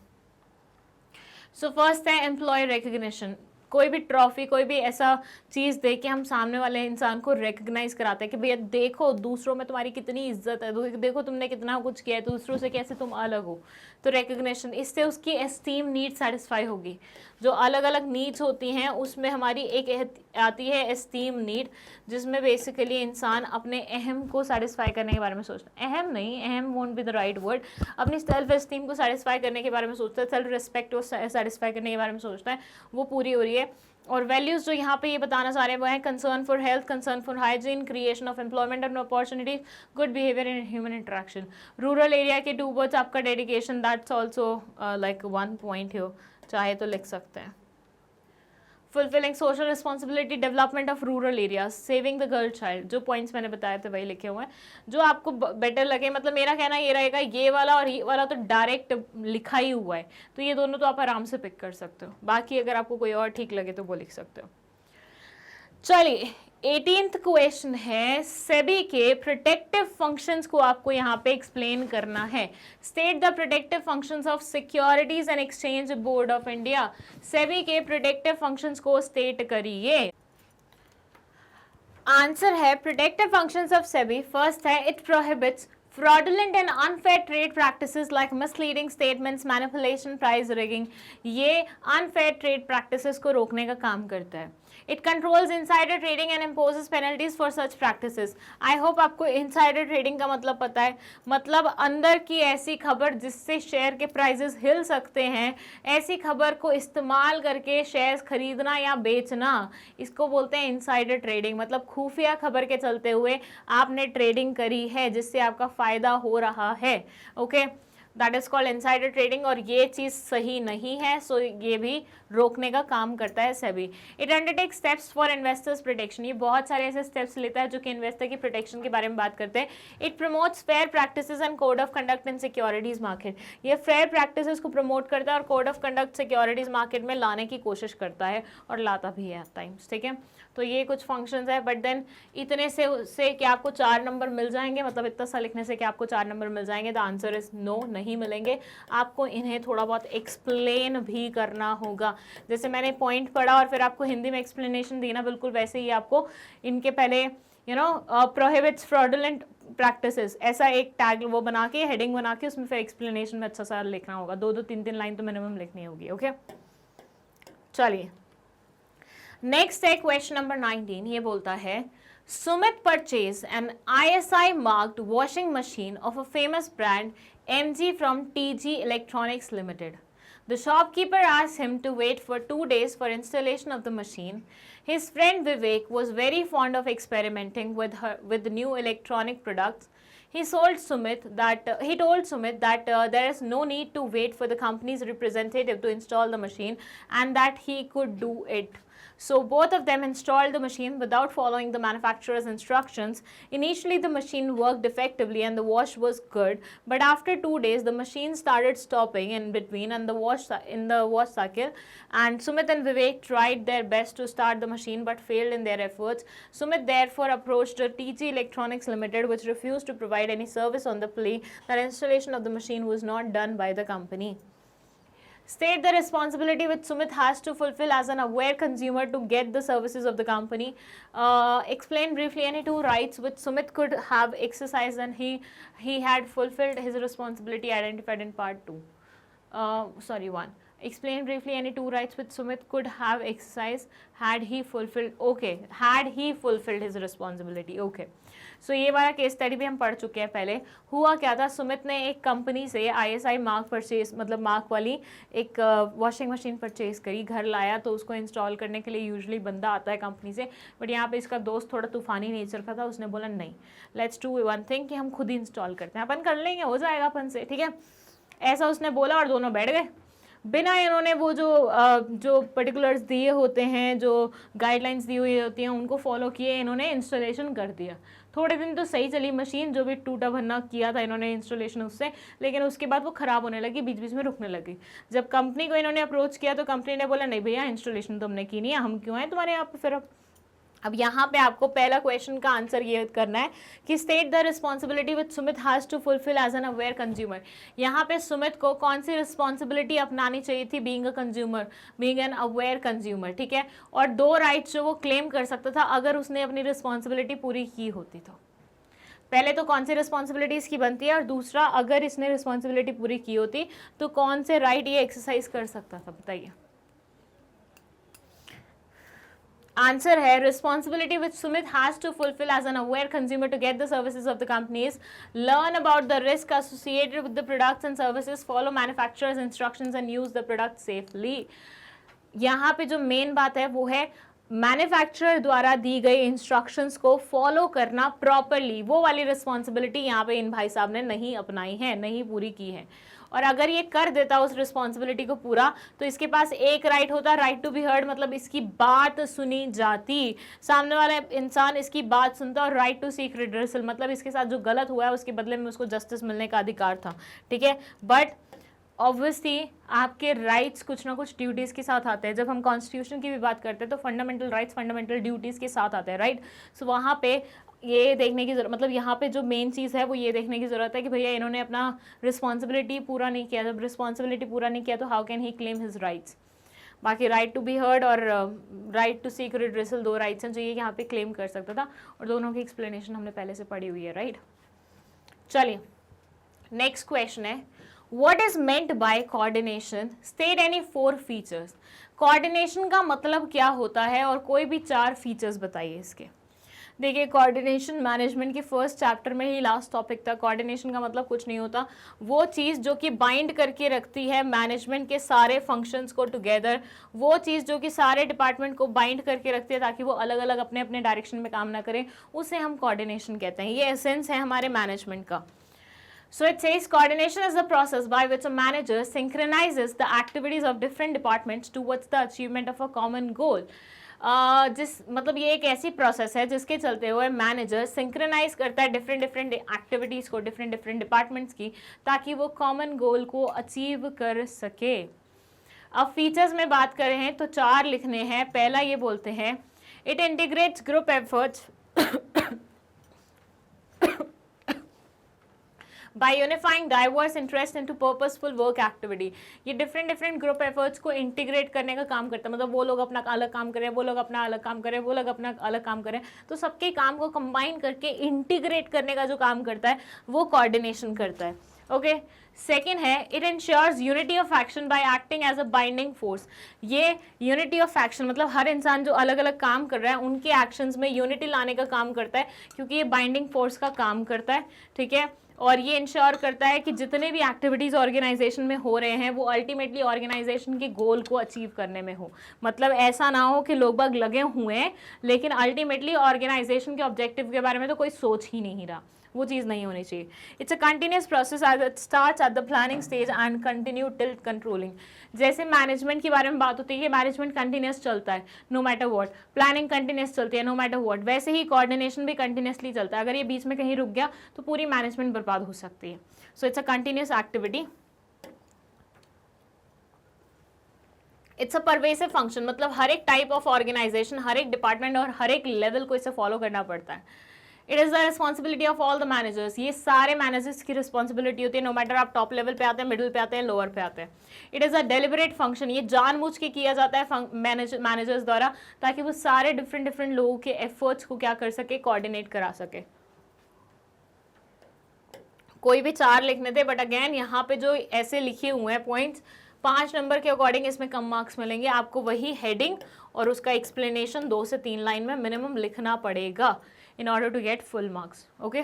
सो फर्स्ट है एम्प्लॉय रिकग्निशन, कोई भी ट्रॉफी कोई भी ऐसा चीज़ दे के हम सामने वाले इंसान को रिकग्नाइज कराते हैं कि भैया देखो दूसरों में तुम्हारी कितनी इज्जत है, देखो तुमने कितना कुछ किया है, दूसरों से कैसे तुम अलग हो, तो रिकग्निशन, इससे उसकी एस्टीम नीड सेटिस्फाई होगी। जो अलग अलग नीड्स होती हैं उसमें हमारी एक आती है एस्टीम नीड, जिसमें बेसिकली इंसान अपने अहम को सेटिस्फाई करने के बारे में सोचता है, अहम नहीं, अहम won't be the right word, अपनी सेल्फ एस्टीम को सेटिस्फाई करने के बारे में सोचता है, सेल्फ रिस्पेक्ट को सेटिस्फाई करने के बारे में सोचता है, वो पूरी हो रही है। और वैल्यूज जो यहाँ पे ये बताना चाह रहे हैं वो है concern for health, concern for hygiene, creation of employment and opportunity, good behaviour in human interaction. Rural area के टू वर्ड्स आपका dedication, that's also like 1 point हो, चाहे तो लिख सकते हैं। Fulfilling social responsibility, development of rural area, saving the girl child, जो पॉइंट्स मैंने बताए थे वही लिखे हुए हैं, जो आपको बेटर लगे, मतलब मेरा कहना ये रहेगा ये वाला और ये वाला तो डायरेक्ट लिखा ही हुआ है, तो ये दोनों तो आप आराम से पिक कर सकते हो, बाकी अगर आपको कोई और ठीक लगे तो वो लिख सकते हो। चलिए 18th क्वेश्चन है, सेबी के प्रोटेक्टिव फंक्शंस को आपको यहाँ पे एक्सप्लेन करना है। State the protective functions of securities and exchange board of India, SEBI के प्रोटेक्टिव फंक्शंस को स्टेट करिए। आंसर है protective functions of SEBI, first है it prohibits fraudulent and unfair trade practices like misleading statements, manipulation, price rigging, ये unfair trade practices को रोकने का काम करता है। It controls insider trading and imposes penalties for such practices. I hope आपको insider trading का मतलब पता है, मतलब अंदर की ऐसी खबर जिससे शेयर के प्राइजेस हिल सकते हैं, ऐसी खबर को इस्तेमाल करके शेयर्स खरीदना या बेचना, इसको बोलते हैं इनसाइडर ट्रेडिंग। मतलब खुफिया खबर के चलते हुए आपने ट्रेडिंग करी है जिससे आपका फायदा हो रहा है, okay, that is called insider trading, और ये चीज़ सही नहीं है, सो ये भी रोकने का काम करता है SEBI. It undertake steps for investors protection, ये बहुत सारे ऐसे स्टेप्स लेता है जो कि इन्वेस्टर की प्रोटेक्शन के बारे में बात करते हैं। It promotes fair practices and code of conduct in securities market, ये फेयर प्रैक्टिसेस को प्रमोट करता है और code of conduct securities market में लाने की कोशिश करता है और लाता भी है टाइम्स, ठीक है। तो ये कुछ फंक्शंस है, बट देन इतने से क्या आपको 4 नंबर मिल जाएंगे, मतलब इतना सा लिखने से क्या आपको 4 नंबर मिल जाएंगे? द आंसर इज नो, नहीं मिलेंगे। आपको इन्हें थोड़ा बहुत एक्सप्लेन भी करना होगा, जैसे मैंने पॉइंट पढ़ा और फिर आपको हिंदी में एक्सप्लेनेशन देना, बिल्कुल वैसे ही आपको इनके पहले प्रोहिबिट्स फ्रॉडुलेंट प्रैक्टिसेस, ऐसा एक टैग वो बना के हेडिंग बना के उसमें फिर एक्सप्लेनेशन में अच्छा सा लिखना होगा, 2-2 3-3 लाइन तो मिनिमम लिखनी होगी, ओके। चलिए नेक्स्ट है क्वेश्चन नंबर 19, ये बोलता है Sumit purchase an ISI marked washing machine of a famous brand MG from TG Electronics Limited. The shopkeeper asked him to wait for 2 days for installation of the machine. His friend Vivek was very fond of experimenting with new electronic products. He told Sumit that there is no need to wait for the company's representative to install the machine and that he could do it. So both of them installed the machine without following the manufacturer's instructions. Initially the machine worked effectively and the wash was good, but after 2 days the machine started stopping in between and the wash cycle, and Sumit and Vivek tried their best to start the machine but failed in their efforts. Sumit therefore approached TG Electronics Limited, which refused to provide any service on the plea that installation of the machine was not done by the company. State the responsibility which Sumit has to fulfill as an aware consumer to get the services of the company. Explain briefly any 2 rights which Sumit could have exercised and he had fulfilled his responsibility identified in part 2. 1. Explain briefly any two rights which Sumit could have exercised had he fulfilled. Okay, had he fulfilled his responsibility. Okay. सो ये वाला केस स्टडी भी हम पढ़ चुके हैं पहले। हुआ क्या था, सुमित ने एक कंपनी से ISI मार्क परचेज, मतलब मार्क वाली एक वॉशिंग मशीन परचेज करी, घर लाया तो उसको इंस्टॉल करने के लिए यूजुअली बंदा आता है कंपनी से, बट यहाँ पे इसका दोस्त थोड़ा तूफानी नेचर का था, उसने बोला नहीं, लेट्स डू वन थिंग कि हम खुद ही इंस्टॉल करते हैं, अपन कर लेंगे, हो जाएगा अपन से, ठीक है। ऐसा उसने बोला और दोनों बैठ गए बिना इन्होंने वो जो पर्टिकुलर्स दिए होते हैं, जो गाइडलाइंस दी हुई होती हैं, उनको फॉलो किए, इन्होंने इंस्टॉलेशन कर दिया। थोड़े दिन तो सही चली मशीन, जो भी टूटा भरना किया था इन्होंने इंस्टॉलेशन उससे, लेकिन उसके बाद वो ख़राब होने लगी, बीच बीच में रुकने लगी। जब कंपनी को इन्होंने अप्रोच किया तो कंपनी ने बोला नहीं भैया इंस्टॉलेशन तुमने की नहीं है, हम क्यों आए तुम्हारे यहाँ पे फिर। अब यहाँ पे आपको पहला क्वेश्चन का आंसर ये करना है कि state the responsibility which Sumit has to fulfil as an aware consumer. यहाँ पे सुमित को कौन सी रिस्पॉन्सिबिलिटी अपनानी चाहिए थी being a consumer, being an aware consumer, ठीक है। और दो राइट्स जो वो क्लेम कर सकता था अगर उसने अपनी रिस्पॉन्सिबिलिटी पूरी की होती तो। पहले तो कौन सी रिस्पॉन्सिबिलिटी इसकी बनती है, और दूसरा अगर इसने रिस्पॉन्सिबिलिटी पूरी की होती तो कौन से राइट ये एक्सरसाइज कर सकता था, बताइए। आंसर है responsibility which Sumit has to fulfill as an aware consumer to get the services of the companies, learn about the risk associated with the products and services, follow manufacturer's instructions and use the product safely। यहाँ पे जो मेन बात है वो है मैन्युफैक्चरर द्वारा दी गई इंस्ट्रक्शंस को फॉलो करना प्रॉपरली, वो वाली रिस्पॉन्सिबिलिटी यहाँ पे इन भाई साहब ने नहीं अपनाई है, नहीं पूरी की है। और अगर ये कर देता उस रिस्पॉन्सिबिलिटी को पूरा तो इसके पास एक राइट होता, राइट टू बी हर्ड, मतलब इसकी बात सुनी जाती, सामने वाला इंसान इसकी बात सुनता, और राइट टू सीक रिड्रेसल, मतलब इसके साथ जो गलत हुआ है उसके बदले में उसको जस्टिस मिलने का अधिकार था, ठीक है। बट ऑब्वियसली आपके राइट्स कुछ ना कुछ ड्यूटीज़ के साथ आते हैं। जब हम कॉन्स्टिट्यूशन की भी बात करते हैं तो फंडामेंटल राइट्स फंडामेंटल ड्यूटीज़ के साथ आते हैं, राइट। सो वहाँ पे ये देखने की जरूरत, मतलब यहाँ पे जो मेन चीज़ है वो ये देखने की ज़रूरत है कि भैया इन्होंने अपना रिस्पॉन्सिबिलिटी पूरा नहीं किया। जब रिस्पॉन्सिबिलिटी पूरा नहीं किया तो how can he claim his rights. बाकी राइट टू बी हर्ड और राइट टू सीक रिड्रेसल दो राइट्स हैं जो ये यहाँ पे क्लेम कर सकता था, और दोनों की एक्सप्लेनेशन हमने पहले से पढ़ी हुई है, राइट। चलिए नेक्स्ट क्वेश्चन है, What is meant by coordination? State any 4 features. Coordination का मतलब क्या होता है और कोई भी 4 फीचर्स बताइए इसके। देखिए कोऑर्डिनेशन मैनेजमेंट के फर्स्ट चैप्टर में ही लास्ट टॉपिक था। कोऑर्डिनेशन का मतलब कुछ नहीं होता, वो चीज़ जो कि बाइंड करके रखती है मैनेजमेंट के सारे फंक्शंस को टुगेदर, वो चीज़ जो कि सारे डिपार्टमेंट को बाइंड करके रखती है ताकि वो अलग अलग अपने अपने डायरेक्शन में काम ना करें, उसे हम कोऑर्डिनेशन कहते हैं। ये एसेंस है हमारे मैनेजमेंट का। So it says coordination is the process by which a manager synchronizes the activities of different departments towards the achievement of a common goal. मतलब ये एक ऐसी प्रोसेस है जिसके चलते हुए मैनेजर सिंक्रोनाइज करता है डिफरेंट एक्टिविटीज़ को डिफरेंट डिपार्टमेंट्स की, ताकि वो कॉमन गोल को अचीव कर सके। अब फीचर्स में बात करें हैं तो 4 लिखने हैं। पहला ये बोलते हैं it integrates group efforts by unifying diverse interest into purposeful work activity। ये डिफरेंट ग्रुप एफर्ट्स को इंटीग्रेट करने का काम करता है, मतलब वो लोग अपना अलग काम करें, वो लोग अपना अलग काम करें, वो लोग अपना अलग काम करें, तो सबके काम को कंबाइन करके इंटीग्रेट करने का जो काम करता है वो कोऑर्डिनेशन करता है। ओके सेकेंड है it ensures unity of action by acting as a binding force. ये यूनिटी ऑफ एक्शन मतलब हर इंसान जो अलग अलग काम कर रहा है उनके एक्शंस में यूनिटी लाने का काम करता है, क्योंकि ये बाइंडिंग फोर्स का काम करता है, ठीक है। और ये इंश्योर करता है कि जितने भी एक्टिविटीज़ ऑर्गेनाइजेशन में हो रहे हैं वो अल्टीमेटली ऑर्गेनाइजेशन के गोल को अचीव करने में हो। मतलब ऐसा ना हो कि लोग बाग लगे हुए हैं लेकिन अल्टीमेटली ऑर्गेनाइजेशन के ऑब्जेक्टिव के बारे में तो कोई सोच ही नहीं रहा, वो चीज़ नहीं होनी चाहिए। It's a continuous process as it starts at the planning stage and continue till controlling. जैसे मैनेजमेंट के बारे में बात होती है कि मैनेजमेंट कंटिन्यूस चलता है no matter what, planning continuous चलती है नो मैटर व्हाट, वैसे ही कोऑर्डिनेशन भी कंटिन्यूसली चलता है। अगर ये बीच में कहीं रुक गया तो पूरी मैनेजमेंट बर्बाद हो सकती है। So it's a continuous activity. It's a pervasive function, मतलब हर एक टाइप ऑफ ऑर्गेनाइजेशन, हर एक डिपार्टमेंट और हर एक लेवल को इसे फॉलो करना पड़ता है। It is the responsibility of all the managers, ये सारे मैनेजर्स की रिस्पॉन्सिबिलिटी होती है, नो मैटर आप टॉप लेवल पे आते हैं, मिडिल पे आते हैं, लोअर पे आते हैं। It is a deliberate function, ये जानबूझ के किया जाता है मैनेजर्स द्वारा ताकि वो सारे डिफरेंट लोगों के एफर्ट्स को क्या कर सके, कोऑर्डिनेट करा सके। कोई भी 4 लिखने थे, बट अगेन यहाँ पे जो ऐसे लिखे हुए हैं पॉइंट्स 5 नंबर के अकॉर्डिंग इसमें कम मार्क्स मिलेंगे। आपको वही हेडिंग और उसका एक्सप्लेनेशन 2 से 3 लाइन में मिनिमम लिखना पड़ेगा in order to get full marks. Okay,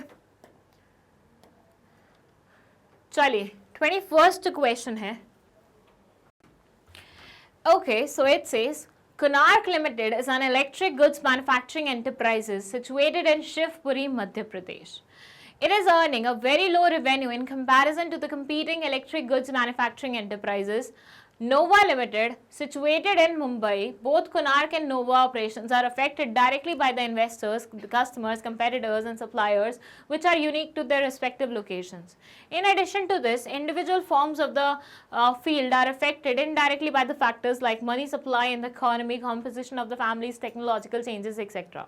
चलिए 21st क्वेश्चन है। Okay, so it says Konark Limited is an electric goods manufacturing enterprise situated in Shivpuri, Madhya Pradesh. It is earning a very low revenue in comparison to the competing electric goods manufacturing enterprises. Nova Limited, situated in Mumbai, both Konark and Nova operations are affected directly by the investors, customers, competitors and suppliers which are unique to their respective locations. In addition to this, individual forms of the field are affected indirectly by the factors like money supply in the economy, composition of the families, technological changes, etc.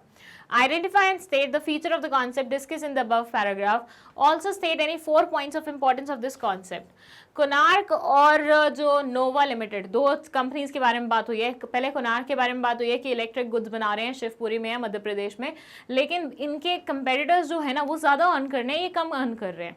Identify and state the feature of the concept discussed in the above paragraph. Also state any 4 points of importance of this concept. Konark और जो नोवा लिमिटेड, दो कंपनीज के बारे में बात हुई है। पहले कोनार्क के बारे में बात हुई है कि इलेक्ट्रिक गुड्स बना रहे हैं शिवपुरी में या मध्य प्रदेश में, लेकिन इनके कंपेटिटर्स जो है ना वो ज़्यादा अर्न कर रहे हैं, ये कम अर्न कर रहे हैं।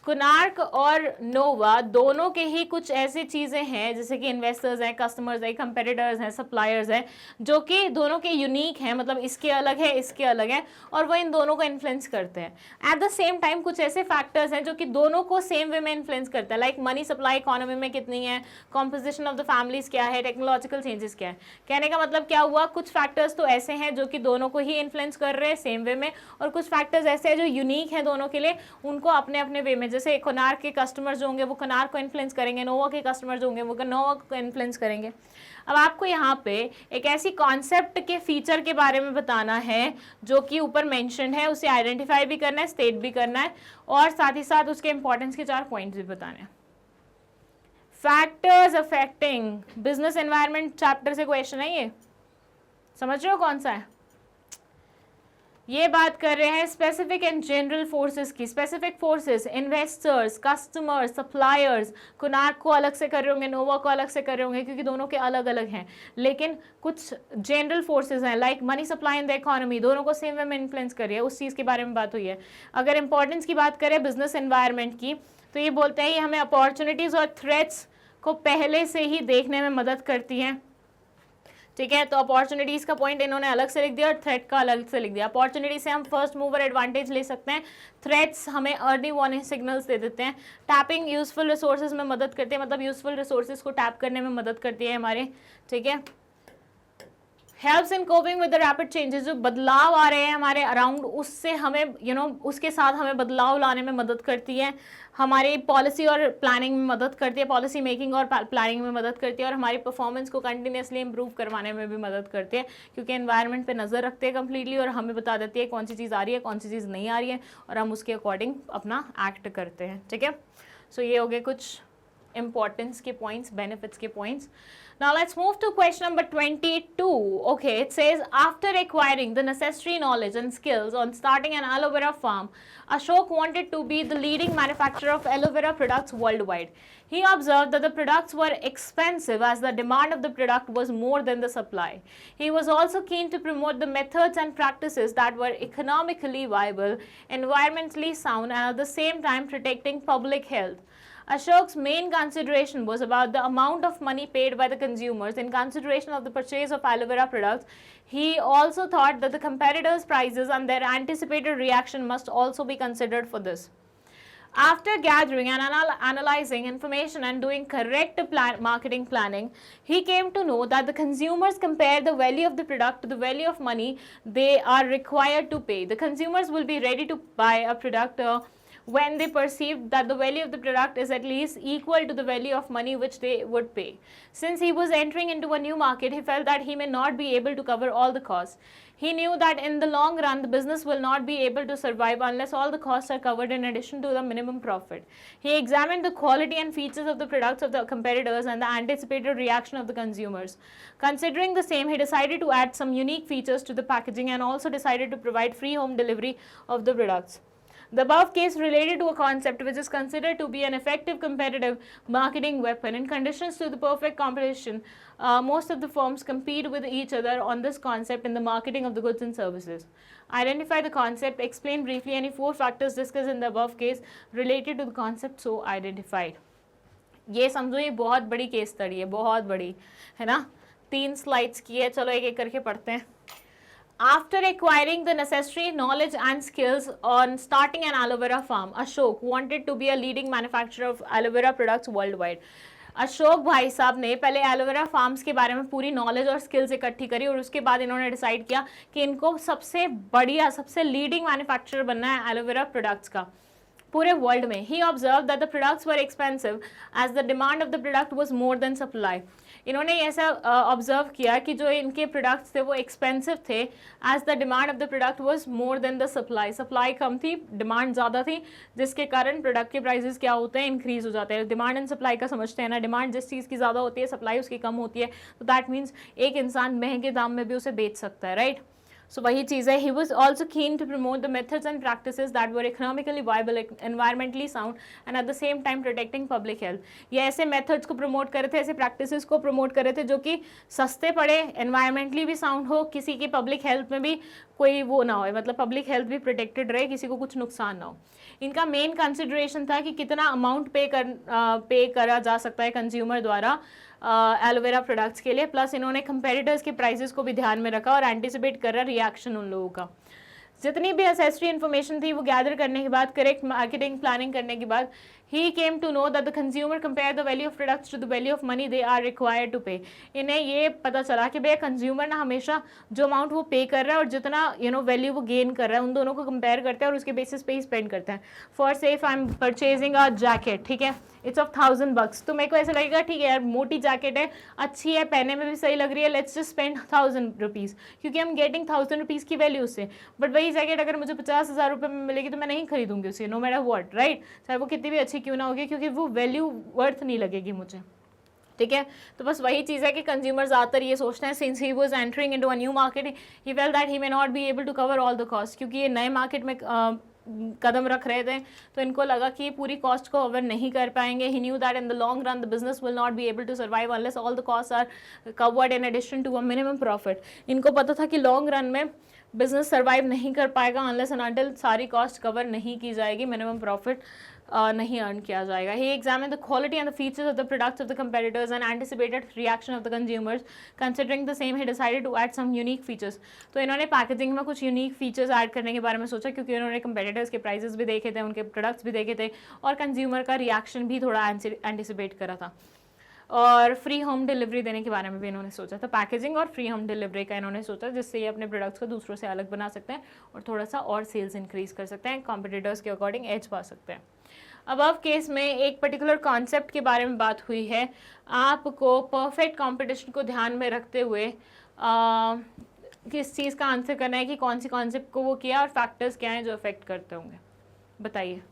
कोनार्क और नोवा दोनों के ही कुछ ऐसी चीज़ें हैं जैसे कि इन्वेस्टर्स हैं, कस्टमर्स हैं, कंपेटिटर्स हैं, सप्लायर्स हैं, जो कि दोनों के यूनिक हैं, मतलब इसके अलग है, इसके अलग है, और वो इन दोनों को इन्फ्लुएंस करते हैं। एट द सेम टाइम कुछ ऐसे फैक्टर्स हैं जो कि दोनों को सेम वे में इन्फ्लुएंस करते हैं, लाइक मनी सप्लाई इकोनॉमी में कितनी है, कॉम्पोजिशन ऑफ द फैमिलीज क्या है, टेक्नोलॉजिकल चेंजेस क्या है। कहने का मतलब क्या हुआ, कुछ फैक्टर्स तो ऐसे हैं जो कि दोनों को ही इन्फ्लुएंस कर रहे हैं सेम वे में, और कुछ फैक्टर्स ऐसे हैं जो यूनिक हैं दोनों के लिए, उनको अपने अपने वे में, जैसे कोनार्क के कस्टमर्स जो होंगे वो कोनार्क को इन्फ्लुएंस करेंगे, नोवा के कस्टमर्स जो होंगे वो नोवा को इन्फ्लुएंस करेंगे। अब आपको यहाँ पे एक ऐसी कॉन्सेप्ट के फीचर के बारे में बताना है जो कि ऊपर मेंशन है, उसे आइडेंटिफाई भी करना है, स्टेट भी करना है, और साथ ही साथ उसके इंपॉर्टेंस के 4 पॉइंट्स भी बताने हैं। Factors affecting business environment chapter से क्वेश्चन है, ये समझ रहे हो कौन सा है। ये बात कर रहे हैं स्पेसिफिक एंड जनरल फोर्सेस की। Specific forces investors, customers, suppliers, Konark को अलग से कर रहे होंगे, नोवा को अलग से कर रहे होंगे, क्योंकि दोनों के अलग अलग हैं, लेकिन कुछ जनरल फोर्सेस हैं like money supply in the economy, दोनों को सेम वे में इन्फ्लुएंस कर रही है, उस चीज़ के बारे में बात हुई है। अगर इंपॉर्टेंस की बात करें बिजनेस एनवायरनमेंट की, तो ये बोलते हैं ये हमें अपॉर्चुनिटीज़ और थ्रेट्स को पहले से ही देखने में मदद करती हैं। ठीक है, तो अपॉर्चुनिटीज का पॉइंट इन्होंने अलग से लिख दिया और थ्रेट का अलग से लिख दिया। अपॉर्चुनिटी से हम फर्स्ट मूवर एडवांटेज ले सकते हैं, थ्रेट्स हमें अर्ली वार्निंग सिग्नल्स दे देते हैं। टैपिंग यूजफुल रिसोर्सेज में मदद करते हैं, मतलब यूजफुल रिसोर्सेज को टैप करने में मदद करती है हमारे। ठीक है, helps in coping with the rapid changes, जो बदलाव आ रहे हैं हमारे अराउंड, उससे हमें उसके साथ हमें बदलाव लाने में मदद करती है, हमारी पॉलिसी और प्लानिंग में मदद करती है, पॉलिसी मेकिंग और प्लानिंग में मदद करती है, और हमारी परफॉर्मेंस को कंटिन्यूसली इंप्रूव करवाने में भी मदद करती है, क्योंकि एनवायरनमेंट पे नज़र रखते हैं कम्प्लीटली, और हमें बता देती है कौन सी चीज़ आ रही है, कौन सी चीज़ नहीं आ रही है, और हम उसके अकॉर्डिंग अपना एक्ट करते हैं। ठीक है, सो ये हो गए कुछ importance के points, benefits के points. Now let's move to question number 22. Okay, it says after acquiring the necessary knowledge and skills on starting an aloe vera farm, Ashok wanted to be the leading manufacturer of aloe vera products worldwide. He observed that the products were expensive as the demand of the product was more than the supply. He was also keen to promote the methods and practices that were economically viable, environmentally sound, and at the same time protecting public health. Ashok's main consideration was about the amount of money paid by the consumers in consideration of the purchase of aloe vera products. He also thought that the competitors' prices and their anticipated reaction must also be considered for this. After gathering and analyzing information and doing correct marketing planning, he came to know that the consumers compare the value of the product to the value of money they are required to pay. The consumers will be ready to buy a product when they perceived that the value of the product is at least equal to the value of money which they would pay. Since he was entering into a new market, he felt that he may not be able to cover all the costs. He knew that in the long run, the business will not be able to survive unless all the costs are covered in addition to the minimum profit. He examined the quality and features of the products of the competitors and the anticipated reaction of the consumers. Considering the same, he decided to add some unique features to the packaging and also decided to provide free home delivery of the products. The above case related to a concept which is considered to be an effective competitive marketing weapon. In conditions to the perfect competition, most of the firms compete with each other on this concept in the marketing of the goods and services. Identify the concept, explain briefly any 4 factors discussed in the above case related to the concept so identified. ये समझो ये बहुत बड़ी केस स्टडी है, बहुत बड़ी है ना, 3 स्लाइड्स की है। चलो एक एक करके पढ़ते हैं। After acquiring the necessary knowledge and skills on starting an aloe vera farm, Ashok wanted to be a leading manufacturer of aloe vera products worldwide. Ashok भाई साहब ने पहले एलोवेरा फार्म्स के बारे में पूरी नॉलेज और स्किल्स इकट्ठी करी और उसके बाद इन्होंने डिसाइड किया कि इनको सबसे बढ़िया, सबसे लीडिंग मैन्युफैक्चरर बनना है एलोवेरा प्रोडक्ट्स का पूरे वर्ल्ड में। He observe that the products were expensive as the demand of the product was more than supply. इन्होंने ऐसा ऑब्जर्व किया कि जो इनके प्रोडक्ट्स थे वो एक्सपेंसिव थे as the demand of the product was more than the supply. Supply कम थी, डिमांड ज़्यादा थी, जिसके कारण प्रोडक्ट के प्राइसेस क्या होते हैं, इंक्रीज हो जाते हैं। डिमांड एंड सप्लाई का समझते हैं ना, डिमांड जिस चीज़ की ज़्यादा होती है, सप्लाई उसकी कम होती है, तो दैट मीन्स एक इंसान महंगे दाम में भी उसे बेच सकता है, राइट। सो वही चीज़ है। He was also keen to promote the methods and practices that were economically viable, environmentally sound and at the same time protecting public health. ये ऐसे मेथड्स को प्रमोट करे थे, ऐसे प्रैक्टिसेस को प्रमोट करे थे जो कि सस्ते पड़े, एनवायरमेंटली भी साउंड हो, किसी की पब्लिक हेल्थ में भी कोई वो ना हो, मतलब पब्लिक हेल्थ भी प्रोटेक्टेड रहे, किसी को कुछ नुकसान ना हो। इनका मेन कंसिडरेशन था कि कितना अमाउंट पे करा जा सकता है कंज्यूमर द्वारा एलोवेरा प्रोडक्ट्स के लिए, प्लस इन्होंने कंपेटिटर्स के प्राइसेस को भी ध्यान में रखा और एंटिसिपेट कर रहा रिएक्शन उन लोगों का। जितनी भी नेसेसरी इन्फॉर्मेशन थी वो गैदर करने के बाद, करेक्ट मार्केटिंग प्लानिंग करने के बाद, he came to know that the consumer compare the value of products to the value of money they are required to pay। इन्हें ये पता चला कि भैया कंज्यूमर ना हमेशा जो अमाउंट वो पे कर रहा है और जितना वैल्यू वो गेन कर रहा है, उन दोनों को कंपेयर करते हैं और उसके बेसिस पे ही स्पेंड करते हैं। फॉर से if I am purchasing a jacket, ठीक है, इट्स ऑफ 1000 bucks, तो मेरे को ऐसा लगेगा ठीक है यार मोटी जैकेट है, अच्छी है, पहनने में भी सही लग रही है, लेट्स जस्ट स्पेंड 1000 रुपीज़, क्योंकि हम गेटिंग 1000 रुपीज़ की वैल्यू उससे। बट वही जैकेट अगर मुझे 50,000 रुपये में मिलेगी तो मैं नहीं खरीदूंगी उसे, नो मैटर व्हाट, राइट, चाहे वो कितनी भी अच्छी क्यों ना होगी, क्योंकि वो वैल्यू वर्थ नहीं लगेगी मुझे, ठीक है। तो बस वही चीज़ है कि कंज्यूमर ज़्यादातर ये सोचते हैं, since he was entering into a new market he felt that he may not be able to cover all the cost, क्योंकि ये नए मार्केट में कदम रख रहे थे तो इनको लगा कि पूरी कॉस्ट को कवर नहीं कर पाएंगे। He knew that in the long run the business will not be able to survive unless all the cost are covered in addition to a minimum profit. इनको पता था कि लॉन्ग रन में बिजनेस सर्वाइव नहीं कर पाएगा अनलेस एंड अनटिल सारी कॉस्ट कवर नहीं की जाएगी, मिनिमम प्रॉफिट नहीं अर्न किया जाएगा। He examine the quality and the features of the products of the competitors and anticipated reaction of the consumers, considering the same he decided to add some unique features. तो इन्होंने पैकेजिंग में कुछ यूनिक फीचर्स ऐड करने के बारे में सोचा, क्योंकि उन्होंने कंपेटिटर्स के प्राइसेस भी देखे थे, उनके प्रोडक्ट्स भी देखे थे और कंज्यूमर का रिएक्शन भी थोड़ा एंटिसिपेट करा था। और फ्री होम डिलीवरी देने के बारे में भी इन्होंने सोचा था, पैकेजिंग और फ्री होम डिलीवरी का इन्होंने सोचा, जिससे ये अपने प्रोडक्ट्स को दूसरों से अलग बना सकते हैं और थोड़ा सा और सेल्स इंक्रीज कर सकते हैं, कॉम्पिटिटर्स के अकॉर्डिंग एज पा सकते हैं। अब केस में एक पर्टिकुलर कॉन्सेप्ट के बारे में बात हुई है। आपको परफेक्ट कंपटीशन को ध्यान में रखते हुए किस चीज़ का आंसर करना है कि कौन सी कॉन्सेप्ट को वो किया और फैक्टर्स क्या हैं जो अफेक्ट करते होंगे, बताइए।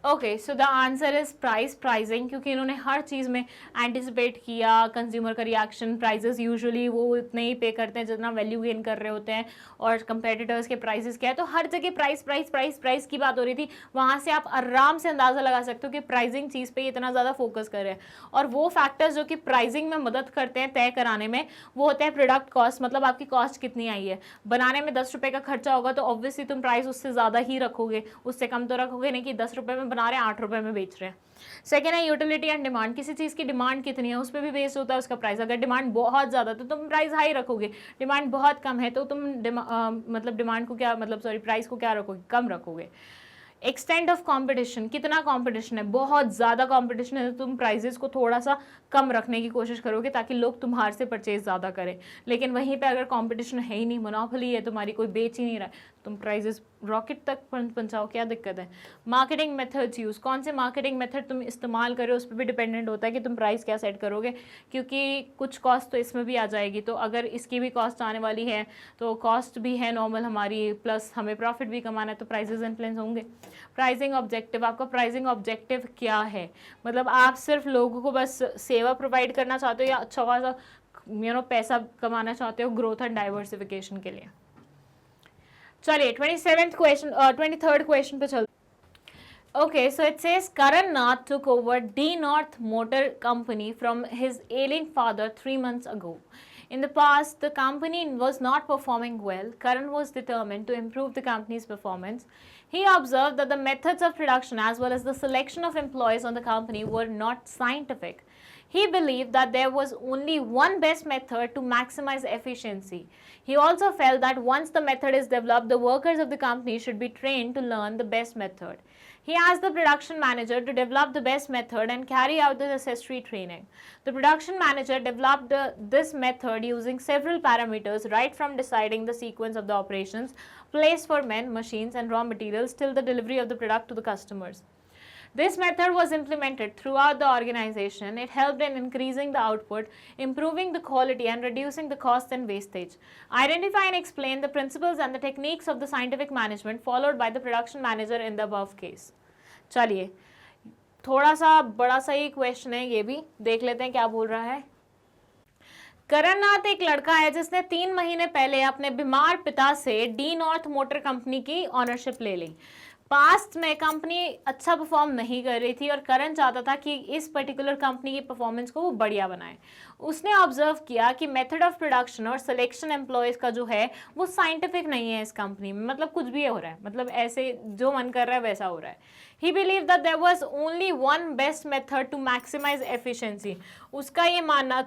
Okay, so the answer is pricing, क्योंकि इन्होंने हर चीज़ में एंटिसिपेट किया कंज्यूमर का रिएक्शन। प्राइसेस यूजुअली वो इतने ही पे करते हैं जितना वैल्यू गेन कर रहे होते हैं, और कंपेटिटर्स के प्राइसेस क्या है, तो हर जगह प्राइस की बात हो रही थी। वहाँ से आप आराम से अंदाज़ा लगा सकते हो कि प्राइसिंग चीज़ पे इतना ज़्यादा फोकस कर रहे हैं। और वो फैक्टर्स जो कि प्राइसिंग में मदद करते हैं तय कराने में, वो होते हैं प्रोडक्ट कॉस्ट, मतलब आपकी कॉस्ट कितनी आई है। बनाने में 10 रुपये का खर्चा होगा तो ऑब्वियसली तुम प्राइस उससे ज़्यादा ही रखोगे, उससे कम तो रखोगे नहीं कि 10 रुपये में बना रहे हैं 8 रुपये में बेच रहे हैं। सेकेंड है यूटिलिटी एंड डिमांड, किसी चीज़ की डिमांड कितनी है उस पर भी बेस्ड होता है उसका प्राइस। अगर डिमांड बहुत ज़्यादा तो तुम प्राइस हाई रखोगे, डिमांड बहुत कम है तो तुम मतलब डिमांड को क्या मतलब सॉरी प्राइस को क्या रखोगे, कम रखोगे। एक्सटेंट ऑफ कंपटीशन, कितना कंपटीशन है, बहुत ज़्यादा कंपटीशन है तो तुम प्राइजेस को थोड़ा सा कम रखने की कोशिश करोगे ताकि लोग तुम्हारे से परचेज ज़्यादा करें। लेकिन वहीं पे अगर कंपटीशन है ही नहीं, मोनोपोली है, तुम्हारी कोई बेच ही नहीं रहा है, तुम प्राइजेस रॉकेट तक पहुंचाओ, क्या दिक्कत है। मार्केटिंग मेथड्स यूज़, कौन से मार्केटिंग मेथड तुम इस्तेमाल करो उस पर भी डिपेंडेंट होता है कि तुम प्राइस क्या सेट करोगे, क्योंकि कुछ कॉस्ट तो इसमें भी आ जाएगी। तो अगर इसकी भी कॉस्ट आने वाली है तो कॉस्ट भी है नॉर्मल हमारी, प्लस हमें प्रॉफिट भी कमाना है तो प्राइजेस इन्फ्लुएंस होंगे। प्राइसिंग ऑब्जेक्टिव, आपका प्राइसिंग ऑब्जेक्टिव क्या है, मतलब आप सिर्फ लोगों को बस सेवा प्रोवाइड करना चाहते हो या अच्छा खासा पैसा कमाना चाहते हो ग्रोथ एंड डाइवर्सिफिकेशन के लिए। चलिए 23rd क्वेश्चन पे चलते। Okay, so it says Karan Nath took over D North Motor Company from his ailing father 3 months ago. In the past, the company was not performing well. Karan was determined to improve the company's performance. He observed that the methods of production as well as the selection of employees on the company were not scientific. He believed that there was only one best method to maximize efficiency. He also felt that once the method is developed, the workers of the company should be trained to learn the best method. He asked the production manager to develop the best method and carry out the necessary training. The production manager developed this method using several parameters, right from deciding the sequence of the operations, place for men, machines, and raw materials till the delivery of the product to the customers. This method was implemented throughout the organization. It helped in increasing the output, improving the quality, and reducing the cost and wastage. Identify and explain the principles and the techniques of the scientific management followed by the production manager in the above case. चलिए थोड़ा सा बड़ा सा ही क्वेश्चन है, ये भी देख लेते हैं क्या बोल रहा है। करण नाथ एक लड़का है जिसने 3 महीने पहले अपने बीमार पिता से डी नॉर्थ मोटर कंपनी की ऑनरशिप ले ली। पास्ट में कंपनी अच्छा परफॉर्म नहीं कर रही थी और करण चाहता था कि इस पर्टिकुलर कंपनी की परफॉर्मेंस को वो बढ़िया बनाए। उसने ऑब्जर्व किया कि मेथड ऑफ प्रोडक्शन और सिलेक्शन एम्प्लॉयज़ का जो है वो साइंटिफिक नहीं है इस कंपनी में, मतलब कुछ भी हो रहा है, मतलब ऐसे जो मन कर रहा है वैसा हो रहा है। He believe that there was only one best method to maximise efficiency. उसका ये मानना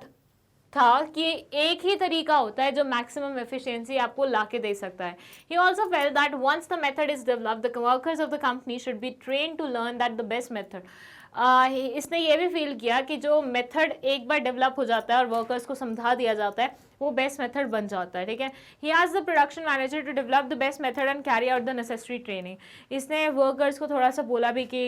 था कि एक ही तरीका होता है जो मैक्सिमम एफिशिएंसी आपको लाके दे सकता है। He also felt that once the method is developed the workers of the company should be train to learn that the best method. इसने ये भी फील किया कि जो मेथड एक बार डेवलप हो जाता है और वर्कर्स को समझा दिया जाता है वो बेस्ट मेथड बन जाता है, ठीक है। He asked the production manager to develop the best method and carry out the necessary training. इसने वर्कर्स को थोड़ा सा बोला भी कि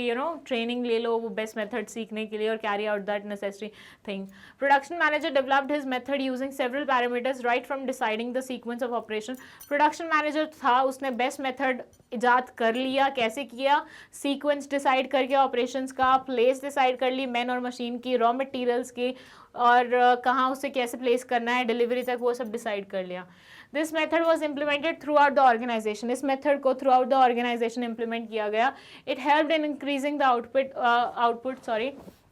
ट्रेनिंग ले लो वो बेस्ट मेथड सीखने के लिए और carry out that necessary thing. Production manager developed his method using several parameters right from deciding the sequence of operation. Production manager था, उसने बेस्ट मेथड इजाद कर लिया। कैसे किया? सीक्वेंस डिसाइड करके ऑपरेशंस का, प्लेस डिसाइड कर ली मैन और मशीन की, रॉ मटेरियल्स की, और कहाँ उसे कैसे प्लेस करना है, डिलीवरी तक वो सब डिसाइड कर लिया। This method was implemented throughout the organisation. इस मेथड को throughout the organisation implement किया गया। It helped in increasing the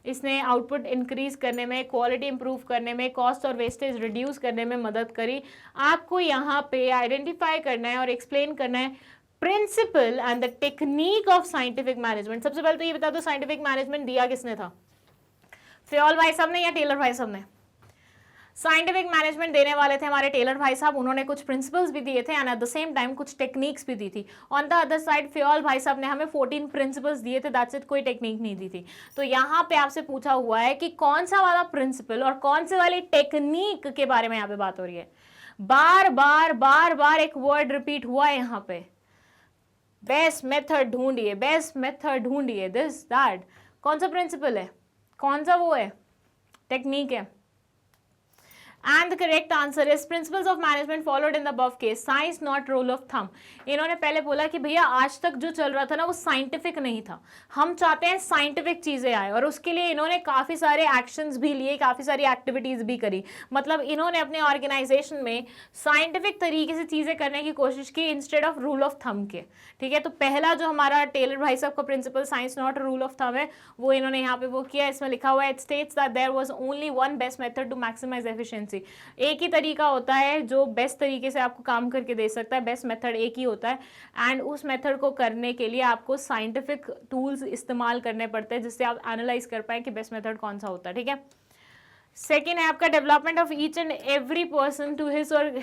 इसने आउटपुट इंक्रीज करने में, क्वालिटी इंप्रूव करने में, कॉस्ट और वेस्टेज रिड्यूस करने में मदद करी। आपको यहाँ पे आइडेंटिफाई करना है और एक्सप्लेन करना है principle and the technique of scientific management. सबसे पहले तो ये बता दो साइंटिफिक मैनेजमेंट दिया किसने था? फ्योल भाई साहब ने या टेलर भाई साहब ने? साइंटिफिक मैनेजमेंट देने वाले थे हमारे टेलर भाई साहब। उन्होंने कुछ प्रिंसिपल्स भी दिए थे and at the same time कुछ टेक्निक्स भी दी थी। On the other side Fayol भाई साहब ने हमें 14 प्रिंसिपल्स दिए थे, दैट्स इट, कोई टेक्निक नहीं दी थी। तो यहाँ पे आपसे पूछा हुआ है कि कौन सा वाला प्रिंसिपल और कौन से वाली टेक्निक के बारे में यहाँ पे बात हो रही है। बार बार एक वर्ड रिपीट हुआ है यहाँ पे, बेस्ट मेथड ढूंढिए, बेस्ट मेथड ढूंढिए, दिस दैट। कौन सा प्रिंसिपल है, कौन सा वो है टेक्निक है? And the correct answer is principles of management followed in the above case, science not rule of thumb। इन्होंने पहले बोला कि भैया आज तक जो चल रहा था ना वो साइंटिफिक नहीं था, हम चाहते हैं साइंटिफिक चीजें आए, और उसके लिए इन्होंने काफी सारे एक्शंस भी लिए, काफी सारी एक्टिविटीज भी करी। मतलब इन्होंने अपने ऑर्गेनाइजेशन में साइंटिफिक तरीके से चीजें करने की कोशिश की instead of rule of thumb के, ठीक है। तो पहला जो हमारा टेलर भाई साहब का principle science not rule of thumb है वो इन्होंने यहाँ पे वो किया। इसमें लिखा हुआ है it states that there was only one best method to maximise efficiency. एक ही तरीका होता है जो बेस्ट तरीके से आपको काम करके दे सकता है, बेस्ट मेथड एक ही होता है। एंड उस मेथड को करने के लिए आपको साइंटिफिक टूल्स इस्तेमाल करने पड़ते हैं जिससे आप एनालाइज कर पाए कि बेस्ट मेथड कौन सा होता है, ठीक है। सेकेंड है आपका development of each and every person to his और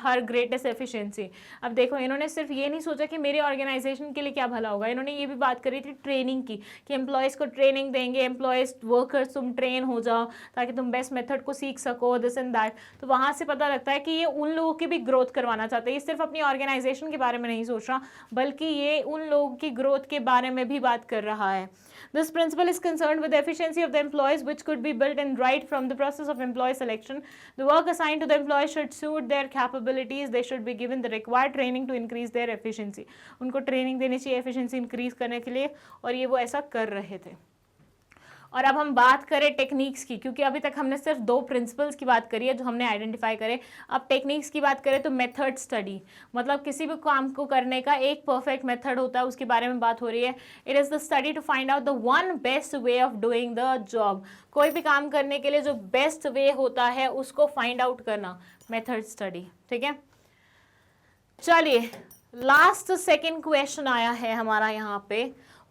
हर ग्रेटेस्ट एफिशिएंसी। अब देखो इन्होंने सिर्फ ये नहीं सोचा कि मेरे ऑर्गेनाइजेशन के लिए क्या भला होगा, इन्होंने ये भी बात करी थी ट्रेनिंग की कि एम्प्लॉयज़ को ट्रेनिंग देंगे, एम्प्लॉयज़ वर्कर्स तुम ट्रेन हो जाओ ताकि तुम बेस्ट मेथड को सीख सको, दिस एंड दैट। तो वहाँ से पता लगता है कि ये उन लोगों की भी ग्रोथ करवाना चाहते हैं, ये सिर्फ अपनी ऑर्गेनाइजेशन के बारे में नहीं सोच रहा बल्कि ये उन लोगों की ग्रोथ के बारे में भी बात कर रहा है। This principle is concerned with the efficiency of the employees, which could be built in right from the process of employee selection. The work assigned to the employees should suit their capabilities. They should be given the required training to increase their efficiency. उनको ट्रेनिंग देनी चाहिए efficiency increase करने के लिए, और ये वो ऐसा कर रहे थे। और अब हम बात करें टेक्निक्स की, क्योंकि अभी तक हमने सिर्फ 2 प्रिंसिपल्स की बात करी है जो हमने आइडेंटिफाई करे। अब टेक्निक्स की बात करें तो मेथड स्टडी, मतलब किसी भी काम को करने का एक परफेक्ट मेथड होता है, उसके बारे में बात हो रही है। It is the study to find out the one best way of doing the job. कोई भी काम करने के लिए जो बेस्ट वे होता है उसको फाइंड आउट करना, मेथड स्टडी, ठीक है। चलिए लास्ट सेकंड क्वेश्चन आया है हमारा यहाँ पे।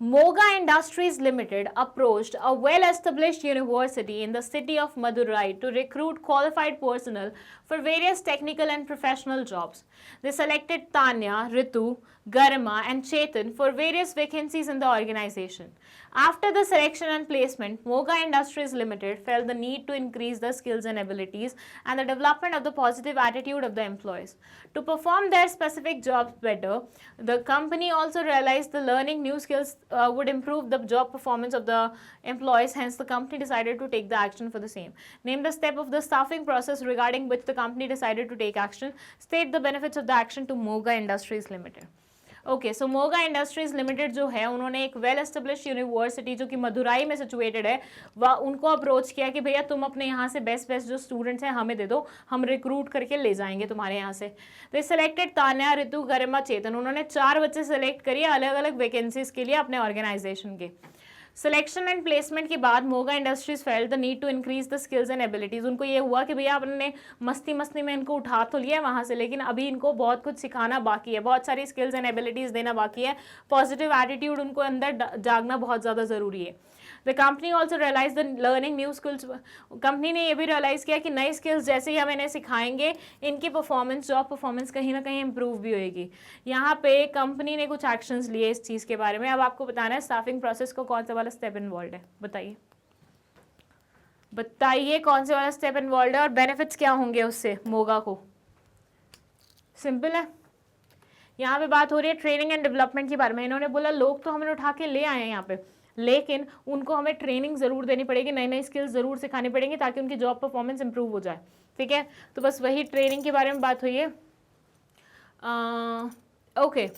Moga Industries Limited approached a well-established university in the city of Madurai to recruit qualified personnel for various technical and professional jobs. They selected Tanya, Ritu, Garima and Chetan for various vacancies in the organization. After the selection and placement, Moga Industries Limited felt the need to increase the skills and abilities and the development of the positive attitude of the employees. To perform their specific jobs better, the company also realized the learning new skills would improve the job performance of the employees. Hence, the company decided to take the action for the same. Name the step of the staffing process regarding which the company decided to take action. State the benefits of the action to Moga Industries Limited. Okay, so Moga industries limited जो है उन्होंने एक वेल एस्टेब्लिश यूनिवर्सिटी जो कि मदुराई में सिचुएटेड है वह उनको अप्रोच किया कि भैया तुम अपने यहाँ से बेस्ट जो स्टूडेंट्स हैं हमें दे दो, हम रिक्रूट करके ले जाएंगे तुम्हारे यहाँ से। तो सिलेक्टेड तान्या, ऋतु, गरिमा, चेतन, उन्होंने 4 बच्चे सेलेक्ट करिए अलग अलग वैकेंसीज के लिए अपने ऑर्गेनाइजेशन के। सिलेक्शन एंड प्लेसमेंट के बाद Moga industries felt the need to increase the skills and abilities. उनको ये हुआ कि भैया आपने मस्ती मस्ती में इनको उठा तो लिया है वहाँ से, लेकिन अभी इनको बहुत कुछ सिखाना बाकी है, बहुत सारी स्किल्स एंड एबिलिटीज देना बाकी है, पॉजिटिव एटीट्यूड उनको अंदर जागना बहुत ज़्यादा ज़रूरी है। The company also realise the learning new skills. Company ने ये भी रियलाइज़ किया कि नई स्किल्स जैसे ही हम इन्हें सिखाएंगे इनकी परफॉर्मेंस, जॉब परफॉर्मेंस कहीं ना कहीं इंप्रूव भी होएगी। यहाँ पे कंपनी ने कुछ एक्शंस लिए इस चीज़ के बारे में। अब आपको बताना है स्टाफिंग प्रोसेस को कौन सा वाला स्टेप इन्वॉल्व है, बताइए बताइए कौन से वाला स्टेप इन्वॉल्व है और बेनिफिट्स क्या होंगे उससे मोगा को। सिंपल है, यहाँ पे बात हो रही है ट्रेनिंग एंड डेवलपमेंट के बारे में। इन्होंने बोला लोग तो हमें उठा के ले आए हैं यहाँ पे, लेकिन उनको हमें ट्रेनिंग ज़रूर देनी पड़ेगी, नई नई स्किल्स ज़रूर सिखानी पड़ेंगी ताकि उनकी जॉब परफॉर्मेंस इंप्रूव हो जाए। ठीक है, तो बस वही ट्रेनिंग के बारे में बात हुई है। ओके,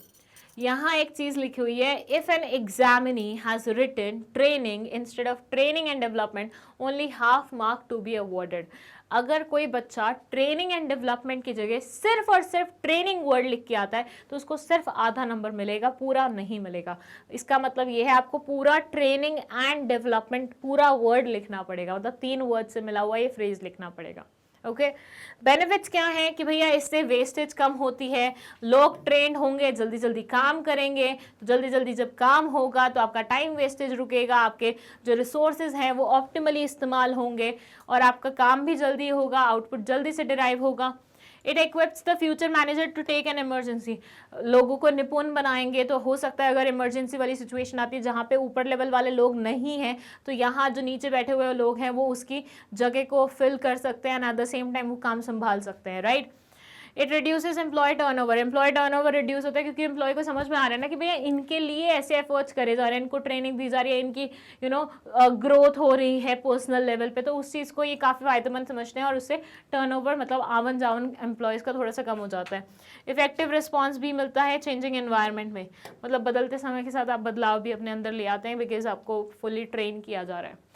यहाँ एक चीज़ लिखी हुई है, if an examinee has written training instead of training and development only half mark to be awarded. अगर कोई बच्चा ट्रेनिंग एंड डेवलपमेंट की जगह सिर्फ और सिर्फ ट्रेनिंग वर्ड लिख के आता है तो उसको सिर्फ आधा नंबर मिलेगा, पूरा नहीं मिलेगा। इसका मतलब ये है आपको पूरा ट्रेनिंग एंड डेवलपमेंट पूरा वर्ड लिखना पड़ेगा, मतलब 3 वर्ड से मिला हुआ ये फ्रेज लिखना पड़ेगा। ओके, बेनिफिट्स क्या है कि भैया इससे वेस्टेज कम होती है, लोग ट्रेंड होंगे, जल्दी जल्दी काम करेंगे, तो जल्दी जल्दी जब काम होगा तो आपका टाइम वेस्टेज रुकेगा, आपके जो रिसोर्सेज हैं वो ऑप्टिमली इस्तेमाल होंगे और आपका काम भी जल्दी होगा, आउटपुट जल्दी से डिराइव होगा। It equips the future manager to take an emergency. लोगों को निपुण बनाएंगे तो हो सकता है अगर इमरजेंसी वाली सिचुएशन आती है जहाँ पे ऊपर लेवल वाले लोग नहीं हैं तो यहाँ जो नीचे बैठे हुए लोग हैं वो उसकी जगह को फिल कर सकते हैं and at the same time वो काम संभाल सकते हैं, right. It reduces employ turnover reduce होता है क्योंकि एम्प्लॉय को समझ में आ रहा है ना कि भैया इनके लिए ऐसे एफर्ट्स करे जा रहे हैं, इनको ट्रेनिंग दी जा रही है, इनकी ग्रोथ हो रही है पर्सनल लेवल पे, तो उस चीज़ को ये काफ़ी फायदेमंद समझते हैं और उससे टर्नओवर मतलब आवन जावन एम्प्लॉयज़ का थोड़ा सा कम हो जाता है। इफेक्टिव रिस्पॉन्स भी मिलता है चेंजिंग एनवायरनमेंट में, मतलब बदलते समय के साथ आप बदलाव भी अपने अंदर ले आते हैं बिकॉज आपको फुली ट्रेन किया जा रहा है।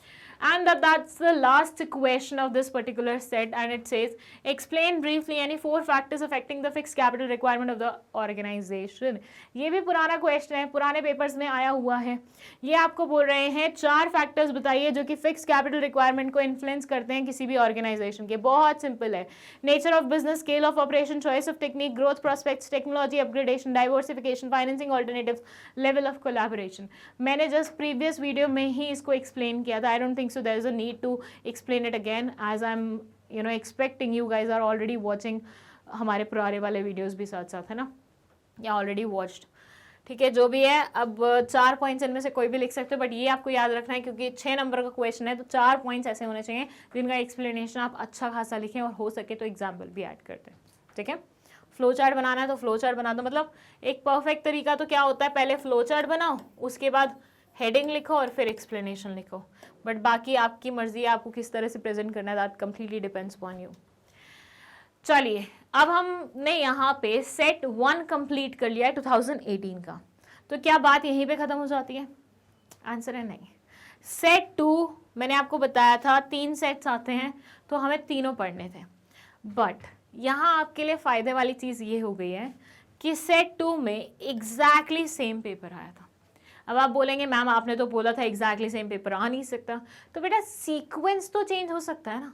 And that's the last question of this particular set, and it says explain briefly any 4 factors affecting the fixed capital requirement of the organization। ये भी पुराना क्वेश्चन है, पुराने पेपर्स में आया हुआ है। ये आपको बोल रहे हैं 4 फैक्टर्स बताइए जो कि फिक्स कैपिटल रिक्वायरमेंट को इन्फ्लुएंस करते हैं किसी भी ऑर्गेनाइजेशन के। बहुत सिंपल है, nature of business, scale of operation, choice of technique, growth prospects, technology upgradation, diversification, financing alternatives, level of collaboration. मैंने जस्ट प्रीवियस वीडियो में ही इसको एक्सप्लेन किया था। I don't think so there is a need to explain it again as I'm expecting you guys are already watching हमारे पुराने वाले वीडियोस भी साथ साथ, है ना, या ऑलरेडी वॉच्ड। ठीक है, जो भी है, अब 4 पॉइंट्स इनमें से कोई भी लिख सकते हो बट ये आपको याद रखना है क्योंकि 6 नंबर का क्वेश्चन है तो 4 पॉइंट्स ऐसे होने चाहिए जिनका एक्सप्लेनेशन आप अच्छा खासा लिखें और हो सके तो एग्जाम्पल भी ऐड करते हैं। ठीक है, फ्लो चार्ट बनाना है तो फ्लो चार्ट बना दो, मतलब एक परफेक्ट तरीका तो क्या होता है, पहले फ्लो चार्ट बनाओ, उसके बाद हेडिंग लिखो और फिर एक्सप्लेनेशन लिखो, बट बाकी आपकी मर्जी है आपको किस तरह से प्रेजेंट करना है, that completely depends on you. चलिए, अब हमने यहाँ पे सेट 1 कंप्लीट कर लिया है 2018 का, तो क्या बात यहीं पे ख़त्म हो जाती है? आंसर है नहीं। सेट 2 मैंने आपको बताया था 3 सेट्स आते हैं तो हमें तीनों पढ़ने थे, बट यहाँ आपके लिए फ़ायदे वाली चीज़ ये हो गई है कि सेट 2 में एग्जैक्टली सेम पेपर आया था। अब आप बोलेंगे मैम आपने तो बोला था एग्जैक्टली सेम पेपर आ नहीं सकता, तो बेटा सीक्वेंस तो चेंज हो सकता है ना।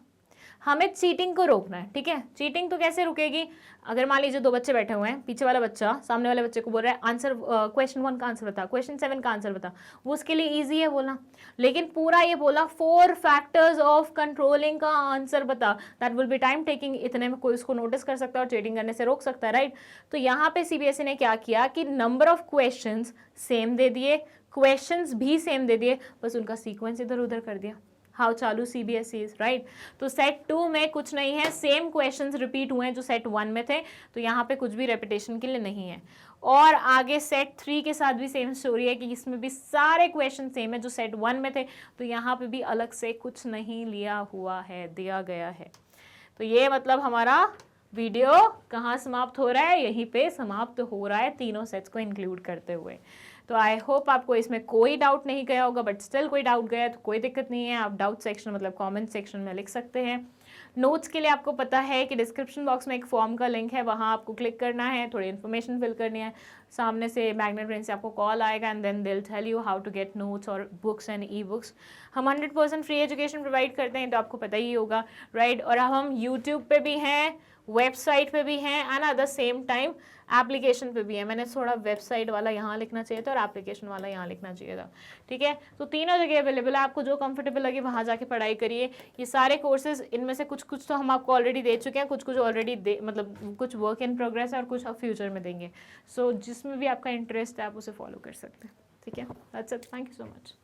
हमें चीटिंग को रोकना है, ठीक है। चीटिंग तो कैसे रुकेगी, अगर मान लीजिए दो बच्चे बैठे हुए हैं, पीछे वाला बच्चा सामने वाले बच्चे को बोल रहा है आंसर, क्वेश्चन 1 का आंसर बता, क्वेश्चन 7 का आंसर बता, वो उसके लिए ईजी है बोलना, लेकिन पूरा ये बोला 4 फैक्टर्स ऑफ कंट्रोलिंग का आंसर बता, that will be time taking, इतने में कोई उसको नोटिस कर सकता है और चीटिंग करने से रोक सकता है, राइट। तो यहाँ पे सीबीएसई ने क्या किया कि नंबर ऑफ क्वेश्चंस सेम दे दिए, क्वेश्चंस भी सेम दे दिए, बस उनका सीक्वेंस इधर उधर कर दिया। हाउ चालू सीबीएसई इज, राइट। तो सेट 2 में कुछ नहीं है, सेम क्वेश्चंस रिपीट हुए हैं जो सेट 1 में थे, तो यहाँ पे कुछ भी रेपिटेशन के लिए नहीं है। और आगे सेट 3 के साथ भी सेम स्टोरी है कि इसमें भी सारे क्वेश्चन सेम है जो सेट 1 में थे, तो यहाँ पे भी अलग से कुछ नहीं लिया हुआ है, दिया गया है। तो ये मतलब हमारा वीडियो कहाँ समाप्त हो रहा है, यहीं पे समाप्त हो रहा है, तीनों सेट्स को इंक्लूड करते हुए। तो आई होप आपको इसमें कोई डाउट नहीं गया होगा, बट स्टिल कोई डाउट गया तो कोई दिक्कत नहीं है, आप डाउट सेक्शन मतलब कमेंट सेक्शन में लिख सकते हैं। नोट्स के लिए आपको पता है कि डिस्क्रिप्शन बॉक्स में एक फॉर्म का लिंक है, वहाँ आपको क्लिक करना है, थोड़ी इन्फॉर्मेशन फिल करनी है, सामने से मैग्नेट ब्रेन से आपको कॉल आएगा and then they will tell you how to get notes और बुक्स एंड ई बुक्स। हम 100% फ्री एजुकेशन प्रोवाइड करते हैं, तो आपको पता ही होगा, राइट। और अब हम यूट्यूब पे भी हैं, वेबसाइट पे भी हैं, and at the same time application पे भी है। मैंने थोड़ा वेबसाइट वाला यहाँ लिखना चाहिए था और एप्लीकेशन वाला यहाँ लिखना चाहिए था, ठीक है। तो तीनों जगह अवेलेबल है, आपको जो कंफर्टेबल लगे वहाँ जाके पढ़ाई करिए। ये सारे कोर्सेज, इनमें से कुछ कुछ तो हम आपको ऑलरेडी दे चुके हैं, कुछ कुछ ऑलरेडी मतलब कुछ वर्क इन प्रोग्रेस है और कुछ अब फ्यूचर में देंगे। सो जिसमें भी आपका इंटरेस्ट है आप उसे फॉलो कर सकते हैं, ठीक है। That's it, thank you so much.